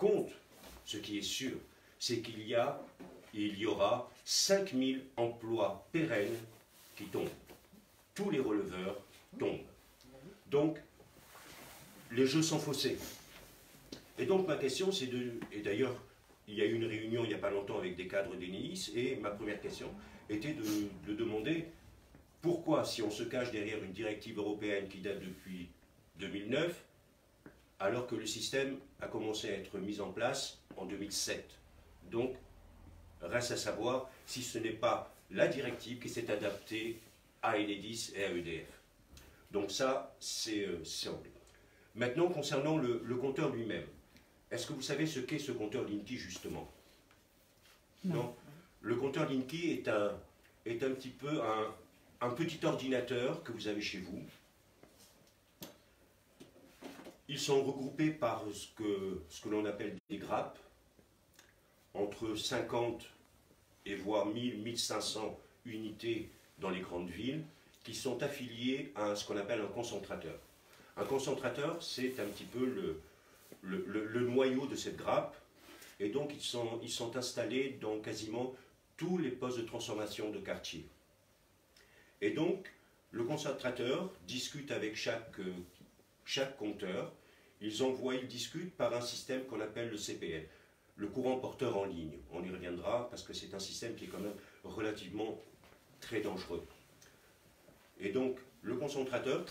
contre, ce qui est sûr, c'est qu'il y aura 5000 emplois pérennes qui tombent. Tous les releveurs tombent. Donc, les jeux sont faussés. Et donc, ma question, c'est de... Et d'ailleurs, il y a eu une réunion il n'y a pas longtemps avec des cadres d'Enedis, et ma première question était de demander pourquoi, si on se cache derrière une directive européenne qui date depuis 2009, alors que le système a commencé à être mis en place en 2007. Donc, reste à savoir si ce n'est pas la directive qui s'est adaptée à Enedis et à EDF. Donc ça, c'est anglais. Maintenant, concernant le compteur lui-même, est-ce que vous savez ce qu'est ce compteur Linky, justement? Non. Le compteur Linky est un petit peu un petit ordinateur que vous avez chez vous. Ils sont regroupés par ce que l'on appelle des grappes, entre 50 et voire 1000, 1500 unités dans les grandes villes, qui sont affiliées à ce qu'on appelle un concentrateur. Un concentrateur, c'est un petit peu le noyau de cette grappe, et donc ils sont installés dans quasiment tous les postes de transformation de quartier. Et donc, le concentrateur discute avec chaque compteur. Ils discutent par un système qu'on appelle le CPL, le courant porteur en ligne. On y reviendra parce que c'est un système qui est quand même relativement très dangereux. Et donc, le concentrateur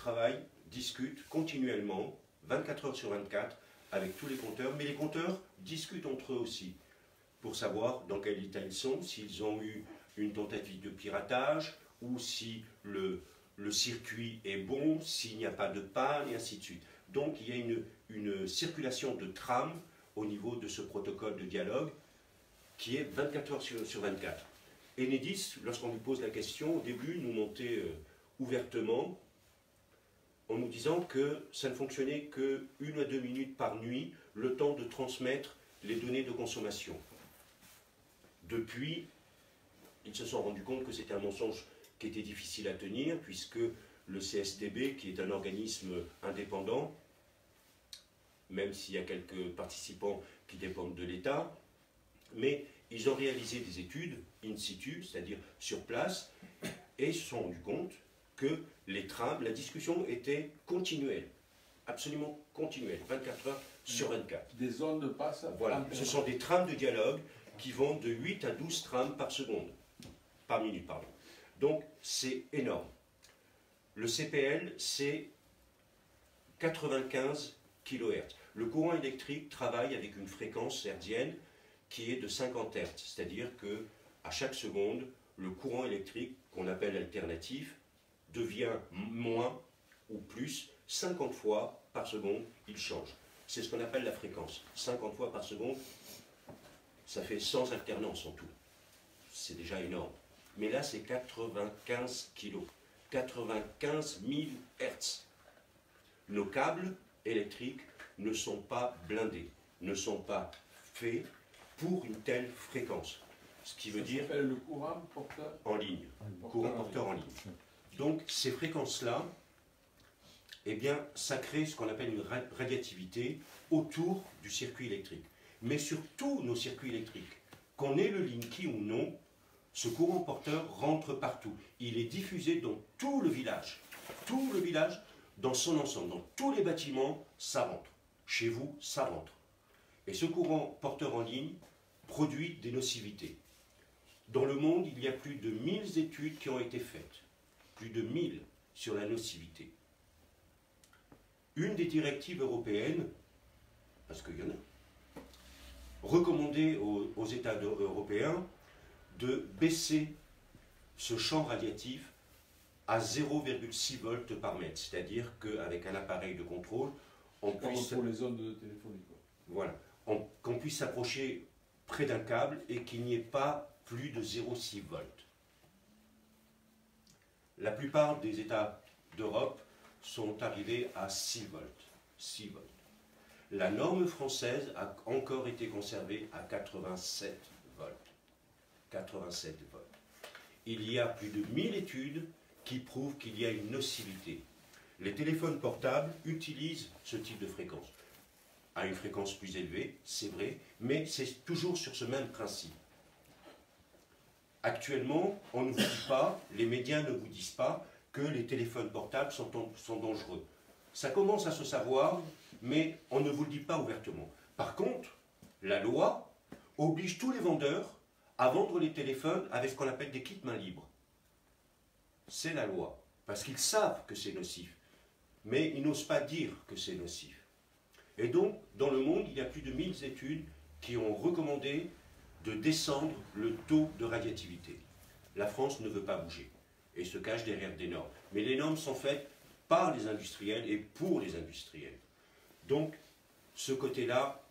discute continuellement, 24 heures sur 24, avec tous les compteurs, mais les compteurs discutent entre eux aussi, pour savoir dans quel état ils sont, s'ils ont eu une tentative de piratage, ou si le circuit est bon, s'il n'y a pas de panne, et ainsi de suite. Donc il y a une circulation de trame au niveau de ce protocole de dialogue qui est 24 heures sur 24. Enedis, lorsqu'on lui pose la question, au début, nous montait ouvertement en nous disant que ça ne fonctionnait que 1 à 2 minutes par nuit, le temps de transmettre les données de consommation. Depuis, ils se sont rendus compte que c'était un mensonge qui était difficile à tenir, puisque le CSTB, qui est un organisme indépendant, même s'il y a quelques participants qui dépendent de l'État, mais ils ont réalisé des études in situ, c'est-à-dire sur place, et se sont rendus compte que les trames, la discussion était continuelle, absolument continuelle, 24 heures sur 24. Des zones de passe. Voilà, ce sont des trames de dialogue qui vont de 8 à 12 trames par seconde, par minute, pardon. Donc, c'est énorme. Le CPL, c'est 95 kHz. Le courant électrique travaille avec une fréquence hertzienne qui est de 50 Hz, c'est-à-dire que à chaque seconde, le courant électrique, qu'on appelle alternatif, devient moins ou plus 50 fois par seconde, il change. C'est ce qu'on appelle la fréquence. 50 fois par seconde, ça fait 100 alternances en tout. C'est déjà énorme. Mais là, c'est 95 kg. 95 000 Hz. Nos câbles électriques ne sont pas blindés, ne sont pas faits pour une telle fréquence. Ce qui veut dire... Ça s'appelle le courant porteur en ligne. Courant porteur en ligne. Donc, ces fréquences-là, eh bien, ça crée ce qu'on appelle une radiativité autour du circuit électrique. Mais sur tous nos circuits électriques, qu'on ait le Linky ou non, ce courant porteur rentre partout. Il est diffusé dans tout le village. Tout le village, dans son ensemble. Dans tous les bâtiments, ça rentre. Chez vous, ça rentre. Et ce courant porteur en ligne produit des nocivités. Dans le monde, il y a plus de 1000 études qui ont été faites. Plus de 1000 sur la nocivité. Une des directives européennes, parce qu'il y en a, recommandait aux États européens de baisser ce champ radiatif à 0,6 volts par mètre. C'est-à-dire qu'avec un appareil de contrôle, on puisse... Pour les zones de téléphonie, quoi. Voilà. Qu'on puisse s'approcher près d'un câble et qu'il n'y ait pas plus de 0,6 volts. La plupart des États d'Europe sont arrivés à 6 volts. 6 volts. La norme française a encore été conservée à 87 volts. 87 volts. Il y a plus de 1000 études qui prouvent qu'il y a une nocivité. Les téléphones portables utilisent ce type de fréquence. à une fréquence plus élevée, c'est vrai, mais c'est toujours sur ce même principe. Actuellement, on ne vous dit pas, les médias ne vous disent pas que les téléphones portables sont dangereux. Ça commence à se savoir, mais on ne vous le dit pas ouvertement. Par contre, la loi oblige tous les vendeurs à vendre les téléphones avec ce qu'on appelle des kits main libre. C'est la loi, parce qu'ils savent que c'est nocif, mais ils n'osent pas dire que c'est nocif. Et donc, dans le monde, il y a plus de 1000 études qui ont recommandé de descendre le taux de radioactivité. La France ne veut pas bouger et se cache derrière des normes. Mais les normes sont faites par les industriels et pour les industriels. Donc, ce côté-là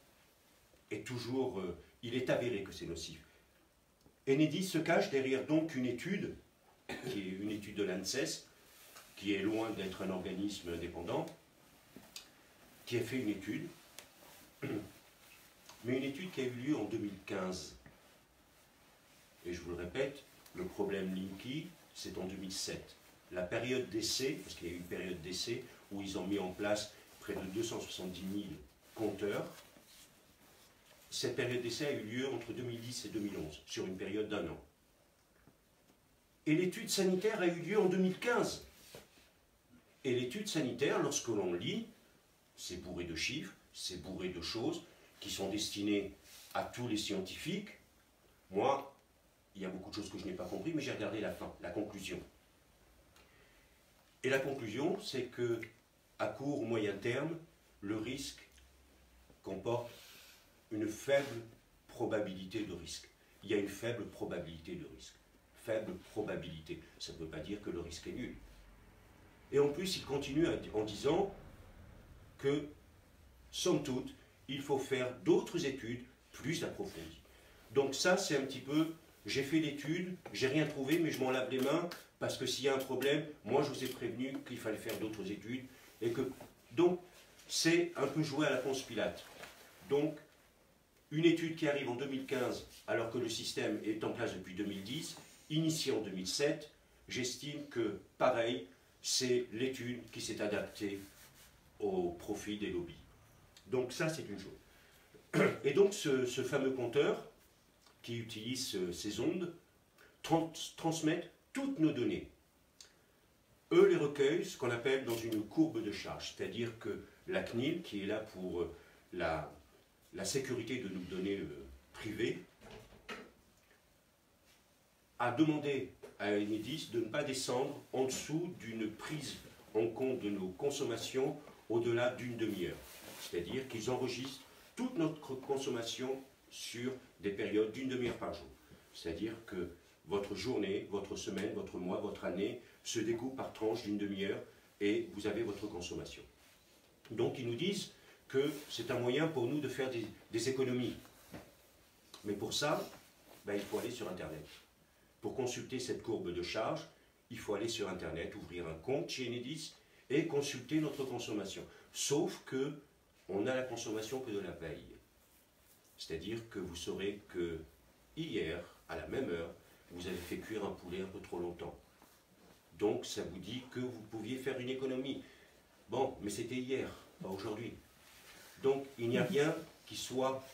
est toujours... il est avéré que c'est nocif. Enedis se cache derrière donc une étude, qui est une étude de l'ANSES, qui est loin d'être un organisme indépendant, qui a fait une étude, mais une étude qui a eu lieu en 2015. Et je vous le répète, le problème Linky, c'est en 2007. La période d'essai, parce qu'il y a eu une période d'essai où ils ont mis en place près de 270 000 compteurs, cette période d'essai a eu lieu entre 2010 et 2011, sur une période d'1 an. Et l'étude sanitaire a eu lieu en 2015. Et l'étude sanitaire, lorsque l'on lit, c'est bourré de chiffres, c'est bourré de choses qui sont destinées à tous les scientifiques. Moi, il y a beaucoup de choses que je n'ai pas compris, mais j'ai regardé la fin, la conclusion. Et la conclusion, c'est que à court ou moyen terme, le risque comporte une faible probabilité de risque. Il y a une faible probabilité de risque. Faible probabilité. Ça ne veut pas dire que le risque est nul. Et en plus, il continue en disant que, somme toute, il faut faire d'autres études plus approfondies. Donc ça, c'est un petit peu, j'ai fait l'étude, j'ai rien trouvé, mais je m'en lave les mains, parce que s'il y a un problème, moi je vous ai prévenu qu'il fallait faire d'autres études, et que, donc, c'est un peu jouer à la Ponce Pilate. Donc, une étude qui arrive en 2015, alors que le système est en place depuis 2010, initiée en 2007, j'estime que, pareil, c'est l'étude qui s'est adaptée au profit des lobbies. Donc ça, c'est une chose. Et donc, ce fameux compteur, qui utilise ces ondes, transmettent toutes nos données. Eux les recueillent, ce qu'on appelle dans une courbe de charge, c'est-à-dire que la CNIL, qui est là pour la sécurité de nos données privées, a demandé à Enedis de ne pas descendre en dessous d'une prise en compte de nos consommations au-delà d'une demi-heure. C'est-à-dire qu'ils enregistrent toute notre consommation sur des périodes d'une demi-heure par jour. C'est-à-dire que votre journée, votre semaine, votre mois, votre année se découpe par tranches d'une demi-heure et vous avez votre consommation. Donc ils nous disent que c'est un moyen pour nous de faire des économies. Mais pour ça, il faut aller sur Internet. Pour consulter cette courbe de charge, il faut aller sur Internet, ouvrir un compte chez Enedis et consulter notre consommation. Sauf que on a la consommation que de la veille. C'est-à-dire que vous saurez que hier, à la même heure, vous avez fait cuire un poulet un peu trop longtemps. Donc ça vous dit que vous pouviez faire une économie. Bon, mais c'était hier, pas aujourd'hui. Donc il n'y a rien qui soit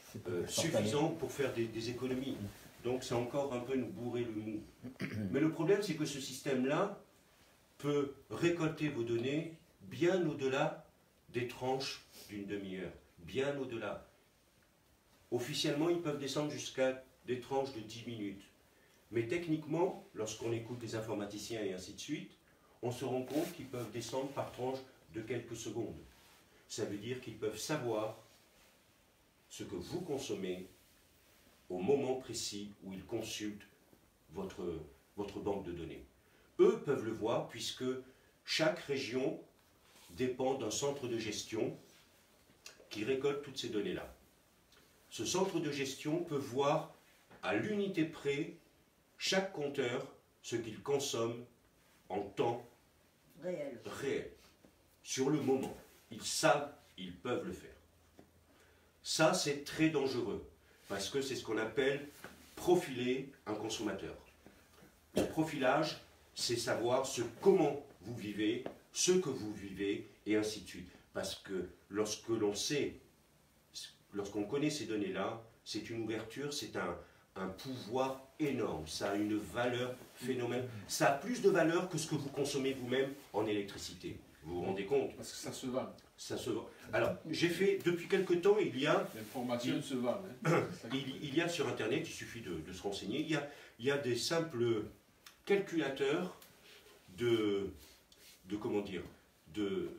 suffisant pour faire des économies. Donc c'est encore un peu nous bourrer le mou. Mais le problème, c'est que ce système-là peut récolter vos données bien au-delà des tranches d'une demi-heure. Bien au-delà. Officiellement, ils peuvent descendre jusqu'à des tranches de 10 minutes. Mais techniquement, lorsqu'on écoute les informaticiens et ainsi de suite, on se rend compte qu'ils peuvent descendre par tranches de quelques secondes. Ça veut dire qu'ils peuvent savoir ce que vous consommez au moment précis où ils consultent votre banque de données. Eux peuvent le voir puisque chaque région dépend d'un centre de gestion qui récolte toutes ces données-là. Ce centre de gestion peut voir à l'unité près chaque compteur ce qu'il consomme en temps réel, sur le moment. Ils savent, ils peuvent le faire. Ça, c'est très dangereux, parce que c'est ce qu'on appelle profiler un consommateur. Le profilage, c'est savoir comment vous vivez, ce que vous vivez, et ainsi de suite. Parce que lorsque l'on sait lorsqu'on connaît ces données-là, c'est une ouverture, c'est un pouvoir énorme. Ça a une valeur phénoménale. Ça a plus de valeur que ce que vous consommez vous-même en électricité. Vous vous rendez compte? Parce que ça se vend. Ça se vend. Alors, j'ai fait, depuis quelque temps, L'information se vend. Hein. il y a sur Internet, il suffit de se renseigner, il y a des simples calculateurs comment dire, de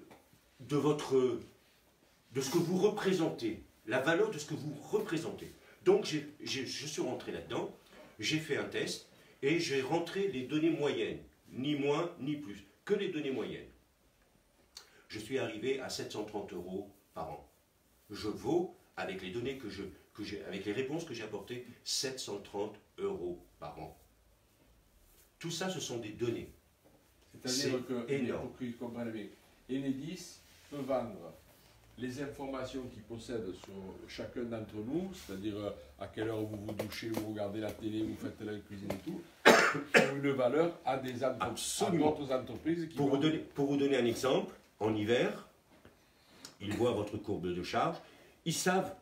ce que vous représentez, la valeur de ce que vous représentez. Donc, je suis rentré là-dedans, j'ai fait un test, et j'ai rentré les données moyennes, ni moins ni plus, que les données moyennes. Je suis arrivé à 730 € par an. Je vaux, avec les données avec les réponses que j'ai apportées, 730 € par an. Tout ça, ce sont des données. C'est-à-dire que, énorme. pour qu'ils comprennent bien, Enedis peut vendre les informations qu'il possède sur chacun d'entre nous, c'est-à-dire à quelle heure vous vous douchez, vous regardez la télé, vous faites la cuisine et tout, ont une valeur à des entreprises, à d'autres entreprises qui pour vous donner un exemple, en hiver, ils voient votre courbe de charge, ils savent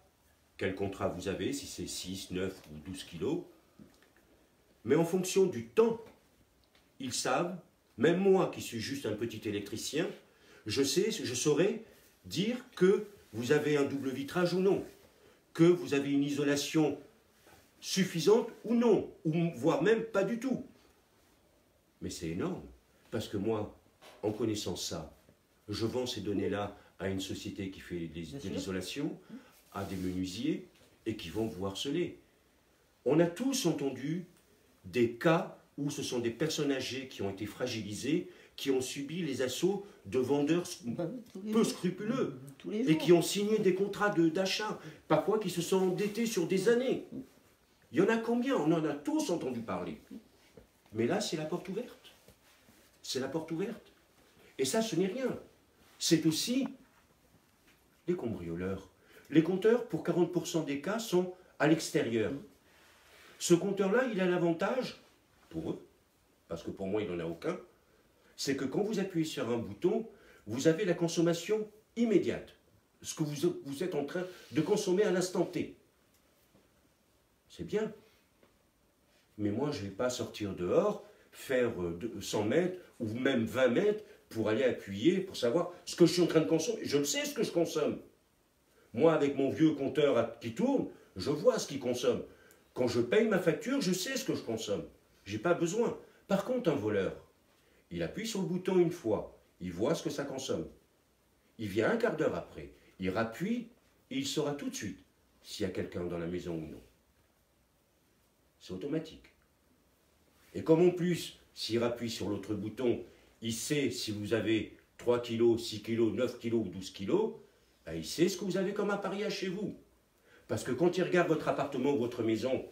quel contrat vous avez, si c'est 6, 9 ou 12 kilos, mais en fonction du temps, ils savent, même moi qui suis juste un petit électricien, je saurais dire que vous avez un double vitrage ou non, que vous avez une isolation suffisante ou non, ou voire même pas du tout. Mais c'est énorme, parce que moi, en connaissant ça, je vends ces données-là à une société qui fait de l'isolation, à des menuisiers, et qui vont vous harceler. On a tous entendu des cas où ce sont des personnes âgées qui ont été fragilisées, qui ont subi les assauts de vendeurs peu scrupuleux, et qui ont signé des contrats d'achat, parfois qui se sont endettés sur des années. Il y en a combien? On en a tous entendu parler. Mais là, c'est la porte ouverte. C'est la porte ouverte. Et ça, ce n'est rien. C'est aussi les cambrioleurs. Les compteurs, pour 40% des cas, sont à l'extérieur. Ce compteur-là, il a l'avantage, pour eux, parce que pour moi, il n'en a aucun, c'est que quand vous appuyez sur un bouton, vous avez la consommation immédiate. Ce que vous êtes en train de consommer à l'instant T. C'est bien. Mais moi, je ne vais pas sortir dehors, faire 100 mètres ou même 20 mètres pour aller appuyer, pour savoir ce que je suis en train de consommer. Je le sais ce que je consomme. Moi, avec mon vieux compteur qui tourne, je vois ce qu'il consomme. Quand je paye ma facture, je sais ce que je consomme. Je n'ai pas besoin. Par contre, un voleur, il appuie sur le bouton une fois, il voit ce que ça consomme. Il vient un quart d'heure après, il rappuie et il saura tout de suite s'il y a quelqu'un dans la maison ou non. C'est automatique. Et comme en plus, s'il rappuie sur l'autre bouton, il sait si vous avez 3 kg, 6 kg, 9 kg ou 12 kg, ben il sait ce que vous avez comme appareillage chez vous. Parce que quand il regarde votre appartement ou votre maison,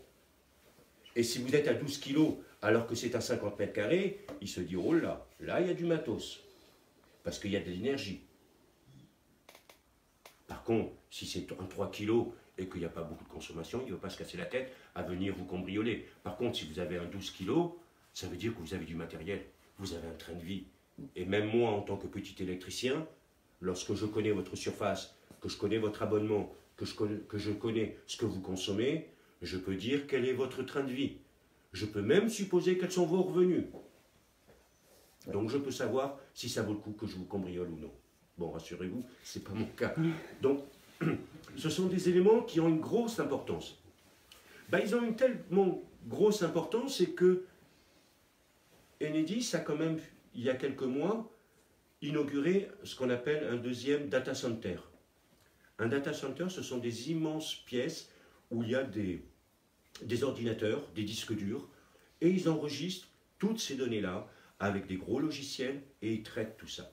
et si vous êtes à 12 kg alors que c'est à 50 mètres carrés, il se dit, oh là, là il y a du matos. Parce qu'il y a de l'énergie. Par contre, si c'est un 3 kg et qu'il n'y a pas beaucoup de consommation, il ne va pas se casser la tête à venir vous cambrioler. Par contre, si vous avez un 12 kg, ça veut dire que vous avez du matériel, vous avez un train de vie. Et même moi, en tant que petit électricien, lorsque je connais votre surface, que je connais votre abonnement, que je connais ce que vous consommez, je peux dire quel est votre train de vie. Je peux même supposer quels sont vos revenus. Donc je peux savoir si ça vaut le coup que je vous cambriole ou non. Bon, rassurez-vous, ce n'est pas mon cas. Donc, ce sont des éléments qui ont une grosse importance. Ben, ils ont une tellement grosse importance, c'est que Enedis a quand même, il y a quelques mois, inauguré ce qu'on appelle un deuxième data center. Un data center, ce sont des immenses pièces où il y a des ordinateurs, des disques durs, et ils enregistrent toutes ces données-là avec des gros logiciels et ils traitent tout ça.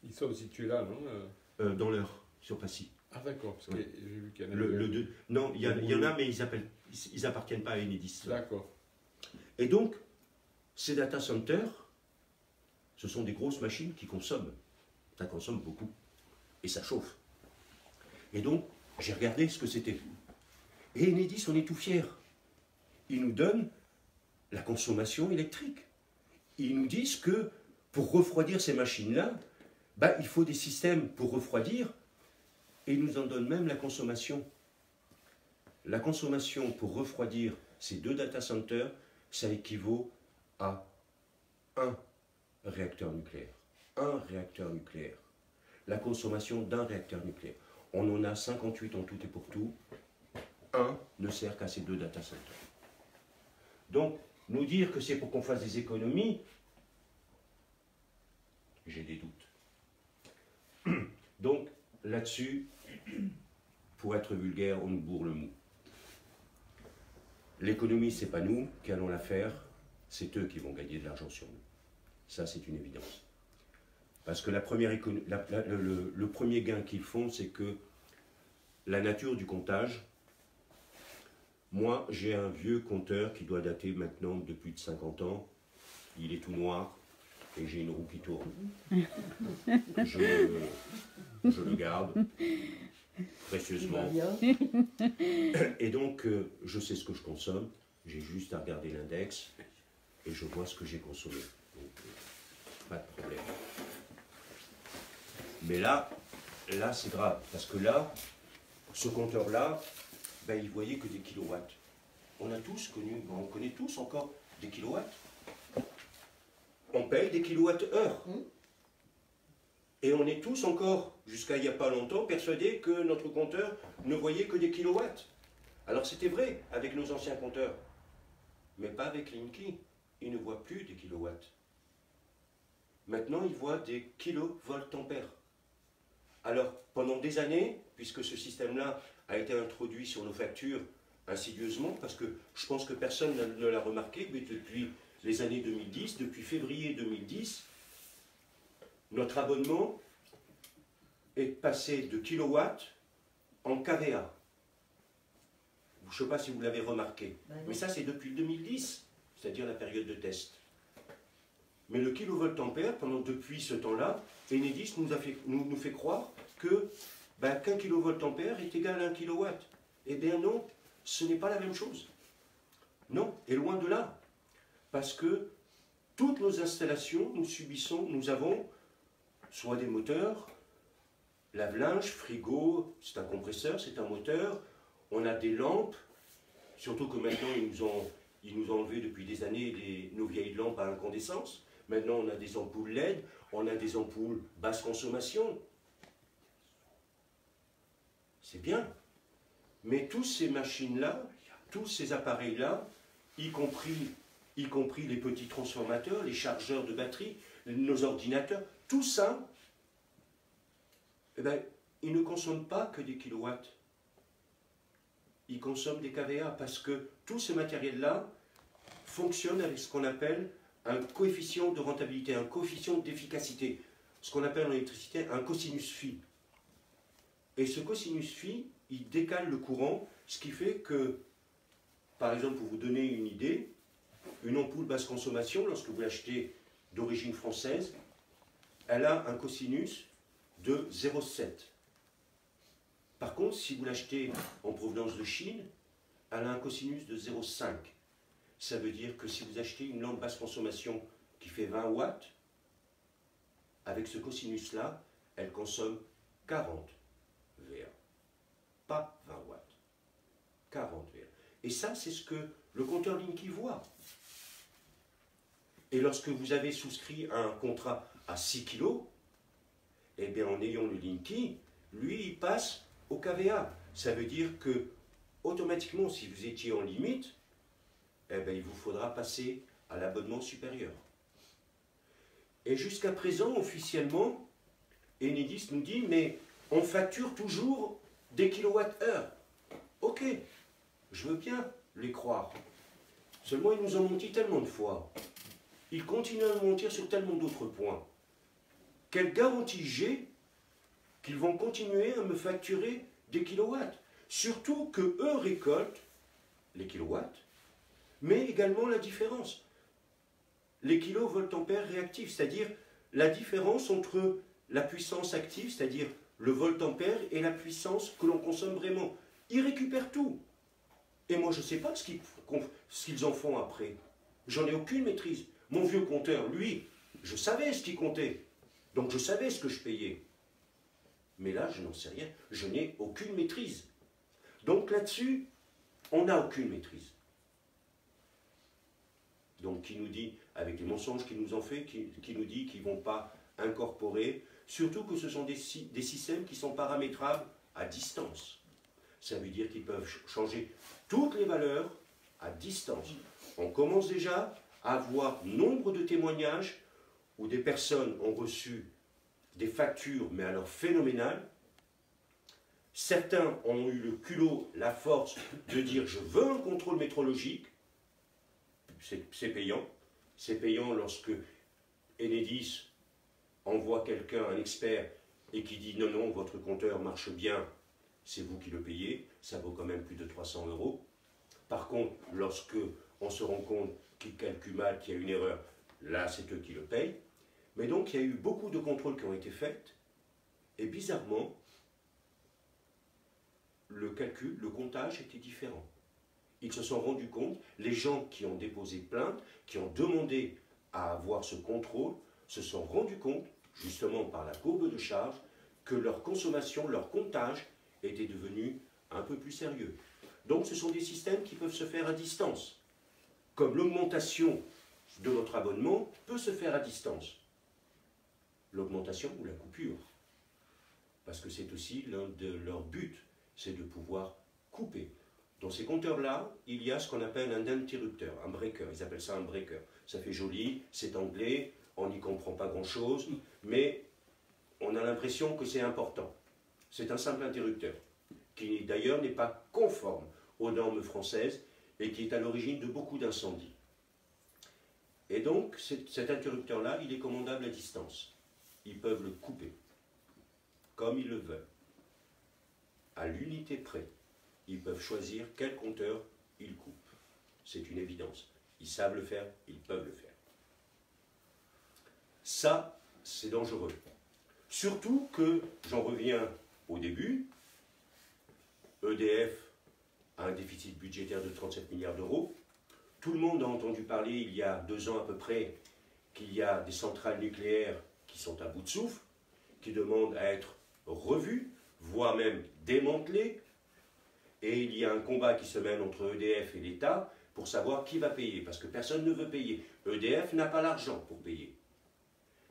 Ils sont situés là, non Dans sur Passy. Ah d'accord, parce que Ouais. j'ai vu qu'il y en avait... Non, il y en a, mais ils appartiennent pas à Enedis. D'accord. Et donc, ces data centers, ce sont des grosses machines qui consomment. Ça consomme beaucoup. Et ça chauffe. Et donc, j'ai regardé ce que c'était. Et Enedis, on est tout fiers. Ils nous donnent la consommation électrique. Ils nous disent que pour refroidir ces machines-là, ben, il faut des systèmes pour refroidir Et il nous en donne même la consommation. La consommation pour refroidir ces 2 data centers, ça équivaut à un réacteur nucléaire. Un réacteur nucléaire. La consommation d'un réacteur nucléaire. On en a 58 en tout et pour tout. Un ne sert qu'à ces 2 data centers. Donc, nous dire que c'est pour qu'on fasse des économies, j'ai des doutes. Donc, là-dessus, pour être vulgaire, on nous bourre le mou. L'économie, c'est pas nous qui allons la faire, c'est eux qui vont gagner de l'argent sur nous. Ça, c'est une évidence. Parce que le premier gain qu'ils font, c'est que la nature du comptage, moi, j'ai un vieux compteur qui doit dater maintenant de plus de 50 ans. Il est tout noir et j'ai une roue qui tourne. Je le garde précieusement. Et donc, je sais ce que je consomme. J'ai juste à regarder l'index et je vois ce que j'ai consommé. Donc, pas de problème. Mais là c'est grave. Parce que là, ce compteur-là, ben, il voyait que des kilowatts. On a tous connu, on connaît tous encore des kilowatts. On paye des kilowatts-heure. Et on est tous encore, jusqu'à il n'y a pas longtemps, persuadés que notre compteur ne voyait que des kilowatts. Alors c'était vrai avec nos anciens compteurs. Mais pas avec Linky. Il ne voit plus des kilowatts. Maintenant, il voit des kilovoltampères. Alors, pendant des années, puisque ce système-là a été introduit sur nos factures insidieusement, parce que je pense que personne ne l'a remarqué, mais depuis les années 2010, depuis février 2010, notre abonnement est passé de kilowatts en kVA. Je ne sais pas si vous l'avez remarqué, mais ça c'est depuis 2010, c'est-à-dire la période de test. Mais le kilovoltampère, depuis ce temps-là, Enedis nous fait croire que qu'un kilovoltampère est égal à 1 kilowatt. Eh bien non, ce n'est pas la même chose. Non, et loin de là. Parce que toutes nos installations, nous avons soit des moteurs, lave-linge, frigo, c'est un compresseur, c'est un moteur, on a des lampes, surtout que maintenant ils nous ont enlevé depuis des années nos vieilles lampes à incandescence. Maintenant on a des ampoules LED, on a des ampoules basse consommation. C'est bien. Mais tous ces machines-là, tous ces appareils-là, y compris les petits transformateurs, les chargeurs de batterie, nos ordinateurs, tout ça, eh ben, ils ne consomment pas que des kilowatts. Ils consomment des kVA parce que tout ce matériel-là fonctionne avec ce qu'on appelle un coefficient de rentabilité, un coefficient d'efficacité, ce qu'on appelle en électricité un cosinus phi. Et ce cosinus phi, il décale le courant, ce qui fait que, par exemple, pour vous donner une idée, une ampoule basse consommation, lorsque vous l'achetez d'origine française, elle a un cosinus de 0,7. Par contre, si vous l'achetez en provenance de Chine, elle a un cosinus de 0,5. Ça veut dire que si vous achetez une lampe basse consommation qui fait 20 watts, avec ce cosinus-là, elle consomme 40 VA. Pas 20 watts. 40 VA. Et ça, c'est ce que le compteur Linky voit. Et lorsque vous avez souscrit un contrat à 6 kg, eh bien, en ayant le Linky, lui, il passe au kVA. Ça veut dire que, automatiquement, si vous étiez en limite, eh bien, il vous faudra passer à l'abonnement supérieur. Et jusqu'à présent, officiellement, Enedis nous dit, mais on facture toujours des kilowatts-heure. Ok, je veux bien les croire. Seulement, ils nous ont menti tellement de fois. Ils continuent à mentir sur tellement d'autres points. Quelle garantie j'ai qu'ils vont continuer à me facturer des kilowatts? Surtout qu'eux récoltent les kilowatts, mais également la différence. Les kilovoltampères réactifs, c'est-à-dire la différence entre la puissance active, c'est-à-dire le voltampère, et la puissance que l'on consomme vraiment. Ils récupèrent tout. Et moi, je ne sais pas ce qu'ils en font après. J'en ai aucune maîtrise. Mon vieux compteur, lui, je savais ce qu'il comptait. Donc je savais ce que je payais. Mais là, je n'en sais rien. Je n'ai aucune maîtrise. Donc là-dessus, on n'a aucune maîtrise. Donc qui nous dit, avec les mensonges qu'ils nous ont fait, qui nous dit qu'ils ne vont pas incorporer, surtout que ce sont des systèmes qui sont paramétrables à distance. Ça veut dire qu'ils peuvent changer toutes les valeurs à distance. On commence déjà à avoir nombre de témoignages où des personnes ont reçu des factures, mais alors phénoménales. Certains ont eu le culot, la force de dire « je veux un contrôle métrologique ». C'est payant. C'est payant lorsque Enedis envoie quelqu'un, un expert, et qui dit « non, non, votre compteur marche bien, c'est vous qui le payez », ça vaut quand même plus de 300 €. Par contre, lorsque on se rend compte qu'il calcule mal, qu'il y a une erreur, là, c'est eux qui le payent. Mais donc, il y a eu beaucoup de contrôles qui ont été faits, et bizarrement, le calcul, le comptage était différent. Ils se sont rendus compte, les gens qui ont déposé plainte, qui ont demandé à avoir ce contrôle, se sont rendus compte, justement par la courbe de charge, que leur consommation, leur comptage était devenu un peu plus sérieux. Donc ce sont des systèmes qui peuvent se faire à distance. Comme l'augmentation de notre abonnement peut se faire à distance. L'augmentation ou la coupure. Parce que c'est aussi l'un de leurs buts, c'est de pouvoir couper. Dans ces compteurs-là, il y a ce qu'on appelle un interrupteur, un breaker. Ils appellent ça un breaker. Ça fait joli, c'est anglais, on n'y comprend pas grand-chose, mais on a l'impression que c'est important. C'est un simple interrupteur, qui d'ailleurs n'est pas conforme aux normes françaises et qui est à l'origine de beaucoup d'incendies. Et donc, cet interrupteur-là, il est commandable à distance. Ils peuvent le couper, comme ils le veulent, à l'unité près. Ils peuvent choisir quel compteur ils coupent. C'est une évidence. Ils savent le faire, ils peuvent le faire. Ça, c'est dangereux. Surtout que, j'en reviens au début, EDF a un déficit budgétaire de 37 milliards d'euros. Tout le monde a entendu parler, il y a 2 ans à peu près, qu'il y a des centrales nucléaires qui sont à bout de souffle, qui demandent à être revues, voire même démantelées. Et il y a un combat qui se mène entre EDF et l'État pour savoir qui va payer, parce que personne ne veut payer. EDF n'a pas l'argent pour payer.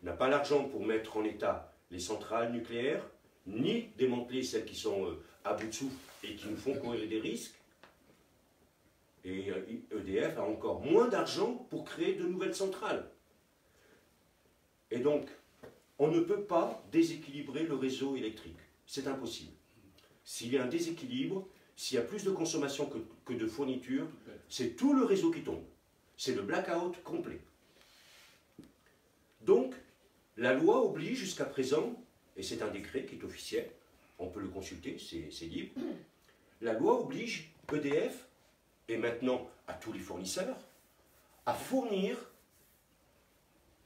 N'a pas l'argent pour mettre en état les centrales nucléaires, ni démanteler celles qui sont à bout de souffle et qui nous font courir des risques. Et EDF a encore moins d'argent pour créer de nouvelles centrales. Et donc, on ne peut pas déséquilibrer le réseau électrique. C'est impossible. S'il y a un déséquilibre, s'il y a plus de consommation que de fourniture, c'est tout le réseau qui tombe. C'est le blackout complet. Donc, la loi oblige jusqu'à présent, et c'est un décret qui est officiel, on peut le consulter, c'est libre, la loi oblige EDF, et maintenant à tous les fournisseurs, à fournir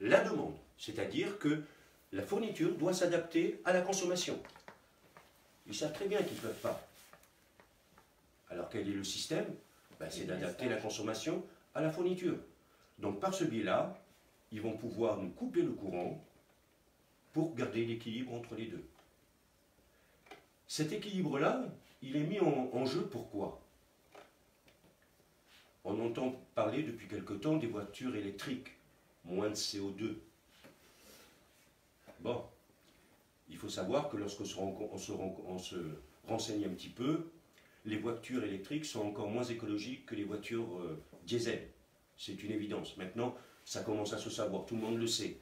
la demande. C'est-à-dire que la fourniture doit s'adapter à la consommation. Ils savent très bien qu'ils ne peuvent pas. Alors quel est le système? C'est d'adapter la consommation à la fourniture. Donc par ce biais-là, ils vont pouvoir nous couper le courant pour garder l'équilibre entre les deux. Cet équilibre-là, il est mis en jeu pourquoi? On entend parler depuis quelque temps des voitures électriques, moins de CO2. Bon, il faut savoir que lorsqu'on se renseigne un petit peu, les voitures électriques sont encore moins écologiques que les voitures diesel. C'est une évidence. Maintenant, ça commence à se savoir, tout le monde le sait.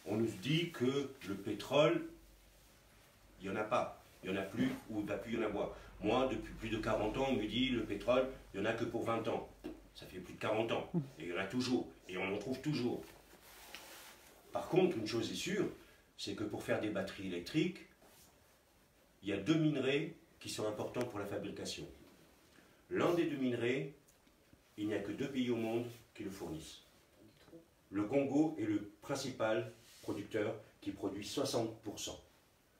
On nous dit que le pétrole, il n'y en a pas, il n'y en a plus, ou il ne va plus y en avoir. Moi, depuis plus de 40 ans, on me dit le pétrole, il n'y en a que pour 20 ans. Ça fait plus de 40 ans, et il y en a toujours, et on en trouve toujours. Par contre, une chose est sûre, c'est que pour faire des batteries électriques, il y a 2 minerais qui sont importants pour la fabrication. L'un des 2 minerais, il n'y a que 2 pays au monde qui le fournissent. Le Congo est le principal producteur qui produit 60%.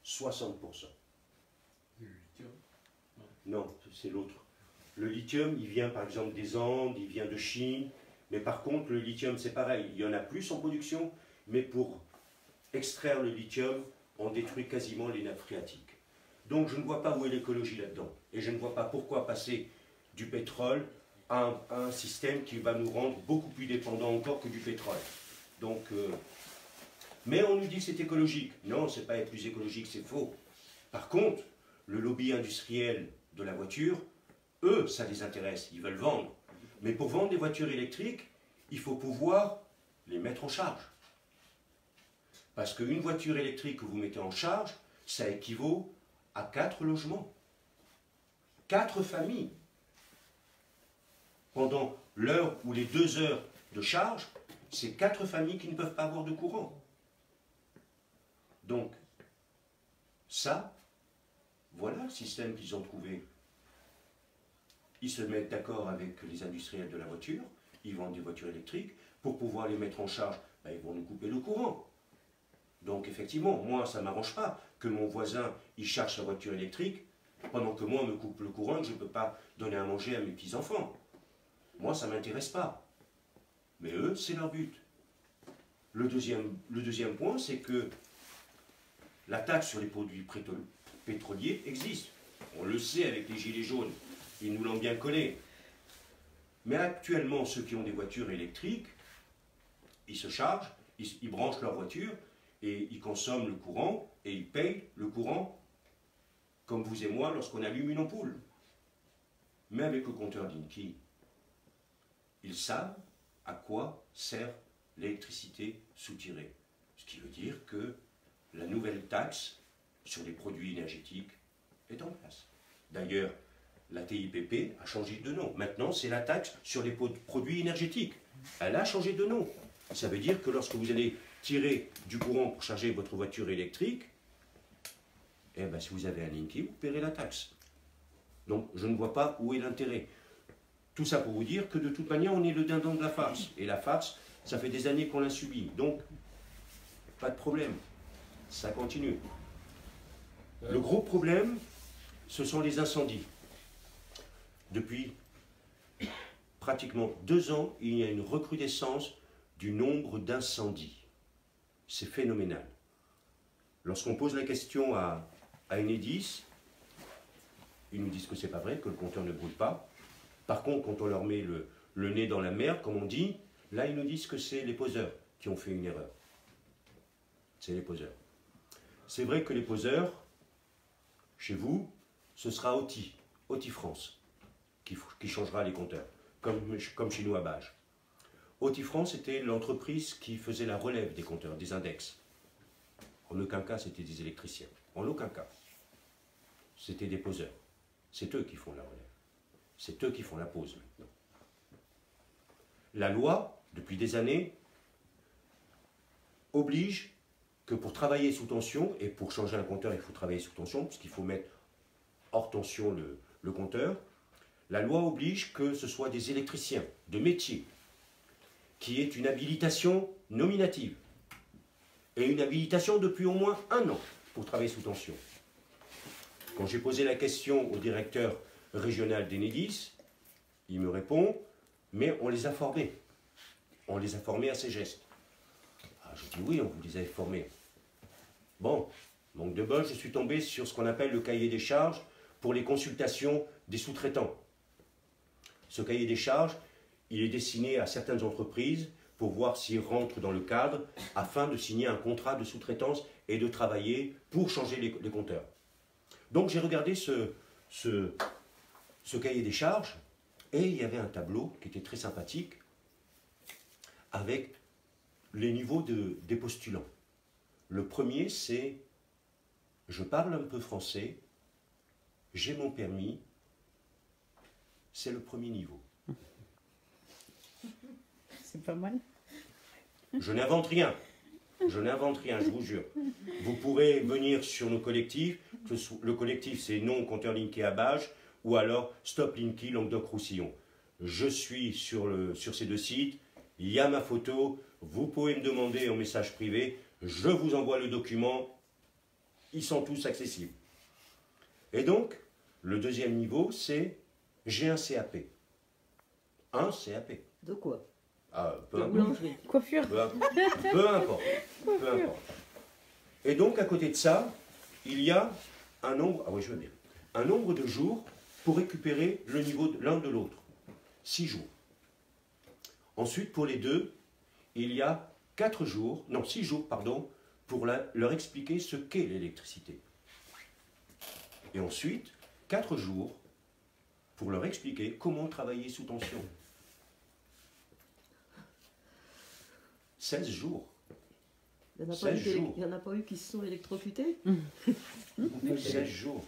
60%. Le lithium? Non, c'est l'autre. Le lithium, il vient par exemple des Andes, il vient de Chine, mais par contre, le lithium, c'est pareil. Il y en a plus en production, mais pour extraire le lithium, on détruit quasiment les nappes phréatiques. Donc je ne vois pas où est l'écologie là-dedans. Et je ne vois pas pourquoi passer du pétrole à un système qui va nous rendre beaucoup plus dépendants encore que du pétrole. Donc, mais on nous dit que c'est écologique. Non, ce n'est pas plus écologique, c'est faux. Par contre, le lobby industriel de la voiture, eux, ça les intéresse, ils veulent vendre. Mais pour vendre des voitures électriques, il faut pouvoir les mettre en charge. Parce qu'une voiture électrique que vous mettez en charge, ça équivaut à 4 logements. 4 familles. Pendant l'heure ou les 2 heures de charge, c'est 4 familles qui ne peuvent pas avoir de courant. Donc, ça, voilà le système qu'ils ont trouvé. Ils se mettent d'accord avec les industriels de la voiture, ils vendent des voitures électriques, pour pouvoir les mettre en charge, ben, ils vont nous couper le courant. Donc effectivement, moi ça ne m'arrange pas que mon voisin il charge sa voiture électrique, pendant que moi on me coupe le courant et que je ne peux pas donner à manger à mes petits-enfants. Moi ça ne m'intéresse pas. Mais eux, c'est leur but. Le deuxième point, c'est que la taxe sur les produits pétroliers existe. On le sait avec les gilets jaunes, ils nous l'ont bien collé. Mais actuellement, ceux qui ont des voitures électriques, ils se chargent, ils branchent leur voiture et ils consomment le courant et ils payent le courant comme vous et moi lorsqu'on allume une ampoule. Mais avec le compteur Linky, ils savent à quoi sert l'électricité soutirée. Ce qui veut dire que la nouvelle taxe sur les produits énergétiques est en place. D'ailleurs, la TIPP a changé de nom. Maintenant, c'est la taxe sur les produits énergétiques. Elle a changé de nom. Ça veut dire que lorsque vous allez tirer du courant pour charger votre voiture électrique, eh ben, si vous avez un Linky, vous paierez la taxe. Donc, je ne vois pas où est l'intérêt. Tout ça pour vous dire que de toute manière, on est le dindon de la farce. Et la farce, ça fait des années qu'on l'a subie. Donc, pas de problème. Ça continue. Le gros problème, ce sont les incendies. Depuis pratiquement 2 ans, il y a une recrudescence du nombre d'incendies. C'est phénoménal. Lorsqu'on pose la question à Enedis, ils nous disent que ce n'est pas vrai, que le compteur ne brûle pas. Par contre, quand on leur met le nez dans la mer, comme on dit, là, ils nous disent que c'est les poseurs qui ont fait une erreur. C'est les poseurs. C'est vrai que les poseurs, chez vous, ce sera Oti France, qui changera les compteurs, comme chez nous à Bages. Oti France était l'entreprise qui faisait la relève des compteurs, des index. En aucun cas, c'était des électriciens. En aucun cas. C'était des poseurs. C'est eux qui font la relève. C'est eux qui font la pause maintenant. La loi, depuis des années, oblige que pour travailler sous tension, et pour changer un compteur, il faut travailler sous tension, puisqu'il faut mettre hors tension le compteur, la loi oblige que ce soit des électriciens de métier qui aient une habilitation nominative et une habilitation depuis au moins 1 an pour travailler sous tension. Quand j'ai posé la question au directeur régional d'Enedis, il me répond, mais on les a formés. On les a formés à ces gestes. Ah, je dis oui, on vous les avait formés. Bon, manque de bol, je suis tombé sur ce qu'on appelle le cahier des charges pour les consultations des sous-traitants. Ce cahier des charges, il est destiné à certaines entreprises pour voir s'ils rentrent dans le cadre afin de signer un contrat de sous-traitance et de travailler pour changer les compteurs. Donc j'ai regardé ce cahier des charges et il y avait un tableau qui était très sympathique avec les niveaux des postulants. Le premier, c'est « Je parle un peu français, j'ai mon permis », c'est le premier niveau. C'est pas mal. Je n'invente rien. Je n'invente rien, je vous jure. Vous pourrez venir sur nos collectifs. Le collectif, c'est non compteur Linky à Bages ou alors Stop Linky Languedoc-Roussillon. Je suis sur ces 2 sites. Il y a ma photo. Vous pouvez me demander en message privé. Je vous envoie le document. Ils sont tous accessibles. Et donc, le deuxième niveau, c'est j'ai un CAP. Un CAP. De quoi? Ah, peu De importe. boulangerie. Coiffure. Peu importe. Peu importe. Et donc, à côté de ça, il y a un nombre, ah oui, je veux bien, un nombre de jours pour récupérer le niveau de l'un de l'autre. 6 jours. Ensuite, pour les deux, il y a 4 jours, non, 6 jours, pardon, pour leur expliquer ce qu'est l'électricité. Et ensuite, 4 jours pour leur expliquer comment travailler sous tension. 16 jours. Il n'y en, 16 jours. en a pas eu qui se sont électrocutés? 16 jours.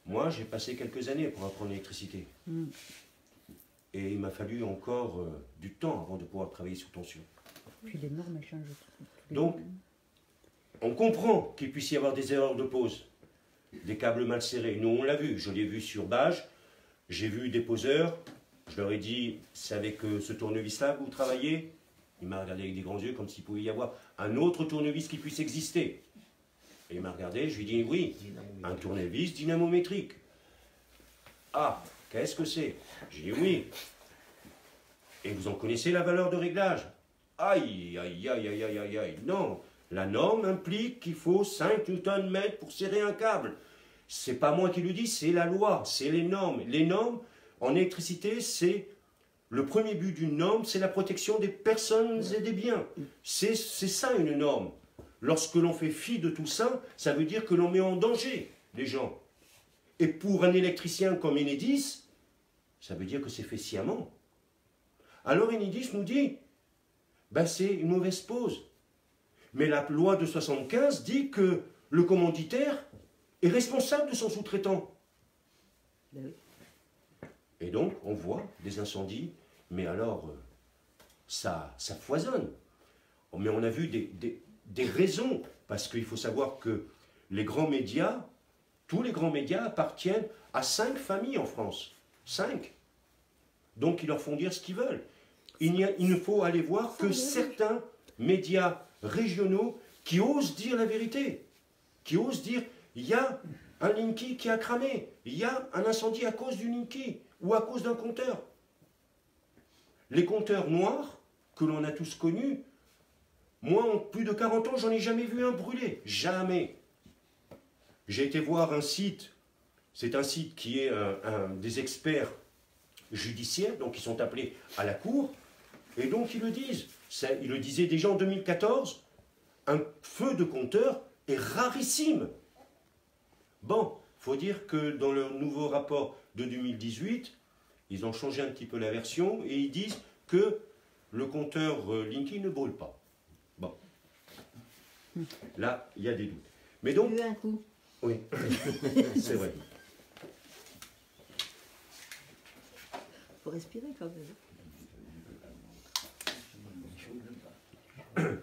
Moi, j'ai passé quelques années pour apprendre l'électricité. Et il m'a fallu encore du temps avant de pouvoir travailler sous tension. Puis les normes, elles changent. Donc, on comprend qu'il puisse y avoir des erreurs de pose, des câbles mal serrés. Nous, on l'a vu. Je l'ai vu sur Bage. J'ai vu des poseurs. Je leur ai dit, c'est avec ce tournevis-là que vous travaillez? Il m'a regardé avec des grands yeux, comme s'il pouvait y avoir un autre tournevis qui puisse exister. Et il m'a regardé, je lui ai dit, oui, un tournevis dynamométrique. Ah, qu'est-ce que c'est? J'ai dit, oui. Et vous en connaissez la valeur de réglage? Aïe, aïe, aïe, aïe, aïe, aïe, aïe. Non, la norme implique qu'il faut 5 Nm pour serrer un câble. C'est pas moi qui le dis, c'est la loi, c'est les normes. Les normes, en électricité, c'est... Le premier but d'une norme, c'est la protection des personnes et des biens. C'est ça une norme. Lorsque l'on fait fi de tout ça, ça veut dire que l'on met en danger les gens. Et pour un électricien comme Enedis, ça veut dire que c'est fait sciemment. Alors Enedis nous dit, ben c'est une mauvaise pose. Mais la loi de 75 dit que le commanditaire est responsable de son sous-traitant. Et donc, on voit des incendies, mais alors, ça foisonne. Mais on a vu des raisons, parce qu'il faut savoir que les grands médias, tous les grands médias appartiennent à 5 familles en France. 5. Donc, ils leur font dire ce qu'ils veulent. Il ne faut aller voir que certains médias régionaux qui osent dire la vérité, qui osent dire, il y a un Linky qui a cramé, il y a un incendie à cause du Linky ou à cause d'un compteur. Les compteurs noirs, que l'on a tous connus, moi, en plus de 40 ans, j'en ai jamais vu un brûler. Jamais. J'ai été voir un site, c'est un site qui est des experts judiciaires, donc ils sont appelés à la cour, et donc ils le disent. Ils le disaient déjà en 2014, un feu de compteur est rarissime. Bon, il faut dire que dans leur nouveau rapport de 2018, ils ont changé un petit peu la version et ils disent que le compteur Linky ne brûle pas. Bon. Là, il y a des doutes. Mais donc... Un coup. Oui, c'est vrai. Faut respirer quand même.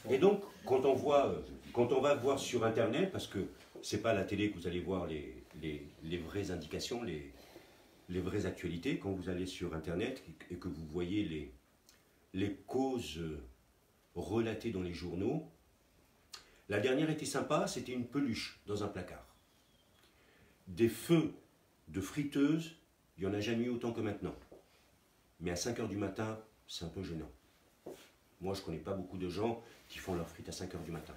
Et donc, quand on va voir sur Internet, parce que c'est pas à la télé que vous allez voir les vraies indications, les vraies actualités, quand vous allez sur Internet et que vous voyez les causes relatées dans les journaux, la dernière était sympa, c'était une peluche dans un placard. Des feux de friteuse, il n'y en a jamais eu autant que maintenant. Mais à 5 h du matin, c'est un peu gênant. Moi, je ne connais pas beaucoup de gens qui font leurs frites à 5 h du matin.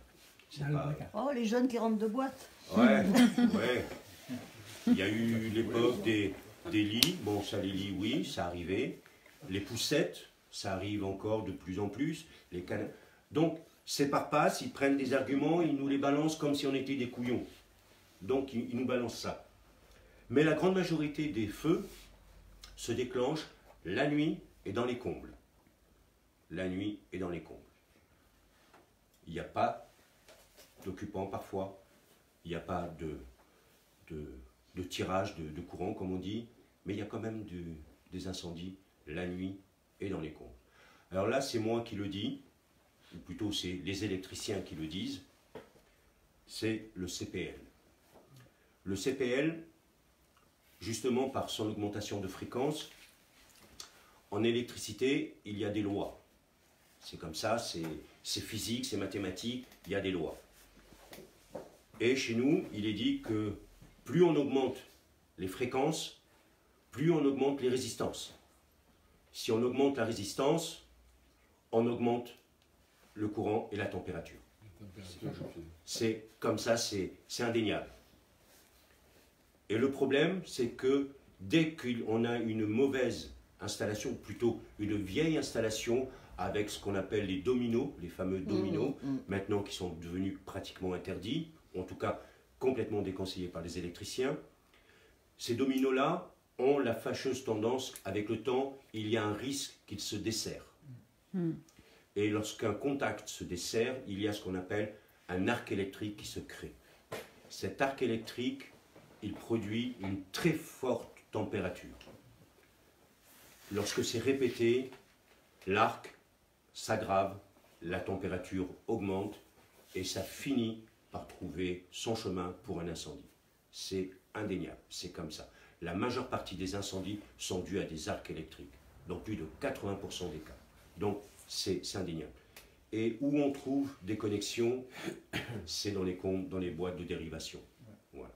Pas... Oh, les jeunes qui rentrent de boîte. Ouais, ouais. Il y a eu l'époque des lits. Bon, ça, les lits, oui, ça arrivait. Les poussettes, ça arrive encore de plus en plus. Les cannes. Donc, c'est par passe, ils prennent des arguments, ils nous les balancent comme si on était des couillons. Donc, ils nous balancent ça. Mais la grande majorité des feux se déclenchent la nuit et dans les combles. La nuit et dans les combles. Il n'y a pas d'occupants parfois, il n'y a pas de tirage de courant comme on dit, mais il y a quand même des incendies la nuit et dans les combles. Alors là, c'est moi qui le dis, ou plutôt c'est les électriciens qui le disent, c'est le CPL. Le CPL, justement par son augmentation de fréquence, en électricité, il y a des lois. C'est comme ça, c'est physique, c'est mathématique, il y a des lois. Et chez nous, il est dit que plus on augmente les fréquences, plus on augmente les résistances. Si on augmente la résistance, on augmente le courant et la température. température, je fais. C'est comme ça, c'est indéniable. Et le problème, c'est que dès qu'on a une mauvaise installation, ou plutôt une vieille installation avec ce qu'on appelle les dominos, les fameux dominos, maintenant qui sont devenus pratiquement interdits, en tout cas complètement déconseillés par les électriciens, ces dominos-là ont la fâcheuse tendance, avec le temps, il y a un risque qu'ils se desserrent. Et lorsqu'un contact se dessert, il y a ce qu'on appelle un arc électrique qui se crée. Cet arc électrique, il produit une très forte température. Lorsque c'est répété, l'arc s'aggrave, la température augmente et ça finit par trouver son chemin pour un incendie. C'est indéniable, c'est comme ça. La majeure partie des incendies sont dus à des arcs électriques, dans plus de 80% des cas. Donc c'est indéniable. Et où on trouve des connexions, c'est dans les boîtes de dérivation. Voilà.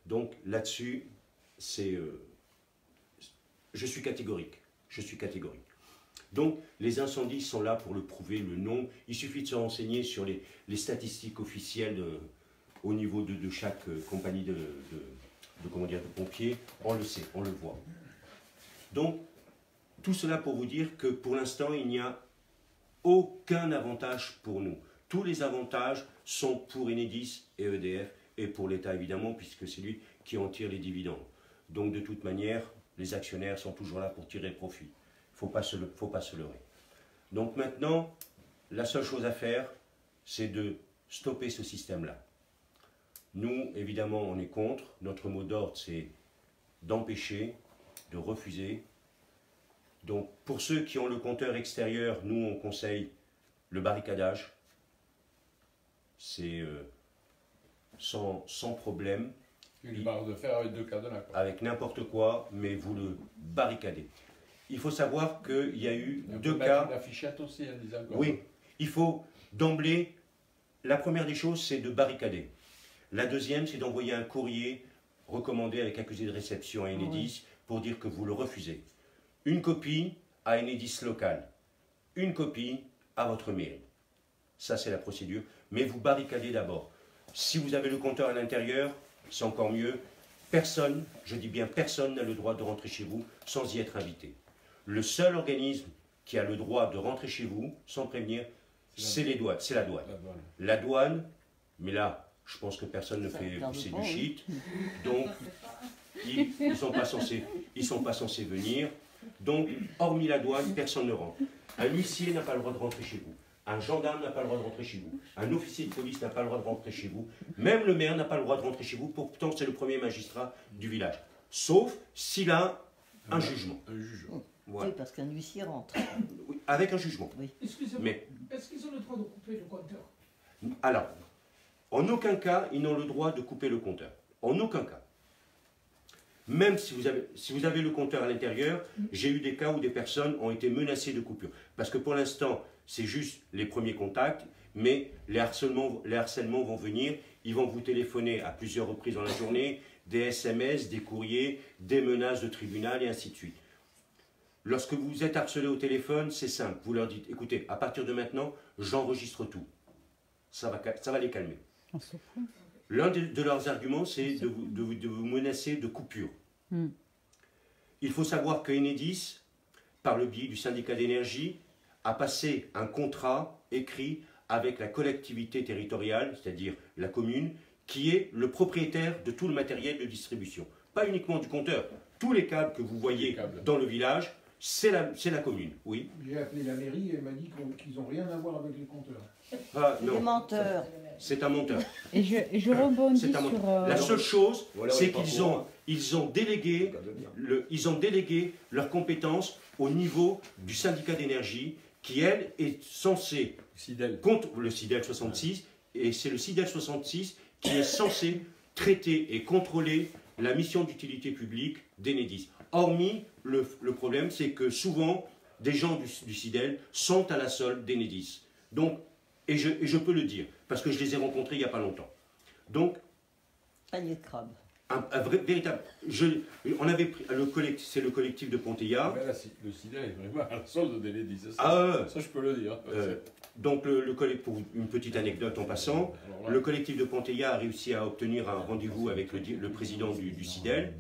Donc là-dessus, je suis catégorique. Je suis catégorique. Donc les incendies sont là pour le prouver, le nom. Il suffit de se renseigner sur les statistiques officielles au niveau de chaque compagnie de pompiers. On le sait, on le voit. Donc tout cela pour vous dire que pour l'instant, il n'y a aucun avantage pour nous. Tous les avantages sont pour Enedis et EDF et pour l'État évidemment, puisque c'est lui qui en tire les dividendes. Donc de toute manière, les actionnaires sont toujours là pour tirer profit. Il ne faut pas se leurrer. Donc maintenant, la seule chose à faire, c'est de stopper ce système-là. Nous, évidemment, on est contre. Notre mot d'ordre, c'est d'empêcher, de refuser. Donc, pour ceux qui ont le compteur extérieur, nous, on conseille le barricadage. C'est sans problème. Une barre de fer avec 2 cadenas. Avec n'importe quoi, mais vous le barricadez. Il faut savoir qu'il y a eu 2 cas. Une affichette aussi, en disant quoi. Oui, il faut d'emblée, la première des choses, c'est de barricader. La deuxième, c'est d'envoyer un courrier recommandé avec accusé de réception à Enedis pour dire que vous le refusez. Une copie à Enedis local, une copie à votre mairie. Ça, c'est la procédure. Mais vous barricadez d'abord. Si vous avez le compteur à l'intérieur, c'est encore mieux. Personne, je dis bien personne, n'a le droit de rentrer chez vous sans y être invité. Le seul organisme qui a le droit de rentrer chez vous sans prévenir, c'est la douane. La douane, mais là, je pense que personne ne fait pousser du shit. Donc, ils ne sont pas censés venir. Donc, hormis la douane, personne ne rentre. Un huissier n'a pas le droit de rentrer chez vous. Un gendarme n'a pas le droit de rentrer chez vous. Un officier de police n'a pas le droit de rentrer chez vous. Même le maire n'a pas le droit de rentrer chez vous. Pourtant, c'est le premier magistrat du village. Sauf s'il a un jugement. Un jugement. Voilà. Oui, parce qu'un huissier rentre. Oui, avec un jugement. Oui. Excusez-moi, Mais, est-ce qu'ils ont le droit de couper le compteur? alors, en aucun cas, ils n'ont le droit de couper le compteur. En aucun cas. Même si vous avez le compteur à l'intérieur, j'ai eu des cas où des personnes ont été menacées de coupure. Parce que pour l'instant, c'est juste les premiers contacts, mais les harcèlements vont venir, ils vont vous téléphoner à plusieurs reprises dans la journée, des SMS, des courriers, des menaces de tribunal et ainsi de suite. Lorsque vous êtes harcelé au téléphone, c'est simple, vous leur dites, écoutez, à partir de maintenant, j'enregistre tout. Ça va les calmer. On se fout. L'un de leurs arguments, c'est de vous menacer de coupure. Il faut savoir que Enedis, par le biais du syndicat d'énergie, a passé un contrat écrit avec la collectivité territoriale, c'est-à-dire la commune, qui est le propriétaire de tout le matériel de distribution. Pas uniquement du compteur. Tous les câbles que vous voyez dans le village, c'est la commune. Oui. J'ai appelé la mairie et elle m'a dit qu'ils n'ont rien à voir avec les compteurs. Ah, Des non, menteurs. c'est un menteur. Et je rebondis C'est un sur... menteur. La seule chose, Voilà, c'est on est qu'ils pas ont, ils ont délégué leurs compétences au niveau du syndicat d'énergie qui, elle, est censé, Sidel. contre le SIDEL 66, et c'est le SIDEL 66 qui est censé traiter et contrôler la mission d'utilité publique d'Enedis. Hormis, le problème, c'est que souvent, des gens du SIDEL sont à la solde d'Enedis. Donc, et je peux le dire, parce que je les ai rencontrés il n'y a pas longtemps. Donc, Panier de crabe. Un vrai, véritable. On avait pris c'est le collectif de Ponteilla. Mais là, le SIDA est vraiment à la solde d'Enedis. Ça, je peux le dire. Donc, pour une petite anecdote en passant, le collectif de Ponteilla a réussi à obtenir un rendez-vous avec le président du CIDEL.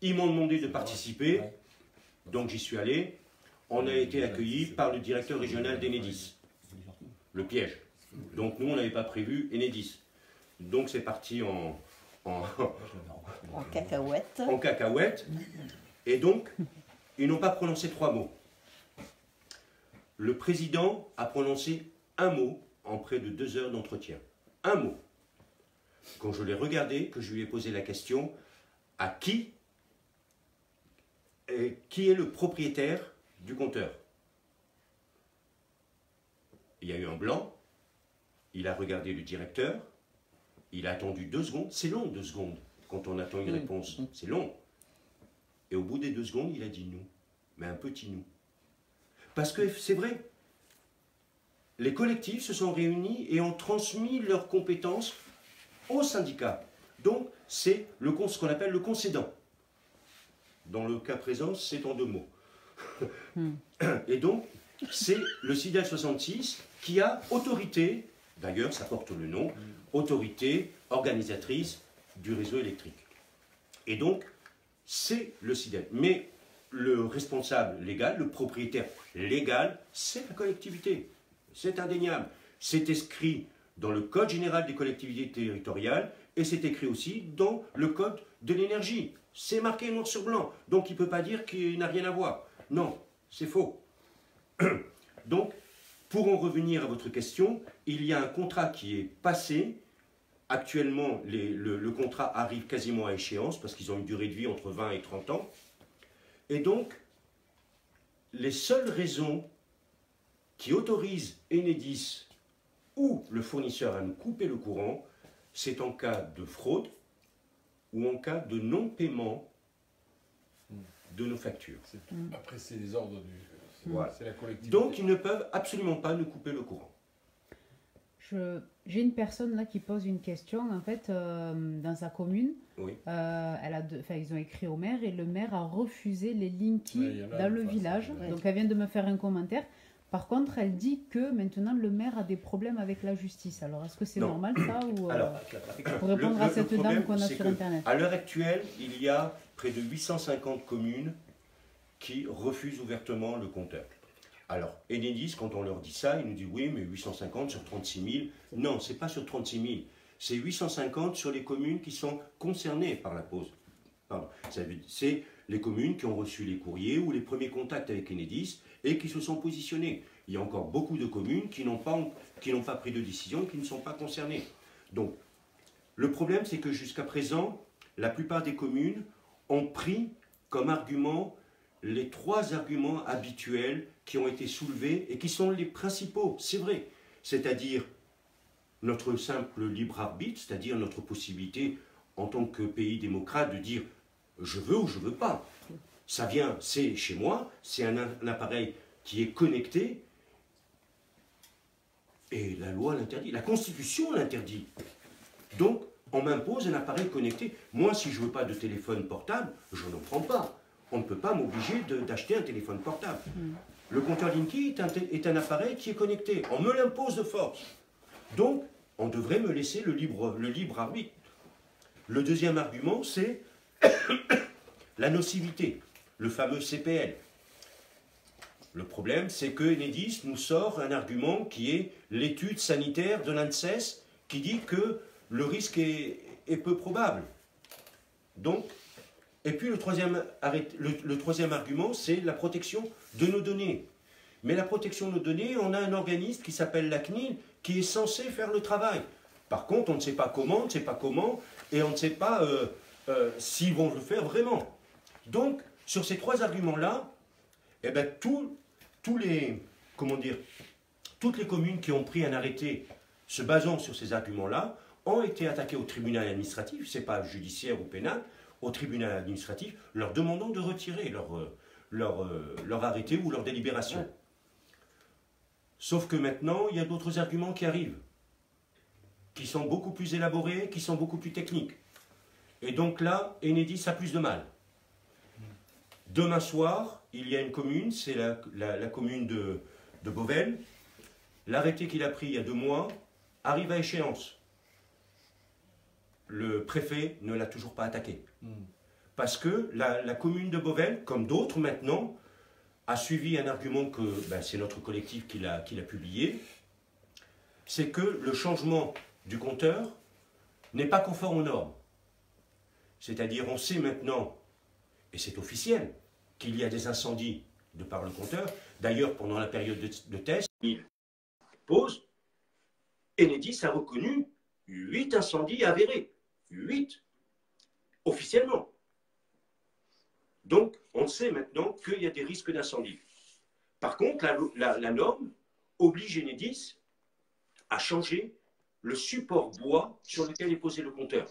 Ils m'ont demandé de participer, donc j'y suis allé. On a été accueillis par le directeur régional d'Enedis. Le piège. Donc, nous, on n'avait pas prévu Enedis. Donc, c'est parti en cacahuète. En cacahuète. Et donc, ils n'ont pas prononcé 3 mots. Le président a prononcé un mot en près de 2 heures d'entretien. Un mot. Quand je l'ai regardé, que je lui ai posé la question, à qui est le propriétaire du compteur? Il y a eu un blanc. Il a regardé le directeur. Il a attendu 2 secondes. C'est long, 2 secondes. Quand on attend une réponse, c'est long. Et au bout des 2 secondes, il a dit nous. Mais un petit nous. Parce que c'est vrai. Les collectifs se sont réunis et ont transmis leurs compétences au syndicat. Donc, c'est ce qu'on appelle le concédant. Dans le cas présent, c'est en 2 mots. Et donc, c'est le CIDEL 66 qui a autorité, d'ailleurs, ça porte le nom, autorité organisatrice du réseau électrique. Et donc, c'est le CIDEL. Mais le responsable légal, le propriétaire légal, c'est la collectivité. C'est indéniable. C'est inscrit dans le Code général des collectivités territoriales et c'est écrit aussi dans le Code de l'énergie. C'est marqué noir sur blanc. Donc, il ne peut pas dire qu'il n'a rien à voir. Non, c'est faux. Donc, pour en revenir à votre question, il y a un contrat qui est passé. Actuellement, le contrat arrive quasiment à échéance parce qu'ils ont une durée de vie entre 20 et 30 ans. Et donc, les seules raisons qui autorisent Enedis ou le fournisseur à nous couper le courant, c'est en cas de fraude ou en cas de non-paiement de nos factures. Après, c'est les ordres Voilà. c'est la collectivité. Donc, ils ne peuvent absolument pas nous couper le courant. J'ai une personne là qui pose une question, en fait, dans sa commune. Oui. Ils ont écrit au maire et le maire a refusé les Linky dans le village. Ouais. Donc elle vient de me faire un commentaire. Par contre, elle dit que maintenant le maire a des problèmes avec la justice. Alors est-ce que c'est Non. normal ça ou Alors, pour répondre à cette problème, dame qu'on a c'est sur que, Internet? à l'heure actuelle, il y a près de 850 communes qui refusent ouvertement le compteur. Alors, Enedis, quand on leur dit ça, ils nous disent oui, mais 850 sur 36 000. Non, ce n'est pas sur 36 000. C'est 850 sur les communes qui sont concernées par la pause. C'est les communes qui ont reçu les courriers ou les premiers contacts avec Enedis et qui se sont positionnées. Il y a encore beaucoup de communes qui n'ont pas pris de décision et qui ne sont pas concernées. Donc, le problème, c'est que jusqu'à présent, la plupart des communes ont pris comme argument les 3 arguments habituels qui ont été soulevés et qui sont les principaux, c'est vrai. C'est-à-dire notre simple libre arbitre, c'est-à-dire notre possibilité en tant que pays démocrate de dire je veux ou je veux pas. Ça vient, c'est chez moi, c'est un appareil qui est connecté et la loi l'interdit, la Constitution l'interdit. Donc, on m'impose un appareil connecté. Moi, si je ne veux pas de téléphone portable, je n'en prends pas. On ne peut pas m'obliger d'acheter un téléphone portable. Le compteur Linky est un appareil qui est connecté. On me l'impose de force. Donc, on devrait me laisser le libre arbitre. Le deuxième argument, c'est la nocivité, le fameux CPL. Le problème, c'est que Enedis nous sort un argument qui est l'étude sanitaire de l'ANSES qui dit que le risque est peu probable. Donc, et puis le troisième argument, c'est la protection de nos données. Mais la protection de nos données, on a un organisme qui s'appelle la CNIL qui est censé faire le travail. Par contre, on ne sait pas comment, et on ne sait pas s'ils vont le faire vraiment. Donc, sur ces 3 arguments-là, eh ben, toutes les communes qui ont pris un arrêté se basant sur ces arguments-là ont été attaquées au tribunal administratif, ce n'est pas judiciaire ou pénal, au tribunal administratif, leur demandant de retirer leur arrêté ou leur délibération. Ouais. Sauf que maintenant, il y a d'autres arguments qui arrivent, qui sont beaucoup plus élaborés, qui sont beaucoup plus techniques. Et donc là, Enedis a plus de mal. Demain soir, il y a une commune, c'est la commune de Beauvais. L'arrêté qu'il a pris il y a 2 mois arrive à échéance. Le préfet ne l'a toujours pas attaqué. Parce que la commune de Beauvais, comme d'autres maintenant, a suivi un argument que c'est notre collectif qui l'a publié, c'est que le changement du compteur n'est pas conforme aux normes. C'est-à-dire, on sait maintenant, et c'est officiel, qu'il y a des incendies de par le compteur. D'ailleurs, pendant la période de test, il pose, Enedis a reconnu 8 incendies avérés. 8, officiellement. Donc, on sait maintenant qu'il y a des risques d'incendie. Par contre, la norme oblige Enedis à changer le support bois sur lequel est posé le compteur.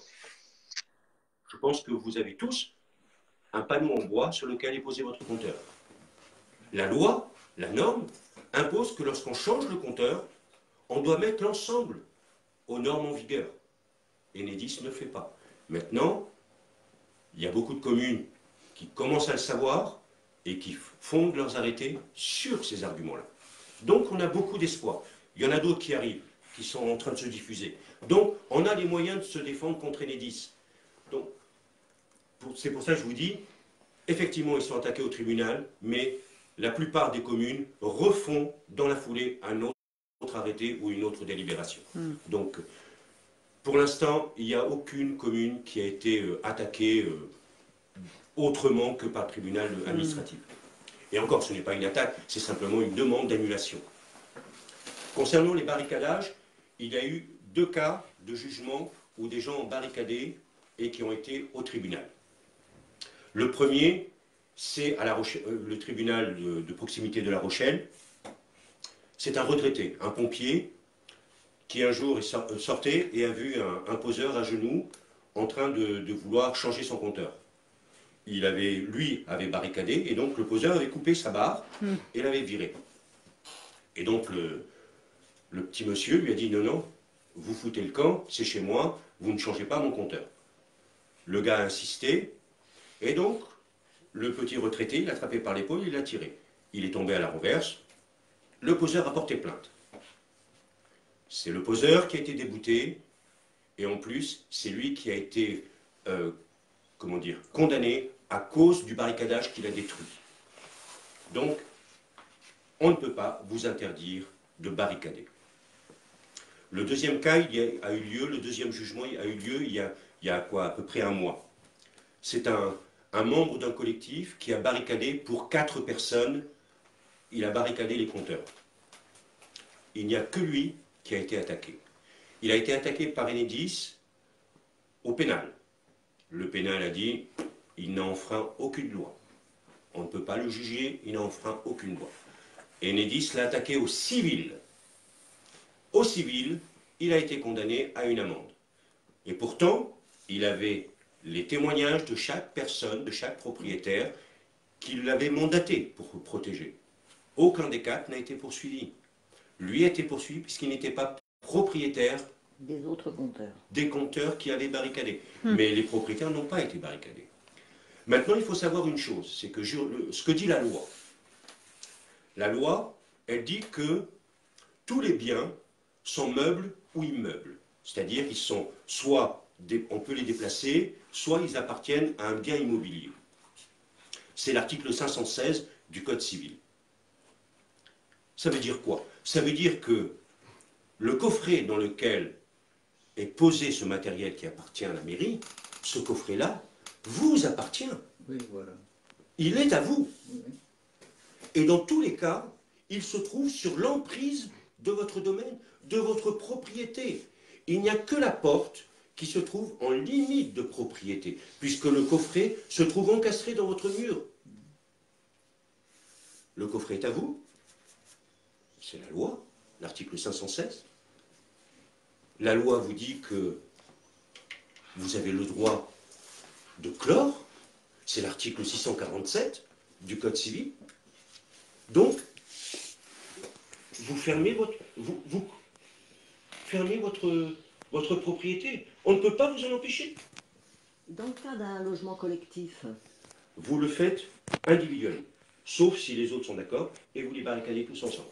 Je pense que vous avez tous un panneau en bois sur lequel est posé votre compteur. La loi, la norme, impose que lorsqu'on change le compteur, on doit mettre l'ensemble aux normes en vigueur. Enedis ne le fait pas. Maintenant, il y a beaucoup de communes qui commencent à le savoir et qui fondent leurs arrêtés sur ces arguments-là. Donc on a beaucoup d'espoir. Il y en a d'autres qui arrivent, qui sont en train de se diffuser. Donc on a les moyens de se défendre contre Enedis. Donc c'est pour ça que je vous dis, effectivement ils sont attaqués au tribunal, mais la plupart des communes refont dans la foulée un autre arrêté ou une autre délibération. Donc pour l'instant, il n'y a aucune commune qui a été attaquée autrement que par le tribunal administratif. Et encore, ce n'est pas une attaque, c'est simplement une demande d'annulation. Concernant les barricadages, il y a eu 2 cas de jugement où des gens ont barricadé et qui ont été au tribunal. Le premier, c'est à le tribunal de proximité de La Rochelle. C'est un retraité, un pompier, qui un jour sortait et a vu un poseur à genoux en train de vouloir changer son compteur. Lui avait barricadé et donc le poseur avait coupé sa barre et l'avait viré. Et donc le petit monsieur lui a dit non, vous foutez le camp, c'est chez moi, vous ne changez pas mon compteur. Le gars a insisté et donc le petit retraité, il l'a attrapé par l'épaule, il l'a tiré. Il est tombé à la renverse, le poseur a porté plainte. C'est le poseur qui a été débouté et en plus c'est lui qui a été condamné à cause du barricadage qu'il a détruit. Donc, on ne peut pas vous interdire de barricader. Le deuxième cas a eu lieu, le deuxième jugement a eu lieu il y a quoi, à peu près 1 mois. C'est un membre d'un collectif qui a barricadé pour 4 personnes, il a barricadé les compteurs. Il n'y a que lui qui a été attaqué. Il a été attaqué par Enedis au pénal. Le pénal a dit, il n'a enfreint aucune loi. On ne peut pas le juger, il n'a enfreint aucune loi. Enedis l'a attaqué au civil. Au civil, il a été condamné à une amende. Et pourtant, il avait les témoignages de chaque personne, de chaque propriétaire, qui l'avait mandaté pour protéger. Aucun des 4 n'a été poursuivi. Lui a été poursuivi puisqu'il n'était pas propriétaire Des autres compteurs. des compteurs qui avaient barricadé. Mais les propriétaires n'ont pas été barricadés. Maintenant, il faut savoir une chose, c'est que ce que dit la loi, elle dit que tous les biens sont meubles ou immeubles. C'est-à-dire qu'ils sont on peut les déplacer, soit ils appartiennent à un bien immobilier. C'est l'article 516 du Code civil. Ça veut dire quoi? Ça veut dire que le coffret dans lequel est posé ce matériel qui appartient à la mairie, ce coffret-là vous appartient. Oui, voilà. Il est à vous. Oui. Et dans tous les cas, il se trouve sur l'emprise de votre domaine, de votre propriété. Il n'y a que la porte qui se trouve en limite de propriété, puisque le coffret se trouve encastré dans votre mur. Le coffret est à vous. C'est la loi, l'article 516. La loi vous dit que vous avez le droit de clore, c'est l'article 647 du Code civil. Donc, vous fermez votre propriété. On ne peut pas vous en empêcher. Dans le cas d'un logement collectif, Vous le faites individuellement, sauf si les autres sont d'accord, et vous les barricadez tous ensemble.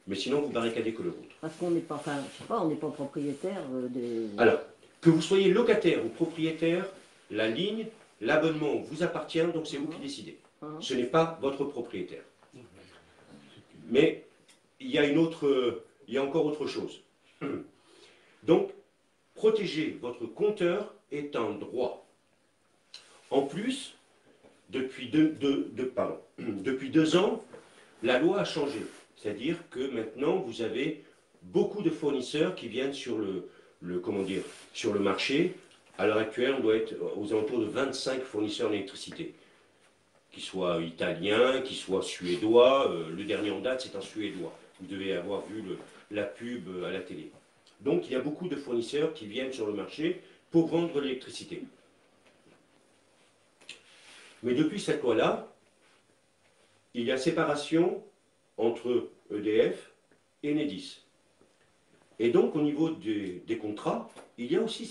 Mais sinon, vous barricadez que le vôtre. parce qu'on n'est pas, enfin, je sais pas, on n'est pas propriétaire des... Alors, que vous soyez locataire ou propriétaire, la ligne, l'abonnement vous appartient, donc c'est vous qui décidez. Ce n'est pas votre propriétaire. Mais il y a encore autre chose. Donc, protéger votre compteur est un droit. En plus, depuis depuis 2 ans, la loi a changé. C'est-à-dire que maintenant, vous avez beaucoup de fournisseurs qui viennent sur sur le marché. À l'heure actuelle, on doit être aux alentours de 25 fournisseurs d'électricité, qu'ils soient italiens, qu'ils soient suédois. Le dernier en date, c'est un suédois. Vous devez avoir vu la pub à la télé. Donc, il y a beaucoup de fournisseurs qui viennent sur le marché pour vendre l'électricité. Mais depuis cette loi-là, il y a séparation entre EDF et Enedis. Et donc, au niveau des contrats, il y a aussi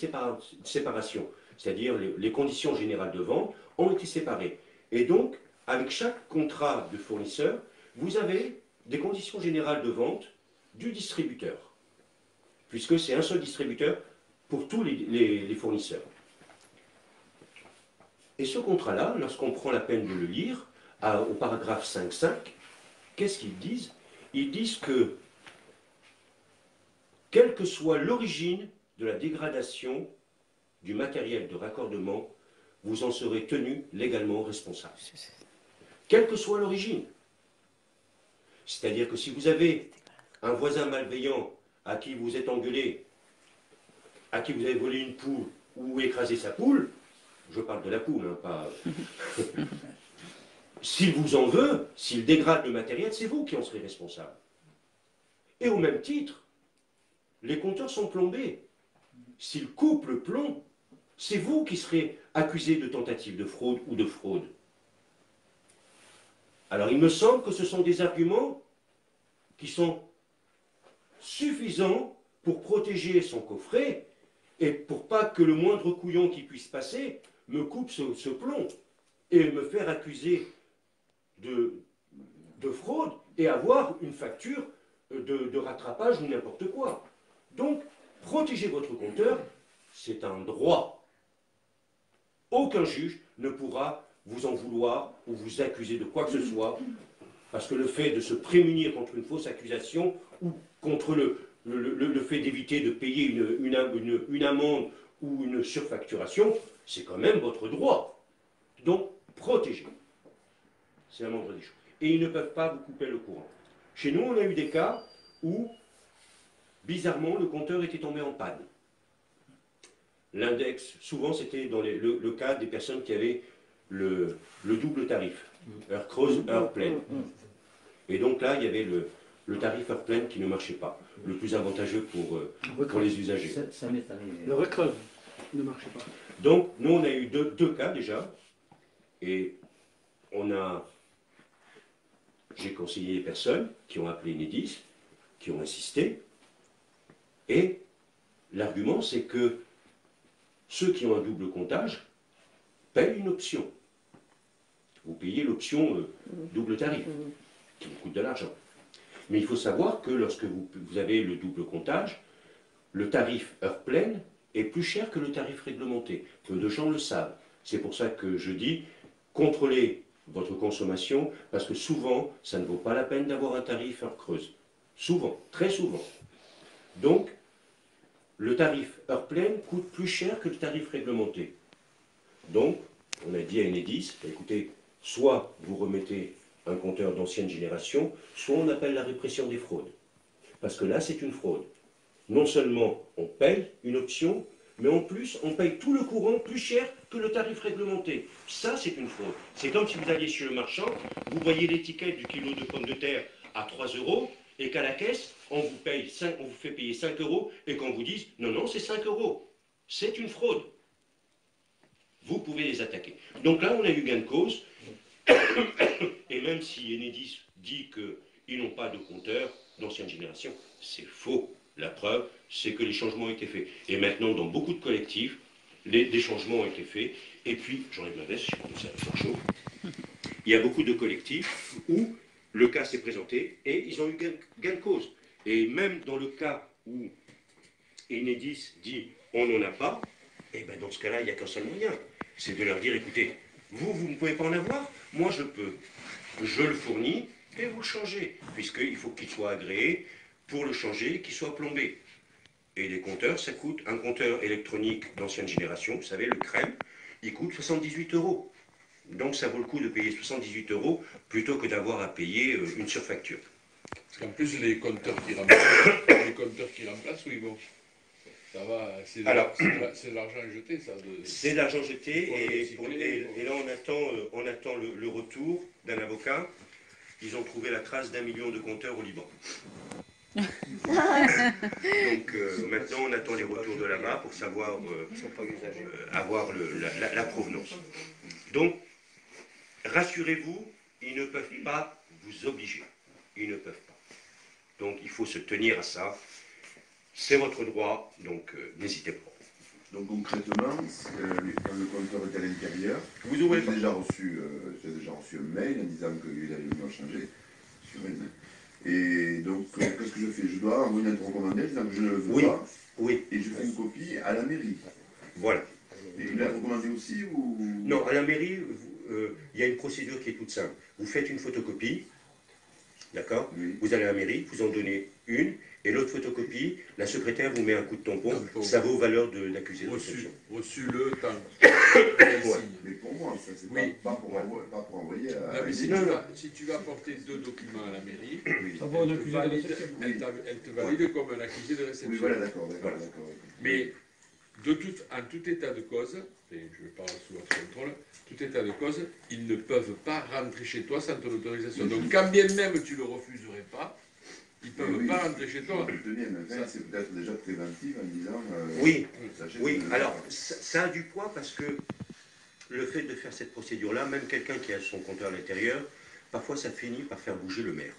séparation. C'est-à-dire, les conditions générales de vente ont été séparées. Et donc, avec chaque contrat de fournisseur, vous avez des conditions générales de vente du distributeur. Puisque c'est un seul distributeur pour tous les fournisseurs. Et ce contrat-là, lorsqu'on prend la peine de le lire, au paragraphe 5.5, qu'est-ce qu'ils disent? Ils disent que, quelle que soit l'origine de la dégradation du matériel de raccordement, vous en serez tenu légalement responsable. Quelle que soit l'origine. C'est-à-dire que si vous avez un voisin malveillant à qui vous êtes engueulé, à qui vous avez volé une poule ou écrasé sa poule, je parle de la poule, hein, pas... S'il vous en veut, s'il dégrade le matériel, c'est vous qui en serez responsable. Et au même titre, les compteurs sont plombés. S'il coupe le plomb, c'est vous qui serez accusé de tentative de fraude ou de fraude. Alors il me semble que ce sont des arguments qui sont suffisants pour protéger son coffret et pour pas que le moindre couillon qui puisse passer me coupe ce plomb et me faire accuser de fraude et avoir une facture de rattrapage ou n'importe quoi. Donc, protéger votre compteur, c'est un droit. Aucun juge ne pourra vous en vouloir ou vous accuser de quoi que ce soit, parce que le fait de se prémunir contre une fausse accusation ou contre le fait d'éviter de payer une amende ou une surfacturation, c'est quand même votre droit. Donc, protégez. C'est la moindre des choses. Et ils ne peuvent pas vous couper le courant. Chez nous, on a eu des cas où, bizarrement, le compteur était tombé en panne. L'index, souvent c'était dans le cas des personnes qui avaient le double tarif, heure creuse, heure pleine. Et donc là, il y avait le tarif heure pleine qui ne marchait pas, le plus avantageux pour les usagers. Ça m'est arrivé. Le recreuse ne marchait pas. Donc, nous, on a eu deux cas déjà, et j'ai conseillé les personnes qui ont appelé Enedis, qui ont insisté, et l'argument, c'est que ceux qui ont un double comptage payent une option. Vous payez l'option double tarif, qui vous coûte de l'argent. Mais il faut savoir que lorsque vous avez le double comptage, le tarif heure pleine est plus cher que le tarif réglementé. Peu de gens le savent. C'est pour ça que je dis, contrôlez votre consommation, parce que souvent, ça ne vaut pas la peine d'avoir un tarif heure creuse. Souvent, très souvent. Donc, le tarif heure pleine coûte plus cher que le tarif réglementé. Donc, on a dit à Enedis, écoutez, soit vous remettez un compteur d'ancienne génération, soit on appelle la répression des fraudes. Parce que là, c'est une fraude. Non seulement on paye une option, mais en plus, on paye tout le courant plus cher que le tarif réglementé. Ça, c'est une fraude. C'est comme si vous alliez chez le marchand, vous voyez l'étiquette du kilo de pommes de terre à 3 €, et qu'à la caisse, on vous fait payer 5 € et qu'on vous dise non, non, c'est 5 €. C'est une fraude. Vous pouvez les attaquer. Donc là, on a eu gain de cause. Et même si Enedis dit qu'ils n'ont pas de compteur d'ancienne génération, c'est faux. La preuve, c'est que les changements ont été faits. Et maintenant, dans beaucoup de collectifs, des changements ont été faits. Et puis, j'enlève ma veste, j'ai commencé à faire chaud. Il y a beaucoup de collectifs où le cas s'est présenté et ils ont eu gain de cause. Et même dans le cas où Enedis dit on n'en a pas, et ben dans ce cas-là, il n'y a qu'un seul moyen. C'est de leur dire, écoutez, vous ne pouvez pas en avoir, moi je peux. Je le fournis et vous le changez, puisqu'il faut qu'il soit agréé pour le changer, qu'il soit plombé. Et les compteurs, ça coûte, un compteur électronique d'ancienne génération, vous savez, le crème, il coûte 78 €. Donc ça vaut le coup de payer 78 € plutôt que d'avoir à payer une surfacture. Parce qu'en plus, les compteurs qui remplacent, oui, bon, ça va, c'est de l'argent jeté, ça. C'est de l'argent jeté, et là on attend le retour d'un avocat. Ils ont trouvé la trace d'1 million de compteurs au Liban. Donc maintenant on attend les retours de là-bas pour savoir avoir la provenance. Donc rassurez-vous, ils ne peuvent pas vous obliger. Ils ne peuvent pas. Donc il faut se tenir à ça. C'est votre droit, donc n'hésitez pas. Donc concrètement, quand le compteur est à l'intérieur, vous aurez j'ai déjà reçu un mail en disant qu'il allait venir changer sur une. Et donc qu'est-ce que je fais? Je dois envoyer une lettre recommandée disant que je ne le veux pas. Oui. Et je fais une copie à la mairie. Voilà. Et une lettre recommandée aussi ou... Non, à la mairie, il y a une procédure qui est toute simple. Vous faites une photocopie, d'accord? Oui. Vous allez à la mairie, vous en donnez une, et l'autre photocopie, la secrétaire vous met un coup de tampon, ça vaut valeur d'accusé de réception. Reçu-le, Mais pour moi, ça c'est oui. pas pour envoyer à... Non, mais si tu vas porter 2 documents à la mairie, Ça vaut un accusé de réception. elle te valide comme un accusé de réception. Oui, voilà, d'accord. Mais en tout état de cause, et je parle sous votre contrôle, tout état de cause, ils ne peuvent pas rentrer chez toi sans ton autorisation. Donc quand bien même tu ne le refuserais pas, ils ne peuvent pas rentrer chez toi. C'est peut-être déjà préventif en disant... Oui, alors ça a du poids parce que le fait de faire cette procédure-là, même quelqu'un qui a son compteur à l'intérieur, parfois ça finit par faire bouger le maire.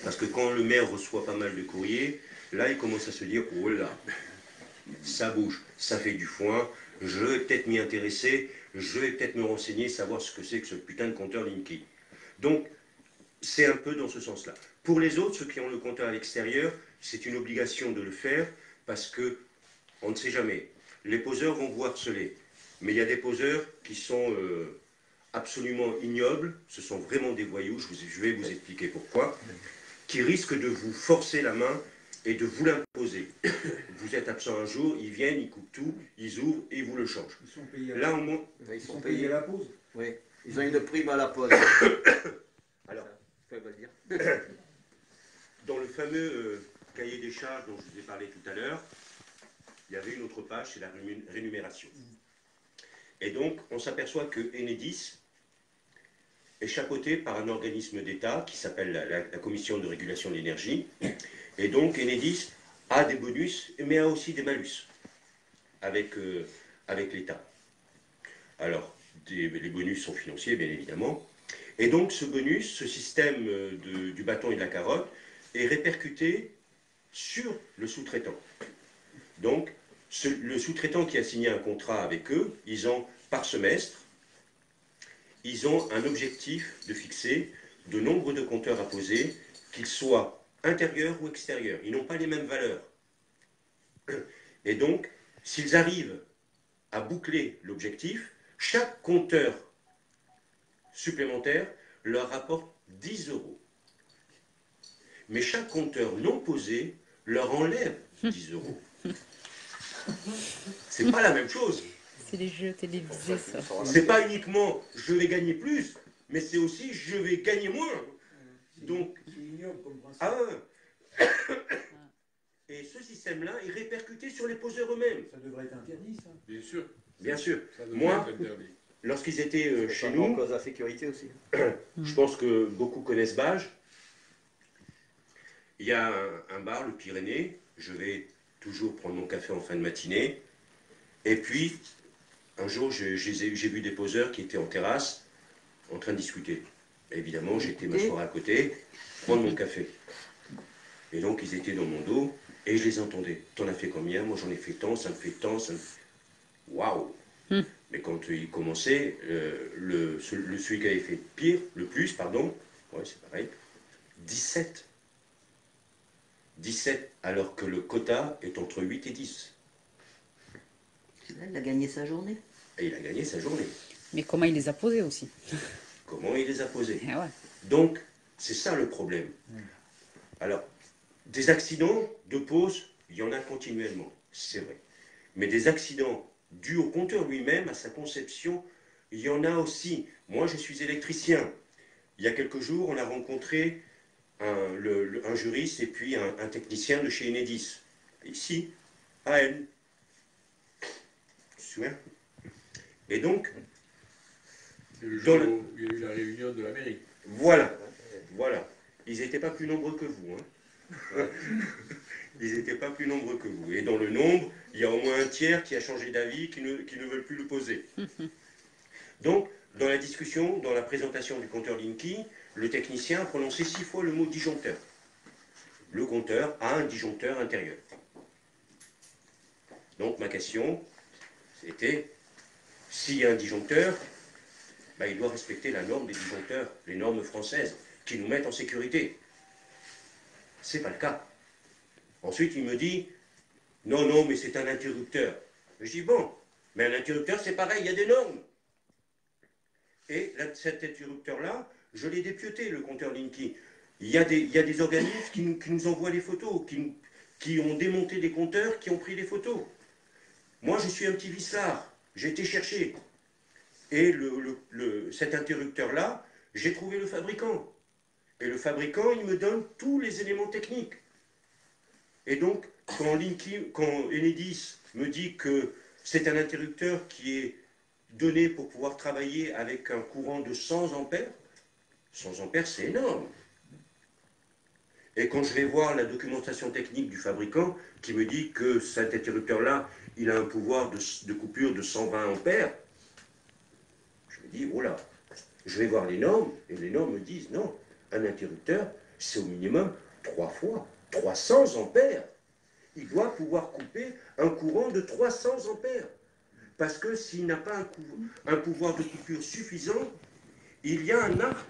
Parce que quand le maire reçoit pas mal de courriers, là il commence à se dire, oh là, ça bouge, ça fait du foin, je vais peut-être m'y intéresser, je vais peut-être me renseigner, savoir ce que c'est que ce putain de compteur Linky. Donc, c'est un peu dans ce sens-là. Pour les autres, ceux qui ont le compteur à l'extérieur, c'est une obligation de le faire parce que, on ne sait jamais, les poseurs vont vous harceler. Mais il y a des poseurs qui sont absolument ignobles, ce sont vraiment des voyous, je vais vous expliquer pourquoi, qui risquent de vous forcer la main et de vous l'imposer. Vous êtes absent un jour, ils viennent, ils coupent tout, ils ouvrent et ils vous le changent. Ils sont payés à Là, la, au moins, ils sont payés à la pause. Oui, ils ont une prime à la pause. alors, Ça veut dire. dans le fameux cahier des charges dont je vous ai parlé tout à l'heure, il y avait une autre page, c'est la rémunération. Et donc, on s'aperçoit que Enedis est chapeauté par un organisme d'État qui s'appelle la Commission de régulation de l'énergie. Et donc, Enedis a des bonus, mais a aussi des malus avec l'État. Alors, les bonus sont financiers, bien évidemment. Et donc, ce bonus, ce système du bâton et de la carotte, est répercuté sur le sous-traitant. Donc, le sous-traitant qui a signé un contrat avec eux, ils ont, par semestre, ils ont un objectif de fixer de nombre de compteurs à poser, qu'ils soient intérieurs ou extérieurs. Ils n'ont pas les mêmes valeurs. Et donc, s'ils arrivent à boucler l'objectif, chaque compteur supplémentaire leur rapporte 10 €. Mais chaque compteur non posé leur enlève 10 €. C'est pas la même chose. C'est les jeux télévisés, ça. C'est pas uniquement je vais gagner plus, mais c'est aussi je vais gagner moins. Donc, C'est ignoble comme principe. ah ouais. Et ce système-là est répercuté sur les poseurs eux-mêmes. Ça devrait être interdit, ça. Bien sûr. Bien sûr. Ça devrait Moi, être interdit. lorsqu'ils étaient chez En nous, cause de la sécurité aussi. je pense que beaucoup connaissent Bage. Il y a un bar, le Pyrénées. Je vais toujours prendre mon café en fin de matinée. Et puis, un jour, j'ai vu des poseurs qui étaient en terrasse, en train de discuter. Évidemment, j'étais m'asseoir à côté, prendre mon café. Et donc, ils étaient dans mon dos, Et je les entendais. T'en as fait combien? Moi j'en ai fait tant, ça me fait tant, ça me... Waouh! Mais quand il commençait, celui qui avait fait le plus, pardon, ouais, c'est pareil, 17. 17, alors que le quota est entre 8 et 10. Il a gagné sa journée. Et il a gagné sa journée. Mais comment il les a posés aussi? Comment il les a posés? Ah ouais. Donc, c'est ça le problème. Alors, des accidents de pause, il y en a continuellement, c'est vrai. Mais des accidents dus au compteur lui-même, à sa conception, il y en a aussi. Moi, je suis électricien. Il y a quelques jours, on a rencontré un juriste et puis un technicien de chez Enedis, ici, à N. Tu te souviens? Et donc, le jour où il y a eu la réunion de l'Amérique. Voilà, voilà. Ils n'étaient pas plus nombreux que vous. Hein. Ils n'étaient pas plus nombreux que vous. Et dans le nombre, il y a au moins un tiers qui a changé d'avis, qui ne veulent plus le poser. Donc, dans la discussion, dans la présentation du compteur Linky, le technicien a prononcé 6 fois le mot disjoncteur. Le compteur a un disjoncteur intérieur. Donc, ma question, c'était, s'il y a un disjoncteur, ben, il doit respecter la norme des disjoncteurs, les normes françaises, qui nous mettent en sécurité. C'est pas le cas. Ensuite, il me dit, non, non, mais c'est un interrupteur. Je dis, bon, mais un interrupteur, c'est pareil, il y a des normes. Et là, cet interrupteur-là, je l'ai dépiauté, le compteur Linky. Il y a des organismes qui nous envoient des photos, qui ont démonté des compteurs, qui ont pris des photos. Moi, je suis un petit vissard. J'ai été chercher. Et cet interrupteur-là, j'ai trouvé le fabricant. Et le fabricant, il me donne tous les éléments techniques. Et donc, quand Enedis me dit que c'est un interrupteur qui est donné pour pouvoir travailler avec un courant de 100 ampères, 100 ampères, c'est énorme. Et quand je vais voir la documentation technique du fabricant, qui me dit que cet interrupteur-là, il a un pouvoir de coupure de 120 ampères, je me dis, oh là, je vais voir les normes, et les normes me disent, non, un interrupteur, c'est au minimum 3 fois 300 ampères. Il doit pouvoir couper un courant de 300 ampères. Parce que s'il n'a pas un pouvoir de coupure suffisant, il y a un arc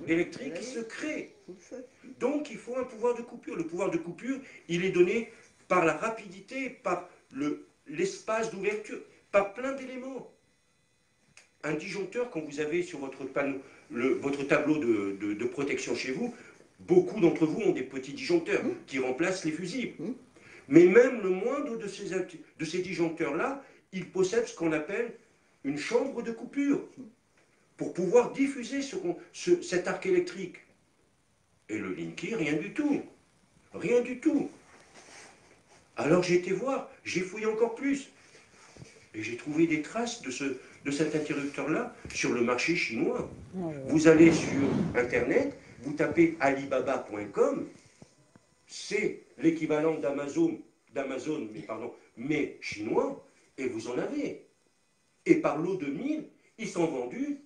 électrique qui se crée. Donc il faut un pouvoir de coupure. Le pouvoir de coupure, il est donné par la rapidité, par l'espace d'ouverture, par plein d'éléments. Un disjoncteur, quand vous avez sur votre panneau, votre tableau de protection chez vous, beaucoup d'entre vous ont des petits disjoncteurs qui remplacent les fusibles. Mais même le moindre de ces disjoncteurs-là, il possède ce qu'on appelle une chambre de coupure pour pouvoir diffuser cet arc électrique. Et le Linky, rien du tout. Rien du tout. Alors j'ai été voir, j'ai fouillé encore plus. Et j'ai trouvé des traces de cet interrupteur-là sur le marché chinois. Vous allez sur Internet, vous tapez alibaba.com, c'est l'équivalent d'Amazon, mais chinois, et vous en avez. Et par lot de 1000, ils sont vendus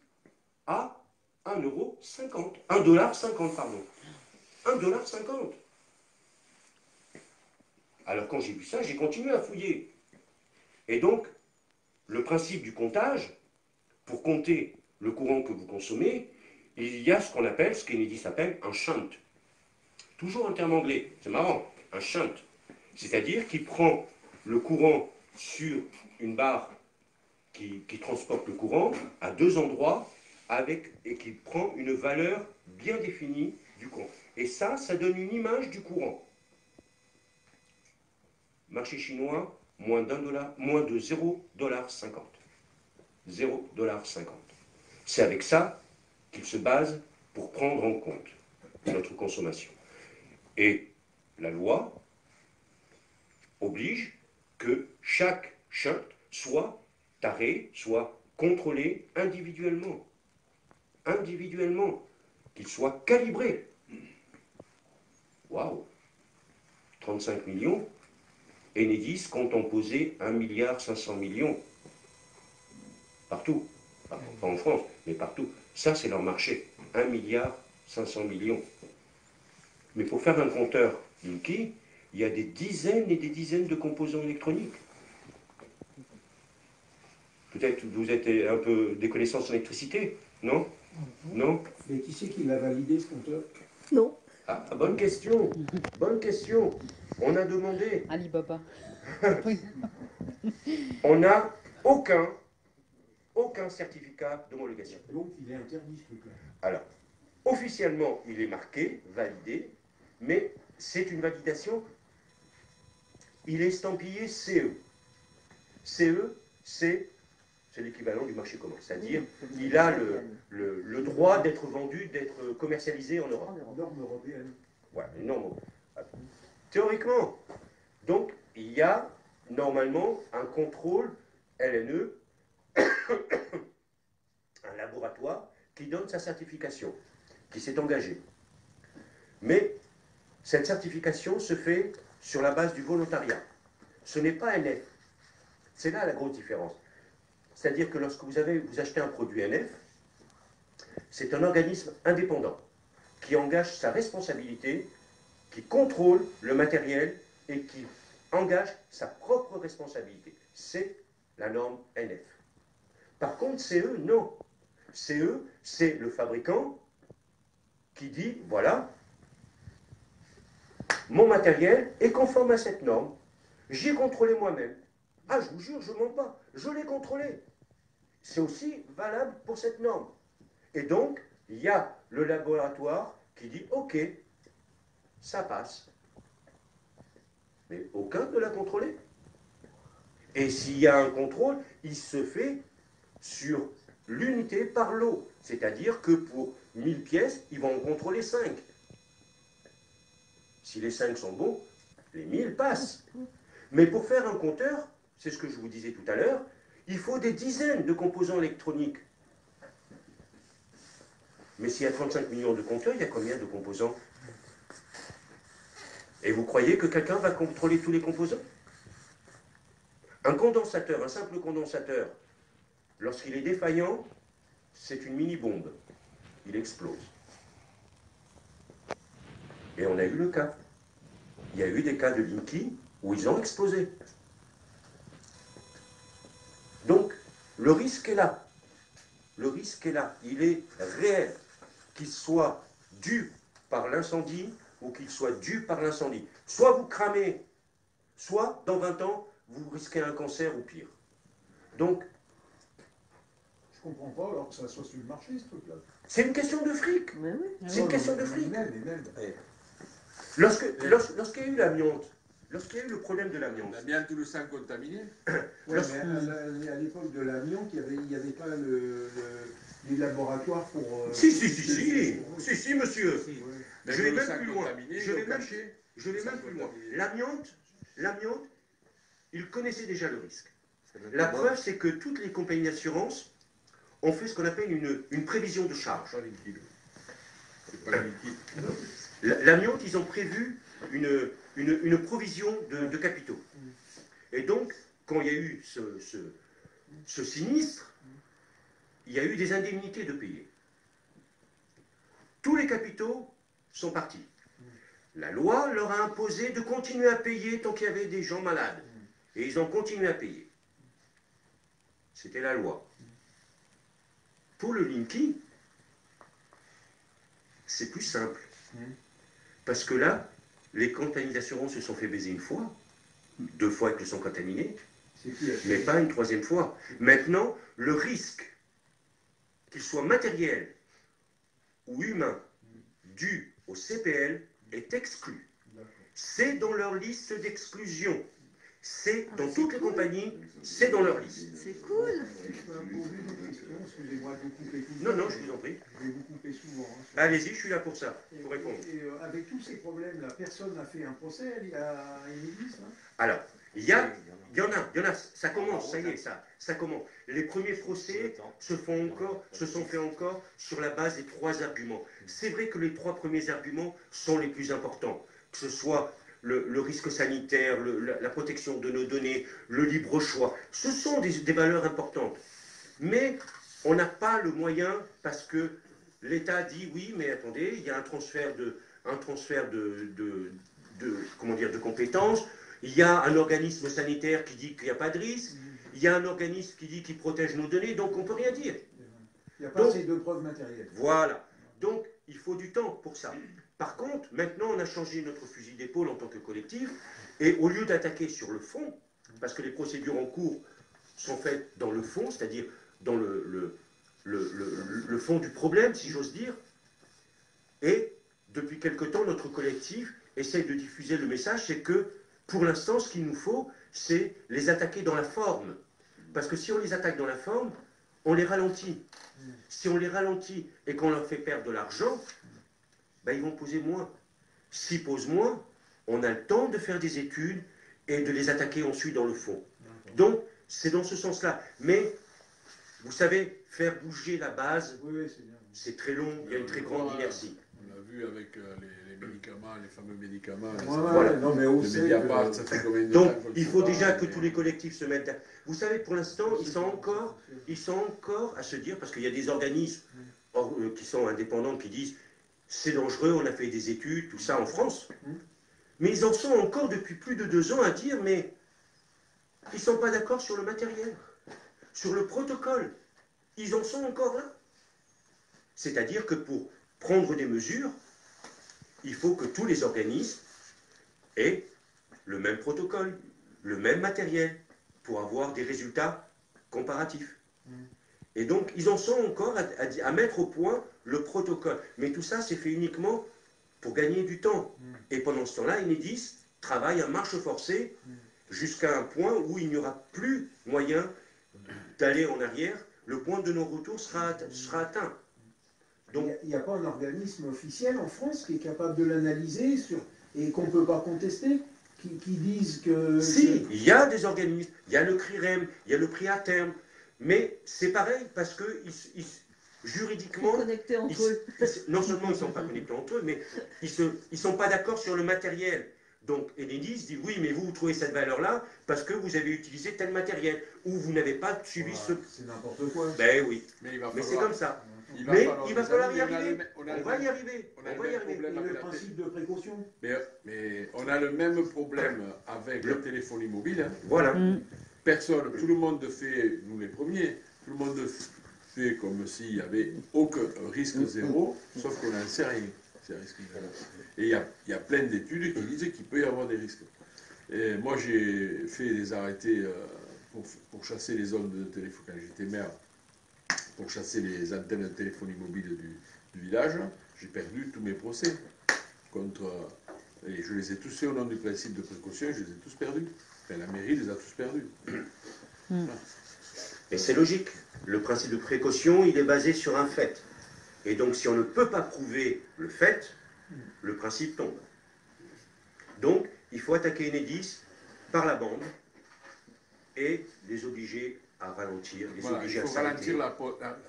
à 1,50 €. 1,50 $, pardon. 1,50 $. Alors quand j'ai vu ça, j'ai continué à fouiller. Et donc, le principe du comptage, pour compter le courant que vous consommez, il y a ce qu'on appelle, ce qu'Enedis appelle un shunt. Toujours un terme anglais, c'est marrant, un shunt. C'est-à-dire qu'il prend le courant sur une barre qui transporte le courant à 2 endroits et qui prend une valeur bien définie du courant. Et ça donne une image du courant. Marché chinois, moins de 0,50 $. 0,50 $. C'est avec ça qu'il se base pour prendre en compte notre consommation. Et la loi oblige que chaque shunt soit taré, soit contrôlé individuellement. Individuellement. Qu'il soit calibré. Waouh! 35 millions. Enedis compte en poser 1,5 milliard. Partout. Pas en France, mais partout. Ça, c'est leur marché. 1,5 milliard. Mais pour faire un compteur Linky, il y a des dizaines et des dizaines de composants électroniques. Peut-être vous êtes un peu des connaissances en électricité, non? Non? Mais qui c'est qui l'a validé, ce compteur? Non. Ah, bonne question. Bonne question. On a demandé. Alibaba. On n'a aucun certificat d'homologation. Donc il est interdit, ce truc-là. Alors, officiellement, il est marqué, validé, mais c'est une validation. Il est estampillé CE. CE, c'est l'équivalent du marché commun. C'est-à-dire, il a le droit d'être vendu, d'être commercialisé en Europe. Norme européenne. Voilà, une norme. Théoriquement. Donc, il y a normalement un contrôle LNE, un laboratoire qui donne sa certification, qui s'est engagé. Mais cette certification se fait sur la base du volontariat. Ce n'est pas NF. C'est là la grosse différence. C'est-à-dire que lorsque vous achetez un produit NF, c'est un organisme indépendant qui engage sa responsabilité, qui contrôle le matériel et qui engage sa propre responsabilité. C'est la norme NF. Par contre, CE, non. CE, c'est le fabricant qui dit, voilà, mon matériel est conforme à cette norme, j'ai contrôlé moi-même. Ah, je vous jure, je ne mens pas, je l'ai contrôlé. C'est aussi valable pour cette norme. Et donc, il y a le laboratoire qui dit, ok, ça passe. Mais aucun ne l'a contrôlé. Et s'il y a un contrôle, il se fait sur l'unité par lot. C'est-à-dire que pour 1000 pièces, ils vont en contrôler 5. Si les 5 sont bons, les 1000 passent. Mais pour faire un compteur, c'est ce que je vous disais tout à l'heure, il faut des dizaines de composants électroniques. Mais s'il y a 35 millions de compteurs, il y a combien de composants? Et vous croyez que quelqu'un va contrôler tous les composants? Un condensateur, un simple condensateur, lorsqu'il est défaillant, c'est une mini-bombe. Il explose. Et on a eu le cas. Il y a eu des cas de Linky où ils ont explosé. Donc, le risque est là. Le risque est là. Il est réel. Qu'il soit dû par l'incendie ou qu'il soit dû par l'incendie. Soit vous cramez, soit dans 20 ans, vous risquez un cancer ou pire. Donc, je comprends pas alors que ça soit sur le marché, ce truc-là. C'est une question de fric. Mais oui. C'est une question de fric. Même. Lorsqu'il y a eu l'amiante, lorsqu'il y a eu le problème de l'amiante. L'amiante ou le sang contaminé. Ouais, mais à l'époque de l'amiante, il n'y avait pas les laboratoires pour... Si, monsieur. Oui. Je vais le même sang plus loin. contaminé, Je vais le même cachet, Je vais le sang même plus loin. contaminé. L'amiante, ils connaissaient déjà le risque. La preuve, c'est que toutes les compagnies d'assurance ont fait ce qu'on appelle une prévision de charge. Pas liquide. C'est pas liquide. L'amiante, ils ont prévu une provision de capitaux. Et donc, quand il y a eu ce sinistre, il y a eu des indemnités de payer. Tous les capitaux sont partis. La loi leur a imposé de continuer à payer tant qu'il y avait des gens malades. Et ils ont continué à payer. C'était la loi. Pour le Linky, c'est plus simple. Parce que là, les compagnies d'assurance se sont fait baiser une fois, 2 fois avec le sang contaminé, mais pas une 3e fois. Maintenant, le risque, qu'il soit matériel ou humain, dû au CPL, est exclu. C'est dans leur liste d'exclusion. C'est dans toutes les compagnies, c'est dans leur liste. C'est cool. Je peux poser une question, excusez-moi de vous couper tout le Non, temps, non, je vous en prie. Je vais vous couper souvent. Hein, Allez-y, je suis là pour ça, pour répondre. Avec tous ces problèmes-là, personne n'a fait un procès à Enedis, hein? Alors, il y en a, ça commence, ça y est, ça commence. Les premiers procès se sont faits encore sur la base des 3 arguments. C'est vrai que les 3 premiers arguments sont les plus importants, que ce soit le risque sanitaire, la protection de nos données, le libre choix. Ce sont des valeurs importantes. Mais on n'a pas le moyen parce que l'État dit oui, mais attendez, il y a un transfert comment dire, de compétences. Il y a un organisme sanitaire qui dit qu'il n'y a pas de risque. Il y a un organisme qui dit qu'il protège nos données, donc on ne peut rien dire. Il n'y a pas assez de preuves matérielles. Voilà. Donc, il faut du temps pour ça. Par contre, maintenant, on a changé notre fusil d'épaule en tant que collectif, et au lieu d'attaquer sur le fond, parce que les procédures en cours sont faites dans le fond, c'est-à-dire dans le fond du problème, si j'ose dire, et depuis quelque temps, notre collectif essaye de diffuser le message, c'est que, pour l'instant, ce qu'il nous faut, c'est les attaquer dans la forme. Parce que si on les attaque dans la forme, on les ralentit. Si on les ralentit et qu'on leur fait perdre de l'argent, ben ils vont poser moins. S'ils posent moins, on a le temps de faire des études et de les attaquer ensuite dans le fond. Donc, c'est dans ce sens-là. Mais, vous savez, faire bouger la base, c'est très long, il y a une très grande inertie. On l'a vu avec les médicaments, les fameux médicaments. Voilà. Non, mais on le sait Mediapart, que... ça fait combien de Donc, temps il faut déjà que tous les collectifs se mettent... Vous savez, pour l'instant, ils sont encore à se dire, parce qu'il y a des organismes qui sont indépendants qui disent c'est dangereux, on a fait des études, tout ça en France. Mais ils en sont encore depuis plus de 2 ans à dire, mais ils ne sont pas d'accord sur le matériel, sur le protocole. Ils en sont encore là. C'est-à-dire que pour prendre des mesures, il faut que tous les organismes aient le même protocole, le même matériel, pour avoir des résultats comparatifs. Et donc, ils en sont encore à mettre au point le protocole. Mais tout ça, c'est fait uniquement pour gagner du temps. Et pendant ce temps-là, Enedis travaille à marche forcée jusqu'à un point où il n'y aura plus moyen d'aller en arrière. Le point de non-retour sera atteint. Donc, il n'y a pas un organisme officiel en France qui est capable de l'analyser et qu'on ne peut pas contester, qui disent que... Si, il y a des organismes, il y a le CRIREM, il y a le prix à terme, mais c'est pareil parce que juridiquement... Ils sont connectés entre eux. Non seulement ils ne sont pas connectés entre eux, mais ils ne sont pas d'accord sur le matériel. Donc Enedis dit oui, mais vous trouvez cette valeur-là parce que vous avez utilisé tel matériel, ou vous n'avez pas suivi ce... C'est n'importe quoi. Ben oui, Mais c'est comme ça. Mais il va falloir y arriver. On va y arriver. On va y arriver. Le principe de précaution. Mais on a le même problème avec le téléphonie mobile. Hein. Voilà. Personne, tout le monde fait, nous les premiers, tout le monde fait comme s'il n'y avait aucun risque zéro, sauf qu'on n'en sait rien. C'est un risque zéro. Et il y a plein d'études qui disent qu'il peut y avoir des risques. Et moi, j'ai fait des arrêtés pour chasser les ondes de téléphone quand j'étais maire, pour chasser les antennes de téléphonie mobile du village. J'ai perdu tous mes procès et je les ai tous faits au nom du principe de précaution, je les ai tous perdus. Enfin, la mairie les a tous perdus. Voilà. Et c'est logique. Le principe de précaution, il est basé sur un fait. Et donc, si on ne peut pas prouver le fait, le principe tombe. Donc, il faut attaquer Enedis par la bande et les obliger à ralentir, les obliger à s'arrêter.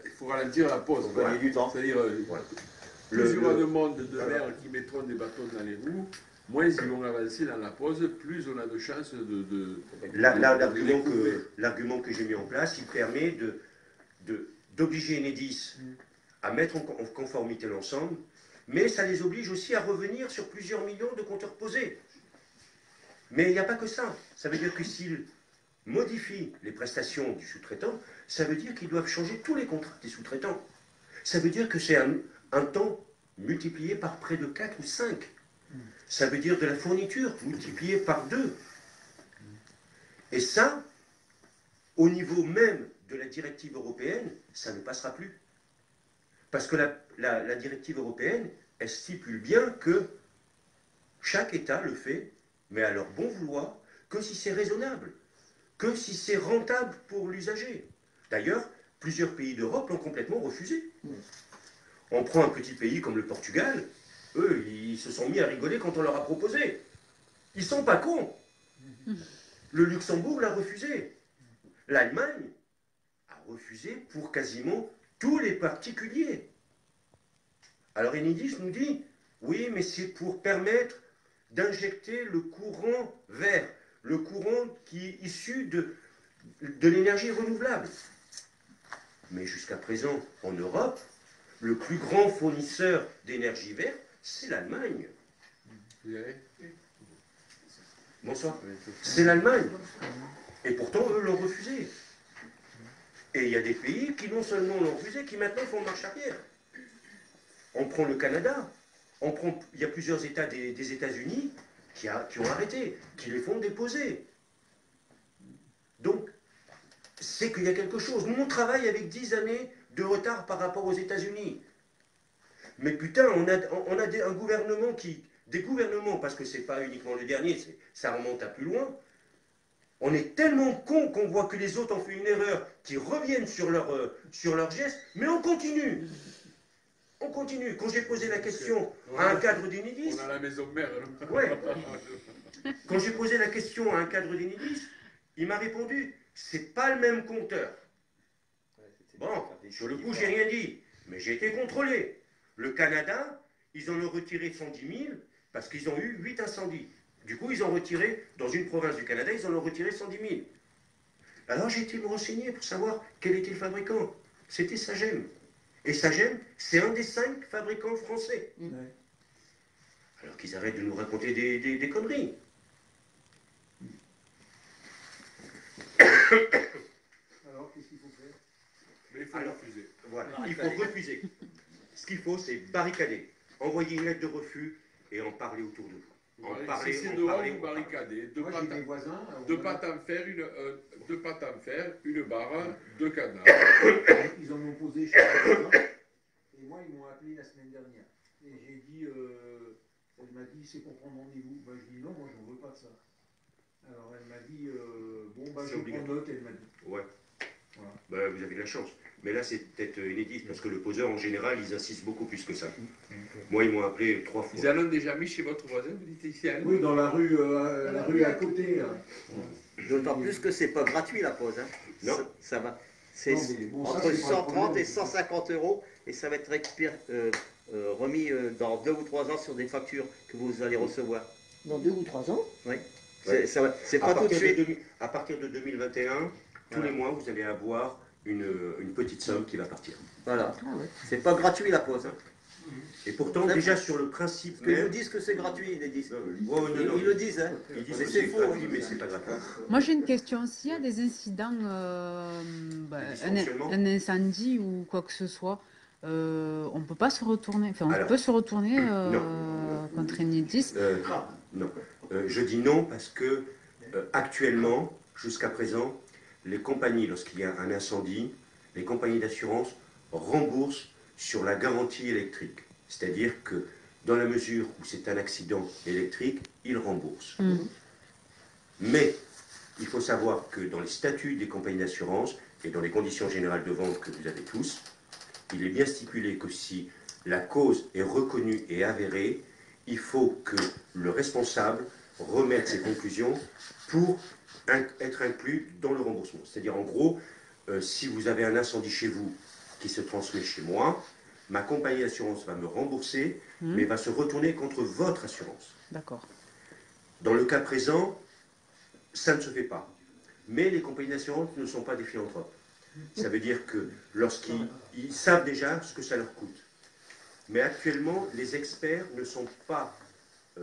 Il faut ralentir la pause. Pour gagner du temps. C'est-à-dire, plus il y aura de monde de mer qui mettront des bâtons dans les roues, moins ils vont avancer dans la pause, plus on a de chances de L'argument que j'ai mis en place, il permet d'obliger Enedis à mettre en conformité l'ensemble, mais ça les oblige aussi à revenir sur plusieurs millions de compteurs posés. Mais il n'y a pas que ça. Ça veut dire que s'ils modifient les prestations du sous-traitant, ça veut dire qu'ils doivent changer tous les contrats des sous-traitants. Ça veut dire que c'est un temps multiplié par près de 4 ou 5. Ça veut dire de la fourniture multipliée par 2. Et ça, au niveau même de la directive européenne, ça ne passera plus. Parce que la directive européenne, elle stipule bien que chaque État le fait, mais à leur bon vouloir, que si c'est raisonnable, que si c'est rentable pour l'usager. D'ailleurs, plusieurs pays d'Europe l'ont complètement refusé. On prend un petit pays comme le Portugal, eux, ils se sont mis à rigoler quand on leur a proposé. Ils sont pas cons. Le Luxembourg l'a refusé. L'Allemagne a refusé pour quasiment tous les particuliers. Alors Enedis nous dit, oui, mais c'est pour permettre d'injecter le courant vert, le courant qui est issu de l'énergie renouvelable. Mais jusqu'à présent, en Europe, le plus grand fournisseur d'énergie verte, c'est l'Allemagne. Bonsoir. C'est l'Allemagne. Et pourtant, eux l'ont refusé. Et il y a des pays qui non seulement l'ont refusé, qui maintenant font marche arrière. On prend le Canada. Il y a plusieurs États des États-Unis qui ont arrêté, qui les font déposer. Donc, c'est qu'il y a quelque chose. Nous, on travaille avec 10 années de retard par rapport aux États-Unis. Mais putain, on a un gouvernement des gouvernements, parce que c'est pas uniquement le dernier, ça remonte à plus loin. On est tellement cons qu'on voit que les autres ont fait une erreur, qui reviennent sur leur geste, mais on continue. On continue. Quand j'ai posé la question à un cadre d'Enedis... On a la maison mère. Ouais. Quand j'ai posé la question à un cadre d'Enedis, il m'a répondu, c'est pas le même compteur. Bon, sur le coup, j'ai rien dit, mais j'ai été contrôlé. Le Canada, ils en ont retiré 110 000 parce qu'ils ont eu 8 incendies. Du coup, ils ont retiré, dans une province du Canada, ils en ont retiré 110 000. Alors j'ai été me renseigner pour savoir quel était le fabricant. C'était Sagem. Et Sagem, c'est un des 5 fabricants français. Ouais. Alors qu'ils arrêtent de nous raconter des conneries. Alors, qu'est-ce qu'il faut faire? Mais il faut refuser. Voilà, il faut refuser. Ce qu'il faut, c'est barricader. Envoyer une lettre de refus et en parler autour de vous. C'est dehors, vous barricadez. De pâte à en fer, une barre, 2 canards. Ils en ont posé chez moi. Et moi, ils m'ont appelé la semaine dernière. Et j'ai dit, elle m'a dit, c'est pour prendre rendez-vous. Ben, je dis non, moi, j'en veux pas de ça. Alors, elle m'a dit, bon, bah, je prends note, elle m'a dit. Ouais. Voilà. Ben, vous avez de la chance. Mais là, c'est peut-être inédit, parce que le poseur, en général, ils insistent beaucoup plus que ça. Moi, ils m'ont appelé 3 fois. Ils en ont déjà mis chez votre voisin, vous dites ici? Oui, dans la rue à côté. Là. D'autant plus que c'est pas gratuit la pause. Hein. Non. Ça va. C'est entre 130 et 150 euros, et ça va être remis dans 2 ou 3 ans sur des factures que vous allez recevoir. Dans 2 ou 3 ans? Oui. Ouais. C'est pas tout de suite. À partir de 2021, tous les mois, vous allez avoir une petite somme qui va partir. Voilà. Ah ouais. C'est pas gratuit la pause. Hein. Et pourtant, déjà sur le principe. Ils nous disent que c'est gratuit, ils le disent. Ils le disent, hein. Ils disent que c'est faux, mais c'est pas gratuit. Moi j'ai une question. S'il y a des incidents, un incendie ou quoi que ce soit, on ne peut pas se retourner. Enfin, on peut se retourner contre Enedis. Non. Je dis non parce que actuellement, jusqu'à présent, les compagnies, lorsqu'il y a un incendie, les compagnies d'assurance remboursent sur la garantie électrique. C'est-à-dire que dans la mesure où c'est un accident électrique, ils remboursent. Mais il faut savoir que dans les statuts des compagnies d'assurance et dans les conditions générales de vente que vous avez tous, il est bien stipulé que si la cause est reconnue et avérée, il faut que le responsable remette ses conclusions pour être inclus dans le remboursement. C'est-à-dire, en gros, si vous avez un incendie chez vous qui se transmet chez moi, ma compagnie d'assurance va me rembourser, mais va se retourner contre votre assurance. D'accord. Dans le cas présent, ça ne se fait pas. Mais les compagnies d'assurance ne sont pas des philanthropes. Ça veut dire que lorsqu'ils savent déjà ce que ça leur coûte. Mais actuellement, les experts ne sont pas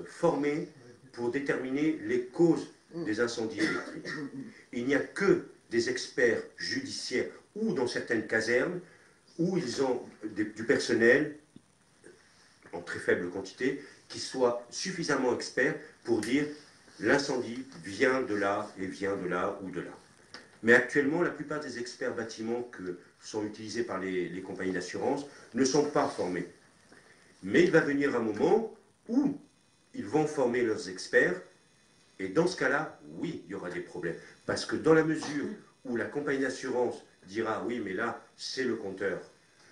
formés pour déterminer les causes des incendies électriques. Il n'y a que des experts judiciaires ou dans certaines casernes où ils ont du personnel en très faible quantité qui soit suffisamment experts pour dire l'incendie vient de là et vient de là ou de là. Mais actuellement, la plupart des experts bâtiments que sont utilisés par les compagnies d'assurance ne sont pas formés. Mais il va venir un moment où ils vont former leurs experts, et dans ce cas-là, oui, il y aura des problèmes. Parce que dans la mesure où la compagnie d'assurance dira « oui, mais là, c'est le compteur,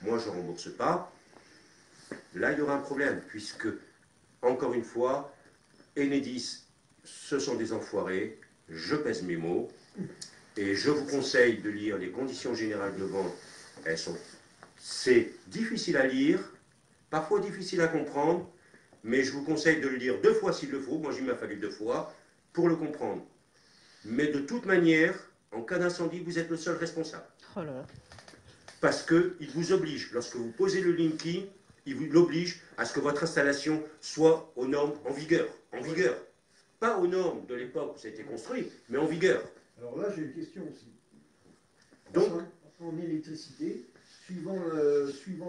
moi je ne rembourse pas », là, il y aura un problème, puisque, encore une fois, Enedis, ce sont des enfoirés, je pèse mes mots, et je vous conseille de lire les conditions générales de vente. C'est difficile à lire, parfois difficile à comprendre, mais je vous conseille de le lire 2 fois s'il le faut. Moi, il m'a fallu 2 fois pour le comprendre. Mais de toute manière, en cas d'incendie, vous êtes le seul responsable. Oh là là. Parce qu'il vous oblige, lorsque vous posez le Linky, il vous l'oblige à ce que votre installation soit aux normes en vigueur. pas aux normes de l'époque où ça a été construit, mais en vigueur. Alors là, j'ai une question aussi. Donc, en électricité, suivant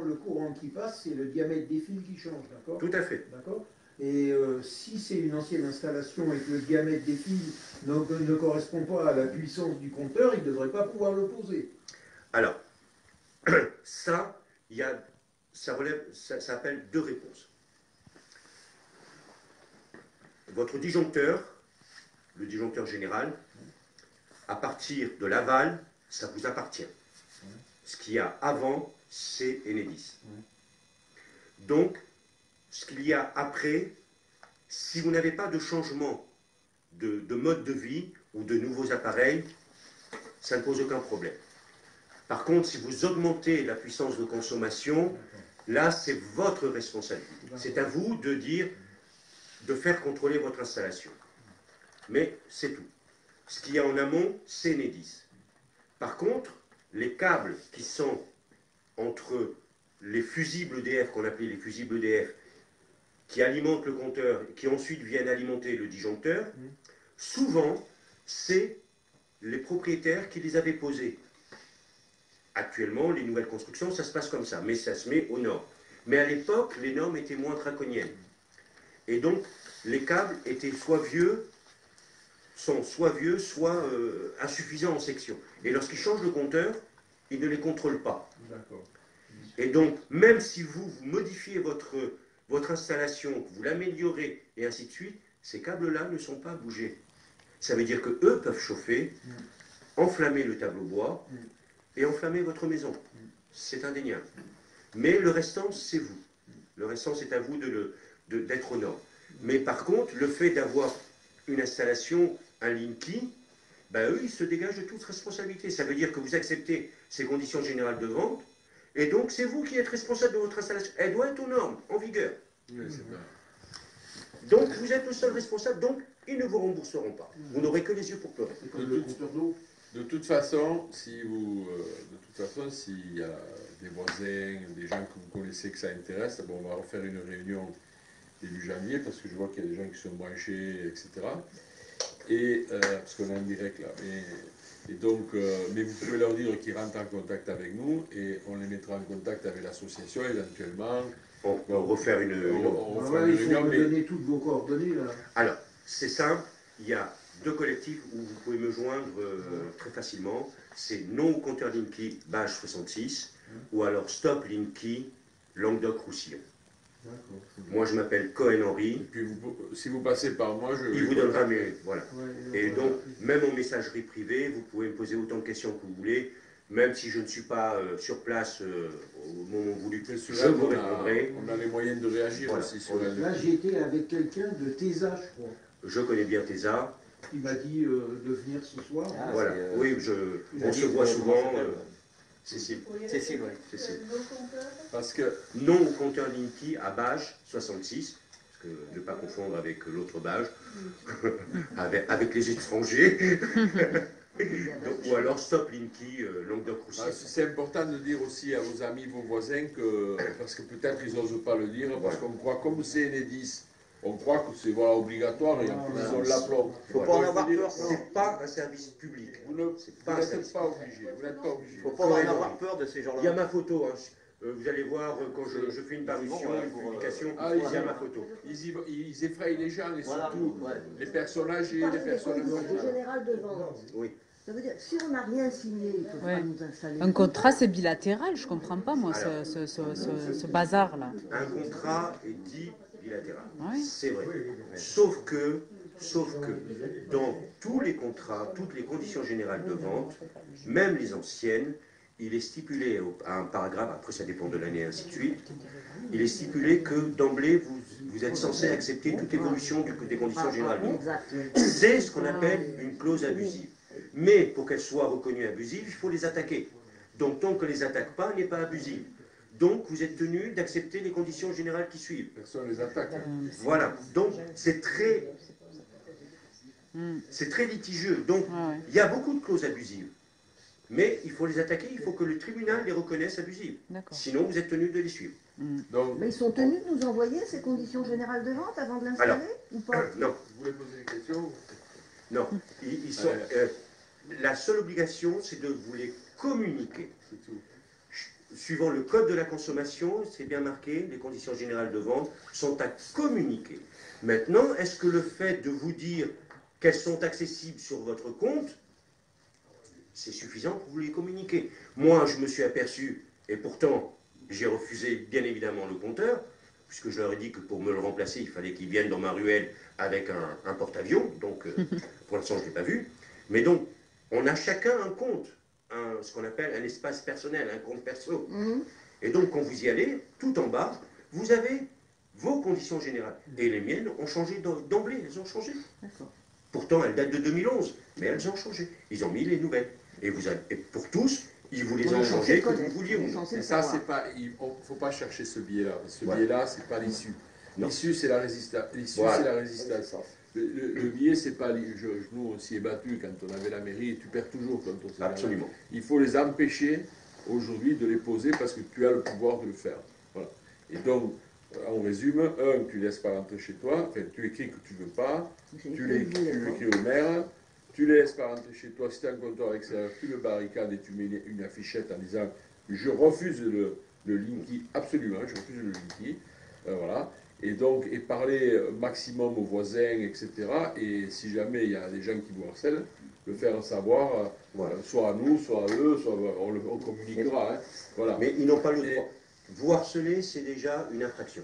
le courant qui passe, c'est le diamètre des fils qui change, d'accord? Tout à fait. D'accord. Et si c'est une ancienne installation et que le diamètre des fils ne correspond pas à la puissance du compteur, il ne devrait pas pouvoir le poser. Alors, ça, ça appelle deux réponses. Votre disjoncteur, le disjoncteur général, à partir de l'aval, ça vous appartient. Ce qu'il y a avant, c'est Enedis. Donc, ce qu'il y a après, si vous n'avez pas de changement de mode de vie ou de nouveaux appareils, ça ne pose aucun problème. Par contre, si vous augmentez la puissance de consommation, là, c'est votre responsabilité. C'est à vous de dire, de faire contrôler votre installation. Mais c'est tout. Ce qu'il y a en amont, c'est Enedis. Par contre, les câbles qui sont entre les fusibles EDF, qu'on appelait les fusibles EDF, qui alimentent le compteur, qui ensuite viennent alimenter le disjoncteur, souvent, c'est les propriétaires qui les avaient posés. Actuellement, les nouvelles constructions, ça se passe comme ça, mais ça se met aux normes. Mais à l'époque, les normes étaient moins draconiennes. Et donc, les câbles étaient soit vieux, soit insuffisants en section. Et lorsqu'ils changent le compteur, ils ne les contrôlent pas. Et donc, même si vous modifiez votre installation, que vous l'améliorez, et ainsi de suite, ces câbles-là ne sont pas bougés. Ça veut dire qu'eux peuvent chauffer, enflammer le tableau bois, et enflammer votre maison. C'est indéniable. Mais le restant, c'est vous. Le restant, c'est à vous d'être aux normes. Mais par contre, le fait d'avoir une installation, un Linky, ben eux, ils se dégagent de toute responsabilité. Ça veut dire que vous acceptez ces conditions générales de vente, et donc c'est vous qui êtes responsable de votre installation. Elle doit être aux normes, en vigueur. Oui, c'est vrai. Donc vous êtes le seul responsable, donc ils ne vous rembourseront pas. Vous n'aurez que les yeux pour pleurer. De toute façon, s'il y a des voisins, des gens que vous connaissez que ça intéresse, bon, on va refaire une réunion début janvier, parce que je vois qu'il y a des gens qui sont branchés, etc. Et, parce qu'on est en direct là. Et donc, mais vous pouvez leur dire qu'ils rentrent en contact avec nous, et on les mettra en contact avec l'association éventuellement. On va refaire une réunion. Il faut me donner toutes vos coordonnées là. Alors, c'est simple, il y a deux collectifs où vous pouvez me joindre très facilement. C'est Non au compteur Linky, Bâche 66, ou alors Stop Linky, Languedoc-Roussillon. Moi, je m'appelle Cohen-Henri. Et puis, si vous passez par moi, il vous donnera mes... Voilà. Et donc, même en messagerie privée, vous pouvez me poser autant de questions que vous voulez, même si je ne suis pas sur place au moment voulu. Je vous répondrai. On a les moyens de réagir aussi. Là, j'ai été avec quelqu'un de TESA, je crois. Je connais bien TESA. Il m'a dit de venir ce soir. Voilà. Oui, on se voit souvent. Cécile. Cécile, oui. Cécile. Parce que non au compteur Linky à Bâche 66, parce que ne pas confondre avec l'autre Bâche, avec les étrangers. Donc, ou alors Stop Linky, Languedoc-Roussillon. C'est important de dire aussi à vos amis, vos voisins, que, parce que peut-être ils n'osent pas le dire, parce qu'on croit, comme c'est Enedis, on croit que c'est obligatoire et ils ont l'aplomb. Il ne faut pas en avoir peur. C'est pas un service public. Vous n'êtes pas obligé. Vous n'êtes pas obligé. Il ne faut pas en avoir peur de ces gens-là. Il y a ma photo. Hein. Vous allez voir quand je fais une parution, une publication, il y a ma photo. Ils effrayent les gens et surtout les personnes âgées, les personnes générales de vente. Oui. Ça veut dire, si on n'a rien signé, ils ne peuvent pas nous installer. Un contrat, c'est bilatéral, je ne comprends pas, moi, ce bazar-là. Un contrat est dit bilatéral, Oui. c'est vrai. Sauf que dans tous les contrats, toutes les conditions générales de vente, même les anciennes, il est stipulé à un paragraphe, après ça dépend de l'année et ainsi de suite, il est stipulé que d'emblée, vous êtes censé accepter toute évolution des conditions générales de vente. C'est ce qu'on appelle une clause abusive. Mais pour qu'elle soit reconnue abusive, il faut les attaquer. Donc tant qu'on ne les attaque pas, elle n'est pas abusive. Donc vous êtes tenu d'accepter les conditions générales qui suivent. Personne ne les attaque. Voilà. Donc c'est très litigieux. Donc il y a beaucoup de clauses abusives. Mais il faut les attaquer, il faut que le tribunal les reconnaisse abusives. Sinon vous êtes tenu de les suivre. Donc, Mais ils sont tenus de nous envoyer ces conditions générales de vente avant de l'installer ou pas? Non. vous voulez poser des questions? Non. Ils sont, la seule obligation, c'est de vous les communiquer. C'est tout. Suivant le code de la consommation, c'est bien marqué, les conditions générales de vente sont à communiquer. Maintenant, est-ce que le fait de vous dire qu'elles sont accessibles sur votre compte, c'est suffisant pour vous les communiquer? Moi, je me suis aperçu, et pourtant, j'ai refusé bien évidemment le compteur, puisque je leur ai dit que pour me le remplacer, il fallait qu'ils viennent dans ma ruelle avec un porte-avions, donc pour l'instant, je ne l'ai pas vu. Mais donc, on a chacun un compte. Ce qu'on appelle un espace personnel, un compte perso. Et donc, quand vous y allez, tout en bas, vous avez vos conditions générales. Et les miennes ont changé d'emblée, elles ont changé. Pourtant, elles datent de 2011, mais elles ont changé. Ils ont mis les nouvelles. Et pour tous, ils vous les ont changées, que vous vouliez ou non. Et ça, c'est pas, il ne faut pas chercher ce biais-là. Ce biais-là, ce n'est pas l'issue. L'issue, c'est la résistance. L'issue, c'est la résistance. Le biais, c'est pas... Nous, on s'y est battu quand on avait la mairie, et tu perds toujours quand on s'est battu. Absolument. Il faut les empêcher, aujourd'hui, de les poser, parce que tu as le pouvoir de le faire. Voilà. Et donc, on résume, tu ne laisses pas rentrer chez toi, enfin, tu écris que tu ne veux pas, tu l'écris au maire, tu ne les laisses pas rentrer chez toi, si tu as un compteur à l'extérieur, tu le barricades et tu mets une affichette en disant « Je refuse le Linky, absolument, je refuse le Linky. Voilà. Et donc, et parler maximum aux voisins, etc. Et si jamais il y a des gens qui vous harcèlent, le faire savoir, soit à nous, soit à eux, soit on communiquera. Hein. Voilà. Mais ils n'ont pas le droit. Vous harceler, c'est déjà une infraction.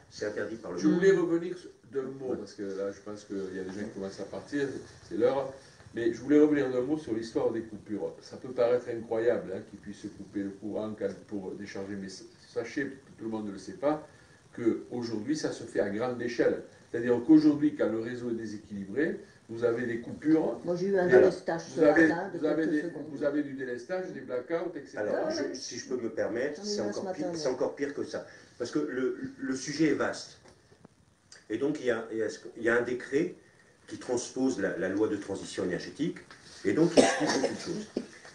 C'est interdit par le Je voulais revenir d'un mot, parce que là, je pense qu'il y a des gens qui commencent à partir, c'est l'heure. Mais je voulais revenir d'un mot sur l'histoire des coupures. Ça peut paraître incroyable qu'ils puissent couper le courant pour décharger, mais sachez, tout le monde ne le sait pas, qu'aujourd'hui, ça se fait à grande échelle. C'est-à-dire qu'aujourd'hui, quand le réseau est déséquilibré, vous avez des coupures. Moi, j'ai eu un délestage ce matin de quelques secondes. Vous avez du délestage, des blackouts, etc. Alors, si je peux me permettre, c'est encore pire que ça. Parce que le sujet est vaste. Et donc, il y a un décret qui transpose la loi de transition énergétique, et donc il explique beaucoup de choses.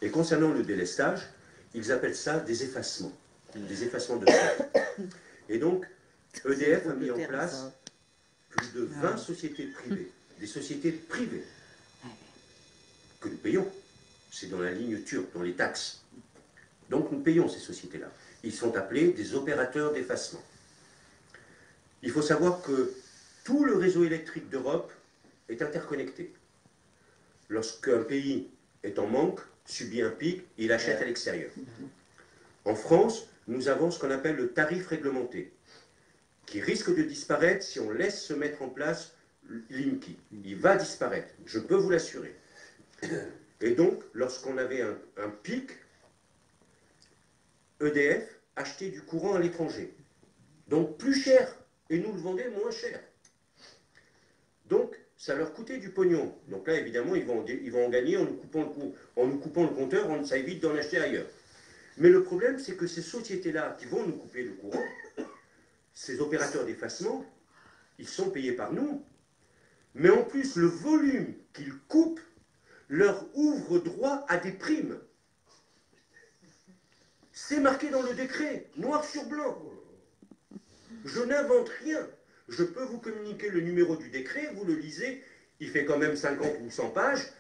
Et concernant le délestage, ils appellent ça des effacements de fait. Et donc, EDF a mis en place plus de 20 sociétés privées, des sociétés privées, que nous payons. C'est dans la ligne turque, dans les taxes. Donc nous payons ces sociétés-là. Ils sont appelés des opérateurs d'effacement. Il faut savoir que tout le réseau électrique d'Europe est interconnecté. Lorsqu'un pays est en manque, subit un pic, il achète à l'extérieur. En France, nous avons ce qu'on appelle le tarif réglementé, qui risque de disparaître si on laisse se mettre en place Linky. Il va disparaître, je peux vous l'assurer. Et donc, lorsqu'on avait un pic, EDF achetait du courant à l'étranger. Donc plus cher, et nous le vendait moins cher. Donc, ça leur coûtait du pognon. Donc là, évidemment, ils vont en gagner en nous coupant le compteur, ça évite d'en acheter ailleurs. Mais le problème, c'est que ces sociétés-là qui vont nous couper le courant, ces opérateurs d'effacement, ils sont payés par nous. Mais en plus, le volume qu'ils coupent leur ouvre droit à des primes. C'est marqué dans le décret, noir sur blanc. Je n'invente rien. Je peux vous communiquer le numéro du décret, vous le lisez, il fait quand même 50 ou 100 pages,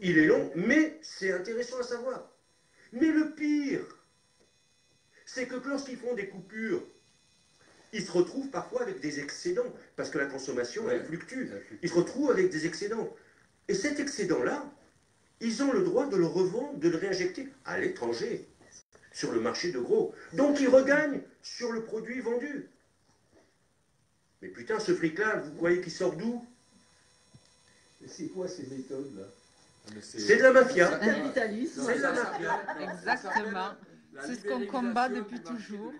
il est long, mais c'est intéressant à savoir. Mais le pire, c'est que lorsqu'ils font des coupures, ils se retrouvent parfois avec des excédents, parce que la consommation, elle fluctue. Ils se retrouvent avec des excédents. Et cet excédent-là, ils ont le droit de le revendre, de le réinjecter à l'étranger, sur le marché de gros. Donc ils regagnent sur le produit vendu. Mais putain, ce fric-là, vous croyez qu'il sort d'où? C'est quoi ces méthodes-là? C'est de la mafia. Capitalisme. C'est de la mafia. Exactement. C'est ce qu'on combat depuis toujours.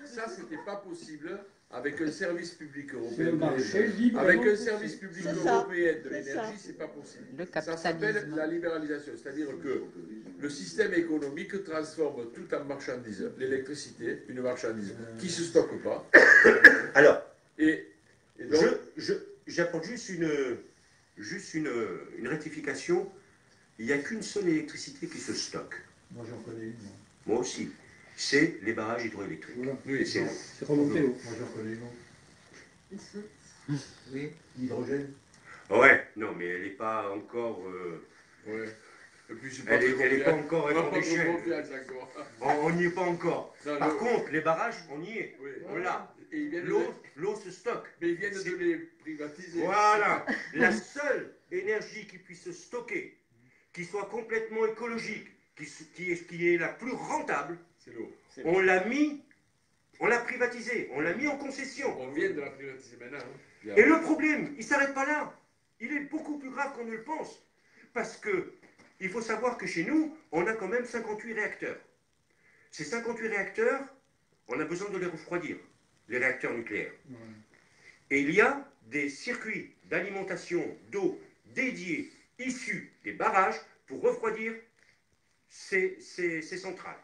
Ça, c'était pas possible avec un service public européen. Le marché libre. Avec un service public européen de C'est l'énergie, ça. c'est pas possible. Le Ça s'appelle capitalisme. la libéralisation, c'est-à-dire que le système économique transforme tout en marchandise. L'électricité, une marchandise qui ne se stocke pas. Alors, Et donc, j'apporte juste une rectification. Il n'y a qu'une seule électricité qui se stocke. Moi, j'en connais une. Moi aussi. c'est les barrages hydroélectriques. Voilà. Oui, C'est remonté haut. Moi, j'en connais non. Oui, l'hydrogène. Ouais, non, mais elle n'est pas encore... Ouais. Et puis, c'est Elle n'est pas confiant. encore Non, pas échelle. confiance encore. On n'y est pas encore. Non, Par non. contre, les barrages, on y est. Oui. On l'a. Et ils viennent L'eau se stocke. Mais ils viennent de les privatiser. Voilà. La seule énergie qui puisse se stocker, qui soit complètement écologique, qui est la plus rentable, C'est l'eau. on l'a privatisée, on l'a mis en concession. On vient de la privatiser maintenant. Hein. Et le problème, il ne s'arrête pas là. Il est beaucoup plus grave qu'on ne le pense. Parce que, il faut savoir que chez nous, on a quand même 58 réacteurs. Ces 58 réacteurs, on a besoin de les refroidir, les réacteurs nucléaires. Et il y a des circuits d'alimentation d'eau dédiés, issus des barrages, pour refroidir ces centrales.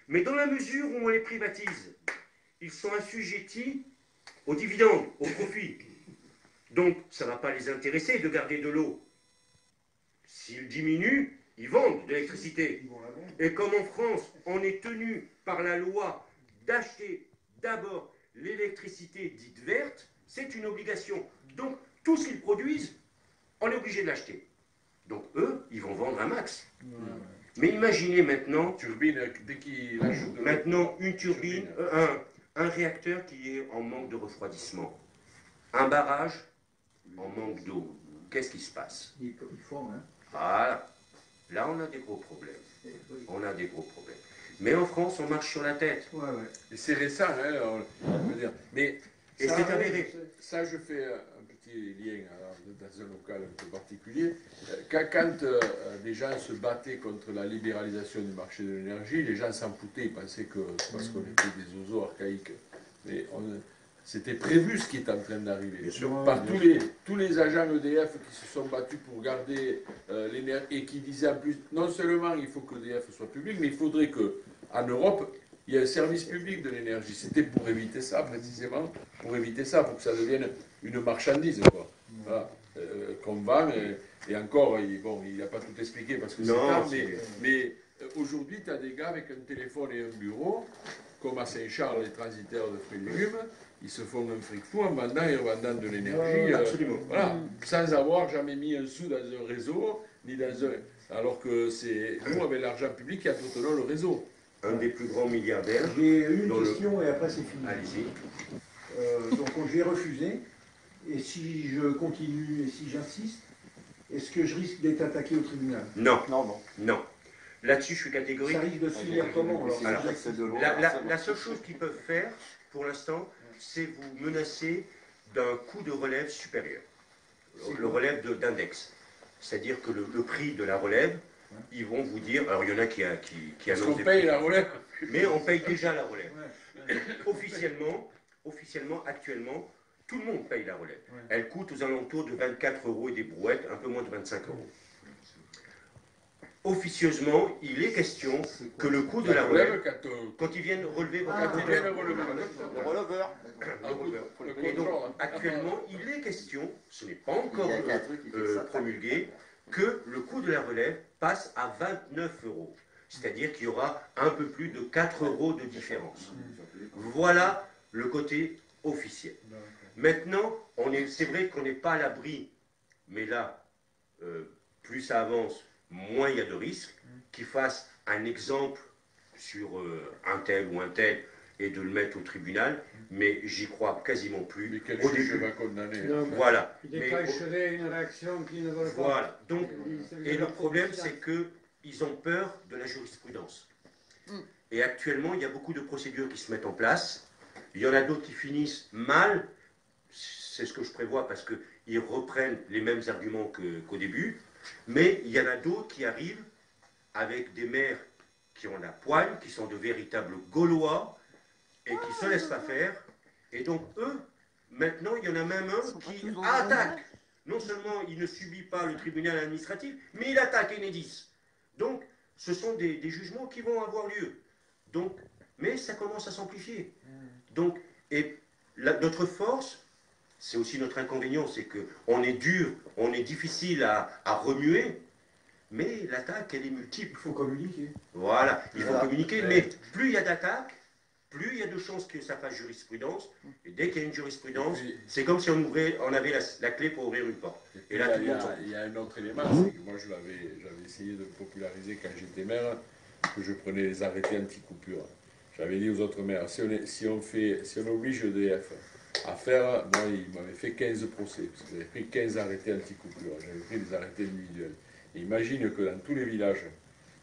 Mais dans la mesure où on les privatise, ils sont assujettis aux dividendes, aux profits. Donc, ça ne va pas les intéresser de garder de l'eau. S'ils diminuent, ils vendent de l'électricité. Et comme en France, on est tenu par la loi d'acheter d'abord l'électricité dite verte, c'est une obligation. Donc, tout ce qu'ils produisent, on est obligé de l'acheter. Donc, eux, ils vont vendre un max. Mais imaginez maintenant... Turbine, dès qu'il ajoute de l'eau. Maintenant, une turbine, un réacteur qui est en manque de refroidissement. Un barrage en manque d'eau. Qu'est-ce qui se passe? Il forme, hein. Voilà. Là, on a des gros problèmes. On a des gros problèmes. Mais en France, on marche sur la tête. Ouais, ouais. Et c'est récent, hein, on peut dire. Mais Et ça, c'est avéré. Ça, je fais un petit lien dans un local un peu particulier. Quand les gens se battaient contre la libéralisation du marché de l'énergie, les gens s'en foutaient, ils pensaient que c'est parce qu'on était des oiseaux archaïques. Mais c'était prévu ce qui est en train d'arriver. Par tous les agents EDF qui se sont battus pour garder l'énergie et qui disaient en plus, non seulement il faut que EDF soit public, mais il faudrait qu'en Europe, il y ait un service public de l'énergie. C'était pour éviter ça, précisément, pour que ça devienne une marchandise, quoi. Voilà, qu'on vend, et encore, il n'a pas tout expliqué parce que c'est tard, mais aujourd'hui, tu as des gars avec un téléphone et un bureau, comme à Saint-Charles, les transitaires de fruits et légumes, ils se font un fric fou en vendant et revendant de l'énergie, voilà, sans avoir jamais mis un sou dans un réseau, ni dans un... Alors que c'est nous, avec l'argent public, qui entretenons le réseau. Un des plus grands milliardaires. J'ai une question et après c'est fini. Allez-y. Donc j'ai refusé. Et si je continue et si j'insiste, est-ce que je risque d'être attaqué au tribunal? Non. Non. Là-dessus, je suis catégorique. Ça risque de se finir comment alors? La seule chose qu'ils peuvent faire, pour l'instant, c'est vous menacer d'un coût de relève supérieur. Le relève d'index. C'est-à-dire que le prix de la relève, ils vont vous dire... Alors, il y en a qui Parce annoncent qu'on paye la relève. Mais on paye déjà la relève. Officiellement, actuellement, tout le monde paye la relève. Elle coûte aux alentours de 24 € et des brouettes, un peu moins de 25 €. Officieusement, il est question que le coût de la relève, quand ils viennent relever votre Le releveur. Et donc, actuellement, il est question, ce n'est pas encore promulgué, que le coût de la relève passe à 29 €. C'est-à-dire qu'il y aura un peu plus de 4 € de différence. Voilà le côté officiel. Maintenant, c'est vrai qu'on n'est pas à l'abri, mais là, plus ça avance, moins il y a de risques, qu'ils fassent un exemple sur un tel ou un tel et de le mettre au tribunal, mais j'y crois quasiment plus. Mais quel au juge début. va condamner? Voilà. Il déclencherait une réaction qui ne veulent pas. Voilà. Donc, et le problème, c'est qu'ils ont peur de la jurisprudence. Et actuellement, il y a beaucoup de procédures qui se mettent en place. Il y en a d'autres qui finissent mal. C'est ce que je prévois parce qu'ils reprennent les mêmes arguments qu'au début. Mais il y en a d'autres qui arrivent avec des maires qui ont la poigne, qui sont de véritables Gaulois et qui ne se laissent pas faire. Et donc, eux, maintenant, il y en a même un qui attaque. Non seulement il ne subit pas le tribunal administratif, mais il attaque Enedis. Donc, ce sont des jugements qui vont avoir lieu. Donc, mais ça commence à s'amplifier. Donc, et notre force, c'est aussi notre inconvénient, c'est qu'on est dur, on est difficile à remuer, Mais l'attaque, elle est multiple. Il faut communiquer. Voilà, il faut communiquer, mais plus il y a d'attaques, plus il y a de chances que ça fasse jurisprudence. Et dès qu'il y a une jurisprudence, c'est comme si on avait la clé pour ouvrir une porte. Et là, tout le monde s'en fout. Il y a un autre élément, c'est que moi j'avais essayé de populariser quand j'étais maire, que je prenais les arrêtés anti-coupure. J'avais dit aux autres maires, si on oblige EDF à faire, moi il m'avait fait 15 procès, parce que j'avais pris 15 arrêtés anti-coupure, j'avais pris des arrêtés individuels. Et imagine que dans tous les villages,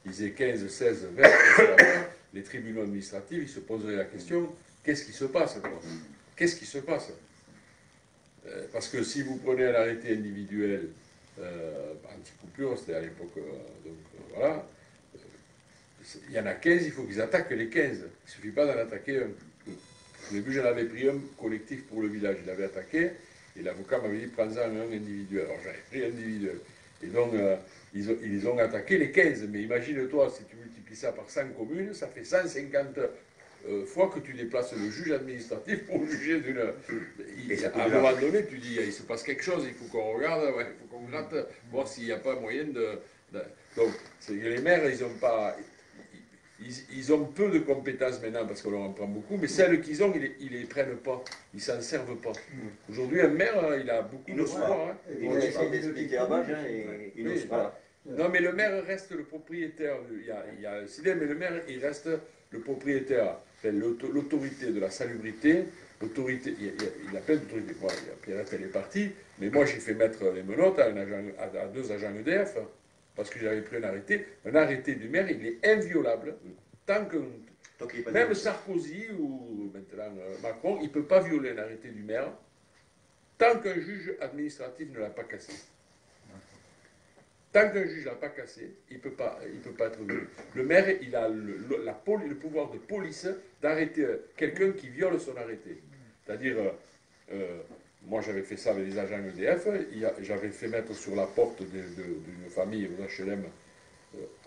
ils aient 15, 16, 20 procès, les tribunaux administratifs, ils se poseraient la question, qu'est-ce qui se passe? Qu'est-ce qui se passe? Parce que si vous prenez un arrêté individuel anti-coupure, c'était à l'époque, voilà, il y en a 15, il faut qu'ils attaquent les 15. Il ne suffit pas d'en attaquer un. Au début, j'en avais pris un collectif pour le village. Il avait attaqué, et l'avocat m'avait dit, prends-en un individuel. Alors j'avais pris individuel. Et donc, ils ont attaqué les 15. Mais imagine-toi, si tu multiplies ça par 100 communes, ça fait 150 fois que tu déplaces le juge administratif pour juger d'une... À un moment donné, tu dis, il se passe quelque chose, il faut qu'on regarde, il faut qu'on gratte, voir s'il n'y a pas moyen de... Donc, les maires, ils n'ont pas... Ils ont peu de compétences maintenant parce qu'on leur en prend beaucoup, mais celles qu'ils ont, ils ne les prennent pas, ils ne s'en servent pas. Aujourd'hui, un maire, il a beaucoup de pouvoir. Hein. Il a essayé d'expliquer à Bage, et il n'ose pas. Non, mais le maire reste le propriétaire. Il y a un CIDEM, mais le maire, il reste le propriétaire. L'autorité de la salubrité, l'autorité, il a plein d'autorités. Bon, Pierrette, elle est partie, mais moi, j'ai fait mettre les menottes à 2 agents EDF. Parce que j'avais pris un arrêté du maire, il est inviolable, tant que même Sarkozy ou maintenant Macron, il ne peut pas violer un arrêté du maire, tant qu'un juge administratif ne l'a pas cassé. Tant qu'un juge ne l'a pas cassé, il ne peut pas être violé. Le maire, il a le pouvoir de police d'arrêter quelqu'un qui viole son arrêté. C'est-à-dire... moi, j'avais fait ça avec les agents EDF. J'avais fait mettre sur la porte d'une famille aux HLM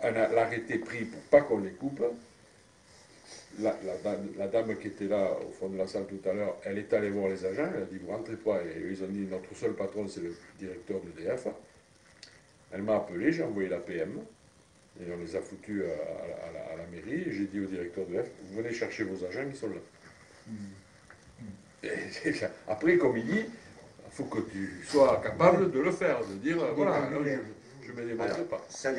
l'arrêté pris pour pas qu'on les coupe. La dame qui était là au fond de la salle tout à l'heure, elle est allée voir les agents. Elle a dit, vous rentrez pas. Et ils ont dit, notre seul patron, c'est le directeur d'EDF. Elle m'a appelé, j'ai envoyé la PM. Et on les a foutus à la mairie. Et j'ai dit au directeur d'EDF, vous venez chercher vos agents, ils sont là. Et après, comme il dit, il faut que tu sois capable de le faire, de dire, voilà, je ne me démontre pas. Ça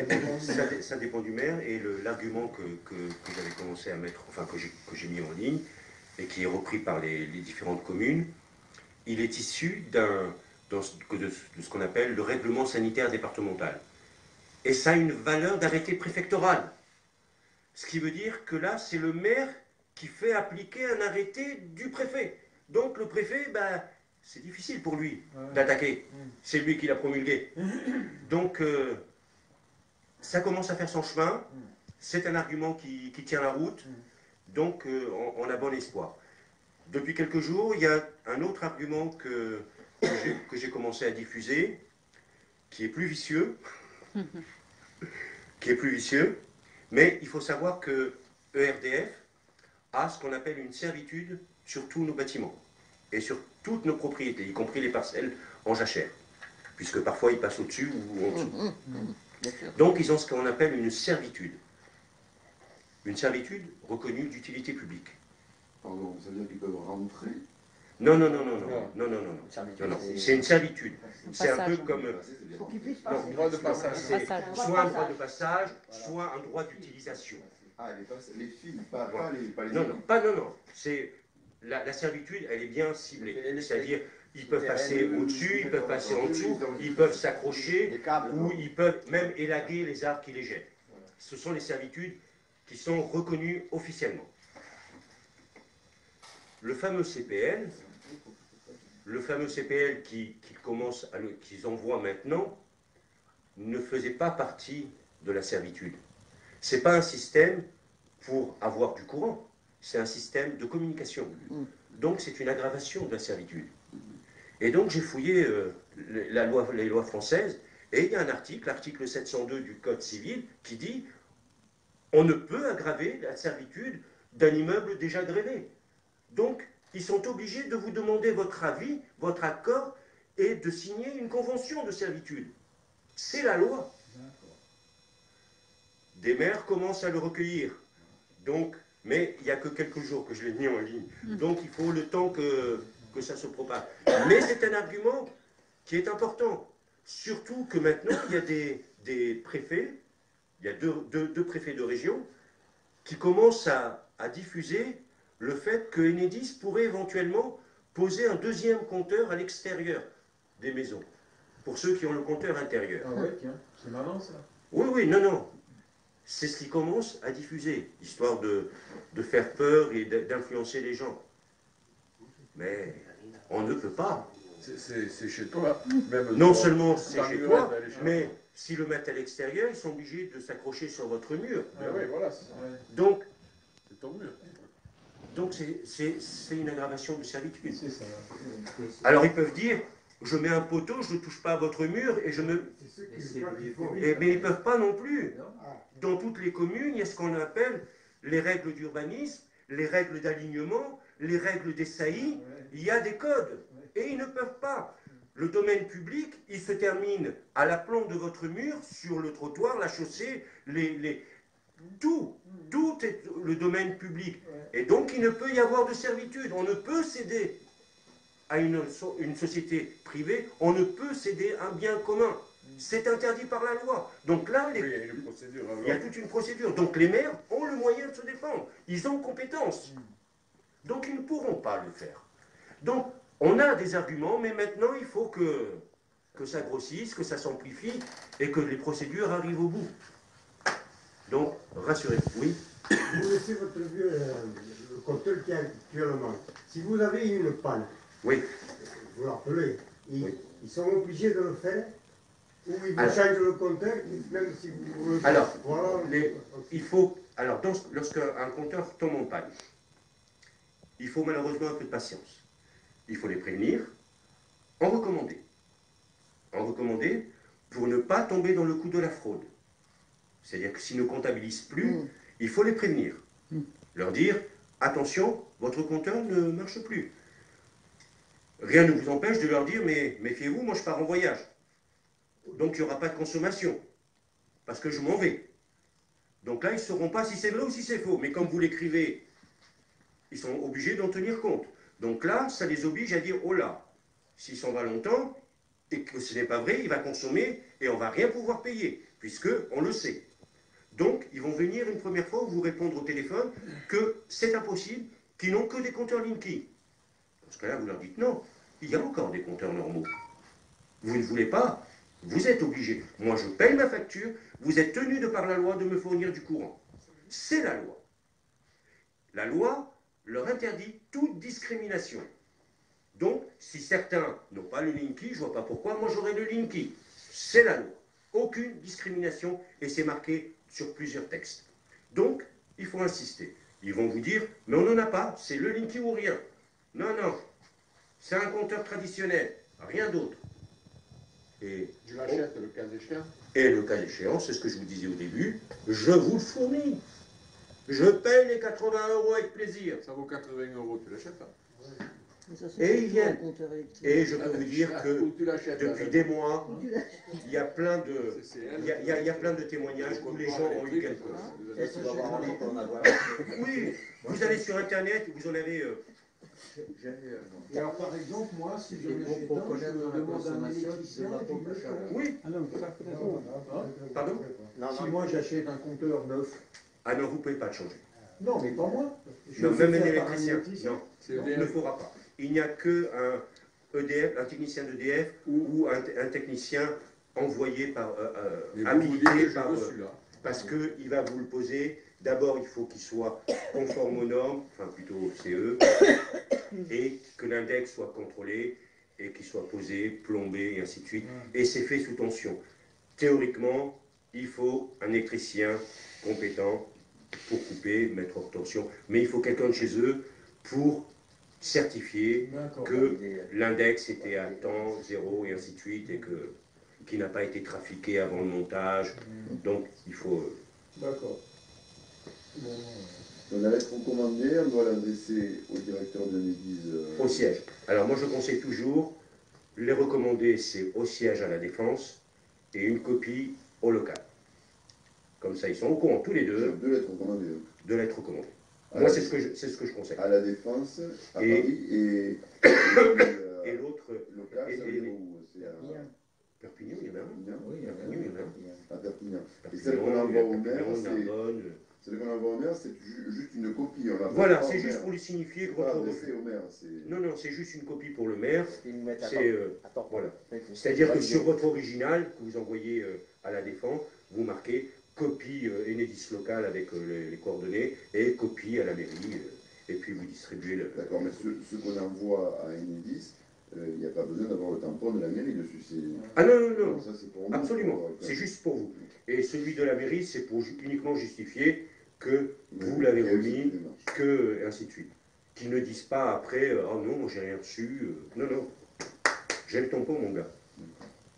dépend du maire, et l'argument que j'avais commencé à mettre, enfin que j'ai mis en ligne, et qui est repris par les différentes communes, il est issu de ce qu'on appelle le règlement sanitaire départemental. Et ça a une valeur d'arrêté préfectoral. Ce qui veut dire que là, c'est le maire qui fait appliquer un arrêté du préfet. Donc le préfet, c'est difficile pour lui d'attaquer. C'est lui qui l'a promulgué. Donc ça commence à faire son chemin. C'est un argument qui tient la route. Donc on a bon espoir. Depuis quelques jours, il y a un autre argument que j'ai commencé à diffuser, qui est plus vicieux. Mais il faut savoir que ERDF a ce qu'on appelle une servitude sur tous nos bâtiments et sur toutes nos propriétés, y compris les parcelles en jachère, puisque parfois ils passent au-dessus ou en dessous. Donc ils ont ce qu'on appelle une servitude reconnue d'utilité publique. Pardon, ça veut dire qu'ils peuvent rentrer? Non. C'est une servitude. C'est un peu comme... un droit de passage. Soit un droit de passage, soit un droit d'utilisation. Ah, les fils, pas les non. C'est la servitude, elle est bien ciblée. C'est-à-dire, ils peuvent passer au-dessus, ils peuvent passer en dessous, ils peuvent s'accrocher, ou ils peuvent même élaguer les arbres qui les gênent. Ce sont les servitudes qui sont reconnues officiellement. Le fameux CPL qu'ils envoient maintenant, ne faisait pas partie de la servitude. Ce n'est pas un système pour avoir du courant, c'est un système de communication. Donc c'est une aggravation de la servitude. Et donc j'ai fouillé les lois françaises, et il y a un article, l'article 702 du Code civil, qui dit on ne peut aggraver la servitude d'un immeuble déjà grévé. Donc ils sont obligés de vous demander votre avis, votre accord, et de signer une convention de servitude. C'est la loi. des maires commencent à le recueillir. Donc, mais il n'y a que quelques jours que je l'ai mis en ligne. Donc il faut le temps que ça se propage. Mais c'est un argument qui est important. Surtout que maintenant, il y a des préfets, il y a deux préfets de région qui commencent à diffuser le fait que Enedis pourrait éventuellement poser un deuxième compteur à l'extérieur des maisons, pour ceux qui ont le compteur intérieur. Ah ouais, tiens, c'est marrant ça. Oui, oui, non, non. C'est ce qui commence à diffuser, histoire de faire peur et d'influencer les gens. Mais on ne peut pas. C'est chez toi. Même Non seulement c'est chez toi, mais s'ils le mettent à l'extérieur, ils sont obligés de s'accrocher sur votre mur. Ah oui, voilà. Donc, c'est ton mur. Donc c'est une aggravation de servitude. C'est ça. Alors ils peuvent dire, je mets un poteau, je ne touche pas à votre mur et je me... Mais ils ne peuvent pas non plus. Dans toutes les communes, il y a ce qu'on appelle les règles d'urbanisme, les règles d'alignement, les règles des saillies. Il y a des codes. Et ils ne peuvent pas. Le domaine public, il se termine à l'aplomb de votre mur, sur le trottoir, la chaussée, tout est le domaine public. Et donc, il ne peut y avoir de servitude. On ne peut céder à une société privée, on ne peut céder un bien commun. C'est interdit par la loi. Donc là, il y a une procédure. Il y a toute une procédure. Donc les maires ont le moyen de se défendre. Ils ont compétence. Donc ils ne pourront pas le faire. Donc on a des arguments, mais maintenant il faut que ça grossisse, que ça s'amplifie et que les procédures arrivent au bout. Donc rassurez-vous. Oui. Vous laissez votre vieux le compteur qui est actuellement. Si vous avez une panne, oui. Vous l'appelez, ils sont obligés de le faire. Ou ils vous changent le compteur, même si vous le faites. Alors, voilà, il faut. Alors, lorsqu'un compteur tombe en panne, il faut malheureusement un peu de patience. Il faut les prévenir, en recommander. En recommander pour ne pas tomber dans le coup de la fraude. C'est-à-dire que s'ils ne comptabilisent plus, il faut les prévenir. Leur dire, attention, votre compteur ne marche plus. Rien ne vous empêche de leur dire, mais méfiez-vous, moi je pars en voyage. Donc il n'y aura pas de consommation, parce que je m'en vais. Donc là, ils ne sauront pas si c'est vrai ou si c'est faux. Mais comme vous l'écrivez, ils sont obligés d'en tenir compte. Donc là, ça les oblige à dire, oh là, s'il s'en va longtemps, et que ce n'est pas vrai, il va consommer, et on ne va rien pouvoir payer, puisqu'on le sait. Donc, ils vont venir une première fois vous répondre au téléphone que c'est impossible, qu'ils n'ont que des compteurs Linky. Dans ce cas-là, vous leur dites non, il y a encore des compteurs normaux. Vous ne voulez pas, vous êtes obligé. Moi, je paye ma facture, vous êtes tenu de par la loi de me fournir du courant. C'est la loi. La loi leur interdit toute discrimination. Donc, si certains n'ont pas le Linky, je ne vois pas pourquoi moi j'aurais le Linky. C'est la loi. Aucune discrimination, et c'est marqué sur plusieurs textes. Donc, il faut insister. Ils vont vous dire, mais on n'en a pas, c'est le Linky ou rien. Non, non, c'est un compteur traditionnel, rien d'autre. Et je l'achète le cas échéant. Et le cas échéant, c'est ce que je vous disais au début, je vous le fournis. Je paye les 80 € avec plaisir. Ça vaut 80 €, tu l'achètes hein? Et ils viennent. Et je peux vous dire que depuis des mois, il y a plein de, il y a plein de témoignes où les gens ont eu quelque chose. Oui, vous allez sur Internet, vous en avez... Et alors, par exemple, moi, si je m'achète un, je demande à un électricien et puis il me change. Oui. Ah non, Pardon? Si moi j'achète un compteur neuf. Ah non, vous ne pouvez pas le changer. Non, mais pas moi. Non, même un électricien. Non, il ne faudra pas. Il n'y a qu'un EDF, un technicien d'EDF ou un technicien envoyé par, habilité par... parce qu'il va vous le poser. D'abord, il faut qu'il soit conforme aux normes, enfin plutôt au CE, et que l'index soit contrôlé, et qu'il soit posé, plombé, et ainsi de suite. Et c'est fait sous tension. Théoriquement, il faut un électricien compétent pour couper, mettre hors tension, mais il faut quelqu'un de chez eux pour certifier que l'index était à temps, 0, et ainsi de suite, et qu'il n'a pas été trafiqué avant le montage. Donc, il faut... D'accord. On a lettre recommandée, on doit l'adresser au directeur de l'église. Au siège. Alors moi je conseille toujours, les recommander c'est au siège à la Défense et une copie au local. Comme ça, ils sont au courant tous les deux. Deux lettres recommandées. Deux lettres recommandées. Moi, c'est ce que je conseille. À la Défense, à Et- Paris et Et l'autre, local, ça veut dire où? C'est à Perpignan, il y en a un. Perpignan. Oui, il y en a Perpignan, il y en a un. À Perpignan. Et Perpignan, celle qu'on envoie au maire, Perpignan, c'est Narbonne. celle qu'on envoie au maire, c'est juste une copie. On la Voilà, fait pas c'est au juste maire. pour lui signifier C'est que pas votre adressé refus. au maire. Non, non, c'est juste une copie pour le maire. C'est Voilà. C'est-à-dire que sur votre original que vous envoyez à la Défense, vous marquez copie Enedis local avec les coordonnées et copie à la mairie. Et puis vous distribuez le. D'accord, mais ce qu'on envoie à Enedis, il n'y a pas besoin d'avoir le tampon de la mairie dessus. Ah non, non, non. Ça, c'est pour nous, Absolument. pour- C'est juste pour vous. Et celui de la mairie, c'est pour uniquement justifier que vous l'avez remis, que ainsi de suite. Qu'ils ne disent pas après, oh non, moi j'ai rien reçu. Non, non. J'ai le tampon, mon gars.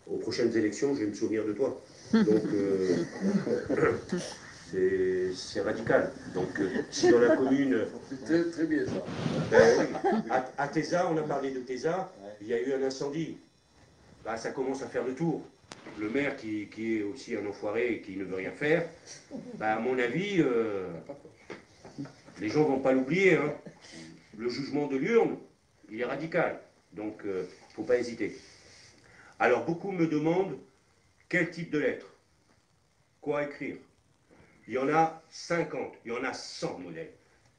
Aux prochaines élections, je vais me souvenir de toi. Donc, c'est radical. Donc, si dans la commune. C'est très, très bien ça. Oui, à Téza, on a parlé de Téza, il y a eu un incendie. Bah, ça commence à faire le tour. Le maire qui est aussi un enfoiré et qui ne veut rien faire, bah, à mon avis, les gens ne vont pas l'oublier. Hein. Le jugement de l'urne, il est radical. Donc, il ne faut pas hésiter. Alors, beaucoup me demandent quel type de lettre, quoi écrire. Il y en a 50, il y en a 100 modèles.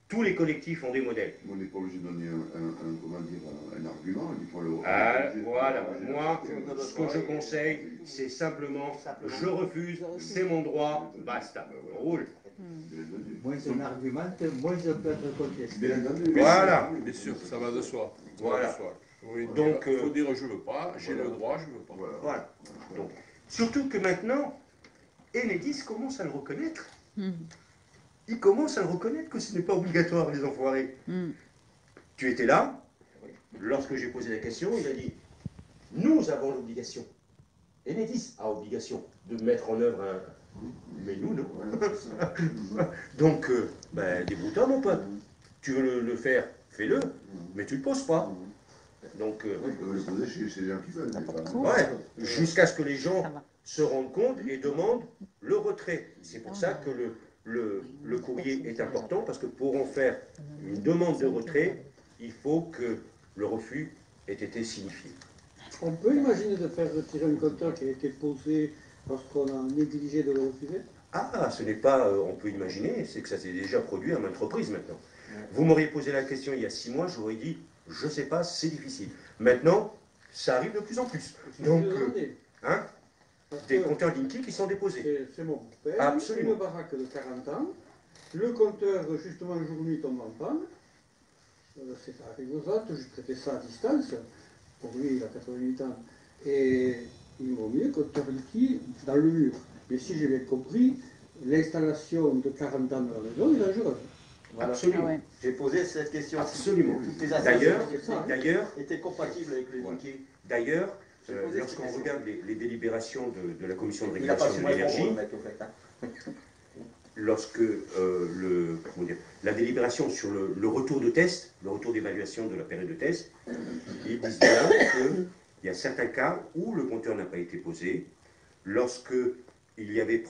Tous les collectifs ont des modèles. On n'est pas obligé de donner un argument, il faut le... Ah, voilà, moi, ce que je conseille, c'est simplement, je refuse, c'est mon droit, basta. On roule. Moins on argumente, moins on peut être contesté. Bien entendu. Voilà. Bien sûr, ça va de soi. Ça Voilà. va de soi. Oui, Donc, il faut dire je veux pas, j'ai le droit, je veux pas. Voilà. Donc, surtout que maintenant, Enedis commence à le reconnaître. Il commence à le reconnaître que ce n'est pas obligatoire, les enfoirés. Tu étais là, lorsque j'ai posé la question, il a dit, nous avons l'obligation. Enedis a obligation de mettre en œuvre un... Mais nous, non. Donc, débrouille-toi, mon pote. Tu veux le faire, fais-le, mais tu ne le poses pas. Donc, Ils peuvent le poser chez les gens qui veulent. ouais, jusqu'à ce que les gens se rendent compte et demandent le retrait. C'est pour ça que le courrier est important, parce que pour en faire une demande de retrait, il faut que le refus ait été signifié. On peut imaginer de faire retirer un compteur qui a été posé parce qu'on a négligé de le refuser? Ah, ce n'est pas, on peut imaginer, c'est que ça s'est déjà produit à maintes reprises maintenant. Vous m'auriez posé la question il y a 6 mois, j'aurais dit, je ne sais pas, c'est difficile. Maintenant, ça arrive de plus en plus. Donc, des compteurs Linky qui sont déposés. C'est mon père, Absolument. une baraque de 40 ans, le compteur, justement, un jour nuit tombe en panne. C'est arrivé aux autres, je traitais ça à distance. Pour lui, il a 88 ans. Et ils m'ont mis le compteur Linky dans le mur. Mais si j'ai bien compris, l'installation de 40 ans dans la maison est dangereuse. Voilà. Absolument. Ah ouais. J'ai posé cette question. Absolument. Toutes les D'ailleurs, d'ailleurs, étaient compatibles avec le Linky. D'ailleurs, J'ai posé lorsqu'on cette question. regarde les délibérations de la commission de Il n'a pas régulation su de me répondre, l'énergie, le mec, au fait. Hein. lorsque la délibération sur le retour de test, le retour d'évaluation de la période de test, ils disent bien qu'il y a certains cas où le compteur n'a pas été posé, lorsque il y avait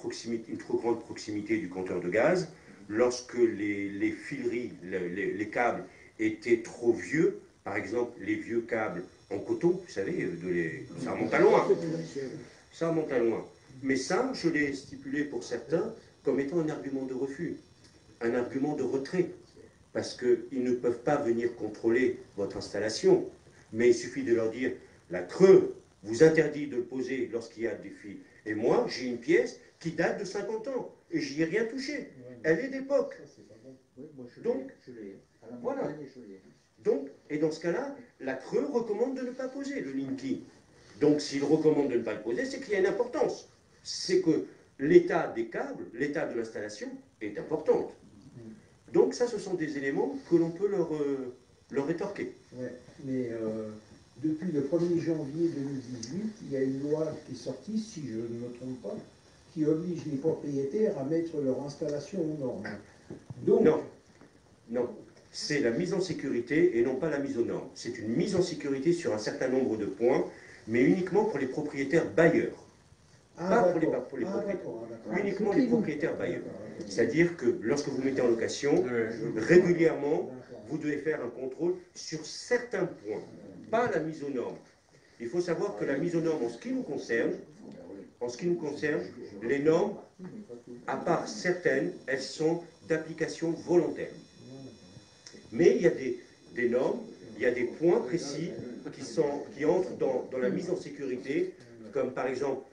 une trop grande proximité du compteur de gaz, lorsque les fileries, les câbles étaient trop vieux, par exemple les vieux câbles en coton, vous savez, ça remonte à loin. Ça remonte à loin. Mais ça, je l'ai stipulé pour certains comme étant un argument de refus, un argument de retrait, parce qu'ils ne peuvent pas venir contrôler votre installation, mais il suffit de leur dire, la Creux vous interdit de le poser lorsqu'il y a des fils. Et moi, j'ai une pièce qui date de 50 ans, et j'y ai rien touché. Elle est d'époque. Donc, voilà. Donc, et dans ce cas-là, la Creux recommande de ne pas poser le Linky. Donc, s'il recommande de ne pas le poser, c'est qu'il y a une importance. C'est que l'état des câbles, l'état de l'installation est important. Donc, ça, ce sont des éléments que l'on peut leur rétorquer. Ouais, mais depuis le 1er janvier 2018, il y a une loi qui est sortie, si je ne me trompe pas, qui oblige les propriétaires à mettre leur installation aux normes. Donc, non. C'est la mise en sécurité et non pas la mise aux normes. C'est une mise en sécurité sur un certain nombre de points, mais uniquement pour les propriétaires bailleurs. Pas pour les propriétaires, uniquement les propriétaires bailleurs. C'est-à-dire que lorsque vous mettez en location, régulièrement, vous devez faire un contrôle sur certains points, pas la mise aux normes. Il faut savoir que la mise aux normes, en ce qui nous concerne, les normes, à part certaines, elles sont d'application volontaire. Mais il y a des normes, il y a des points précis qui entrent dans la mise en sécurité, comme par exemple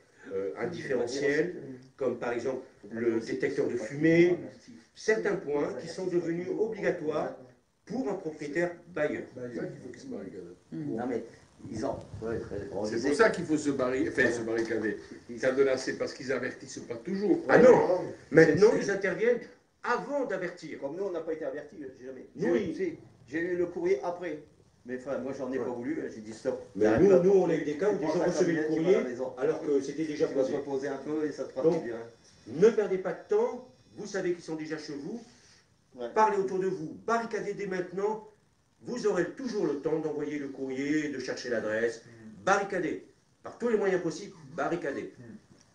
un différentiel, comme par exemple le détecteur de fumée, certains points qui sont devenus obligatoires pour un propriétaire bailleur. Non mais, ils ont... C'est pour ça qu'il faut se barricader, cadenasser, parce qu'ils avertissent pas toujours. Ah non, maintenant ils interviennent avant d'avertir. Comme nous, on n'a pas été avertis, jamais. Oui. J'ai eu le courrier après. Mais enfin, moi, j'en ai pas voulu, j'ai dit stop. Mais nous, on a eu des cas où des gens recevaient le courrier alors que c'était déjà posé. Tu vas se reposer un peu et ça te fera Donc, bien. ne perdez pas de temps, vous savez qu'ils sont déjà chez vous, parlez autour de vous, barricadez dès maintenant, vous aurez toujours le temps d'envoyer le courrier, de chercher l'adresse, barricadez, par tous les moyens possibles, barricadez.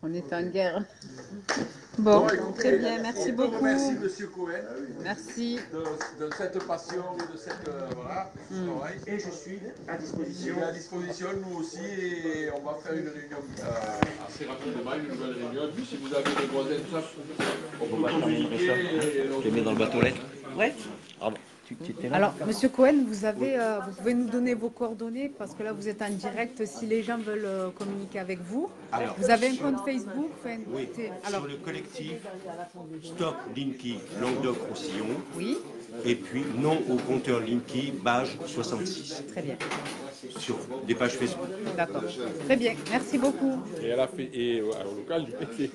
On est en guerre. Bon, très bien, merci beaucoup. Merci M. Cohen. Merci. De cette passion, de cette... voilà, travail. Et je suis à disposition. À disposition, nous aussi, et on va faire une réunion assez rapidement, une nouvelle réunion. Puis si vous avez des voisins, tout ça, on peut communiquer. Je les mets dans le bateau lettre. Ouais. Ah bon. Alors, Monsieur Cohen, vous pouvez nous donner vos coordonnées parce que là, vous êtes en direct. Si les gens veulent communiquer avec vous, Alors, vous avez un compte Facebook. Oui. Sur le collectif Stop Linky Languedoc-Roussillon. Oui. Et puis non au compteur Linky Bage 66. Très bien. Sur des pages Facebook. D'accord. Très bien. Merci beaucoup. Et à la au local du PC.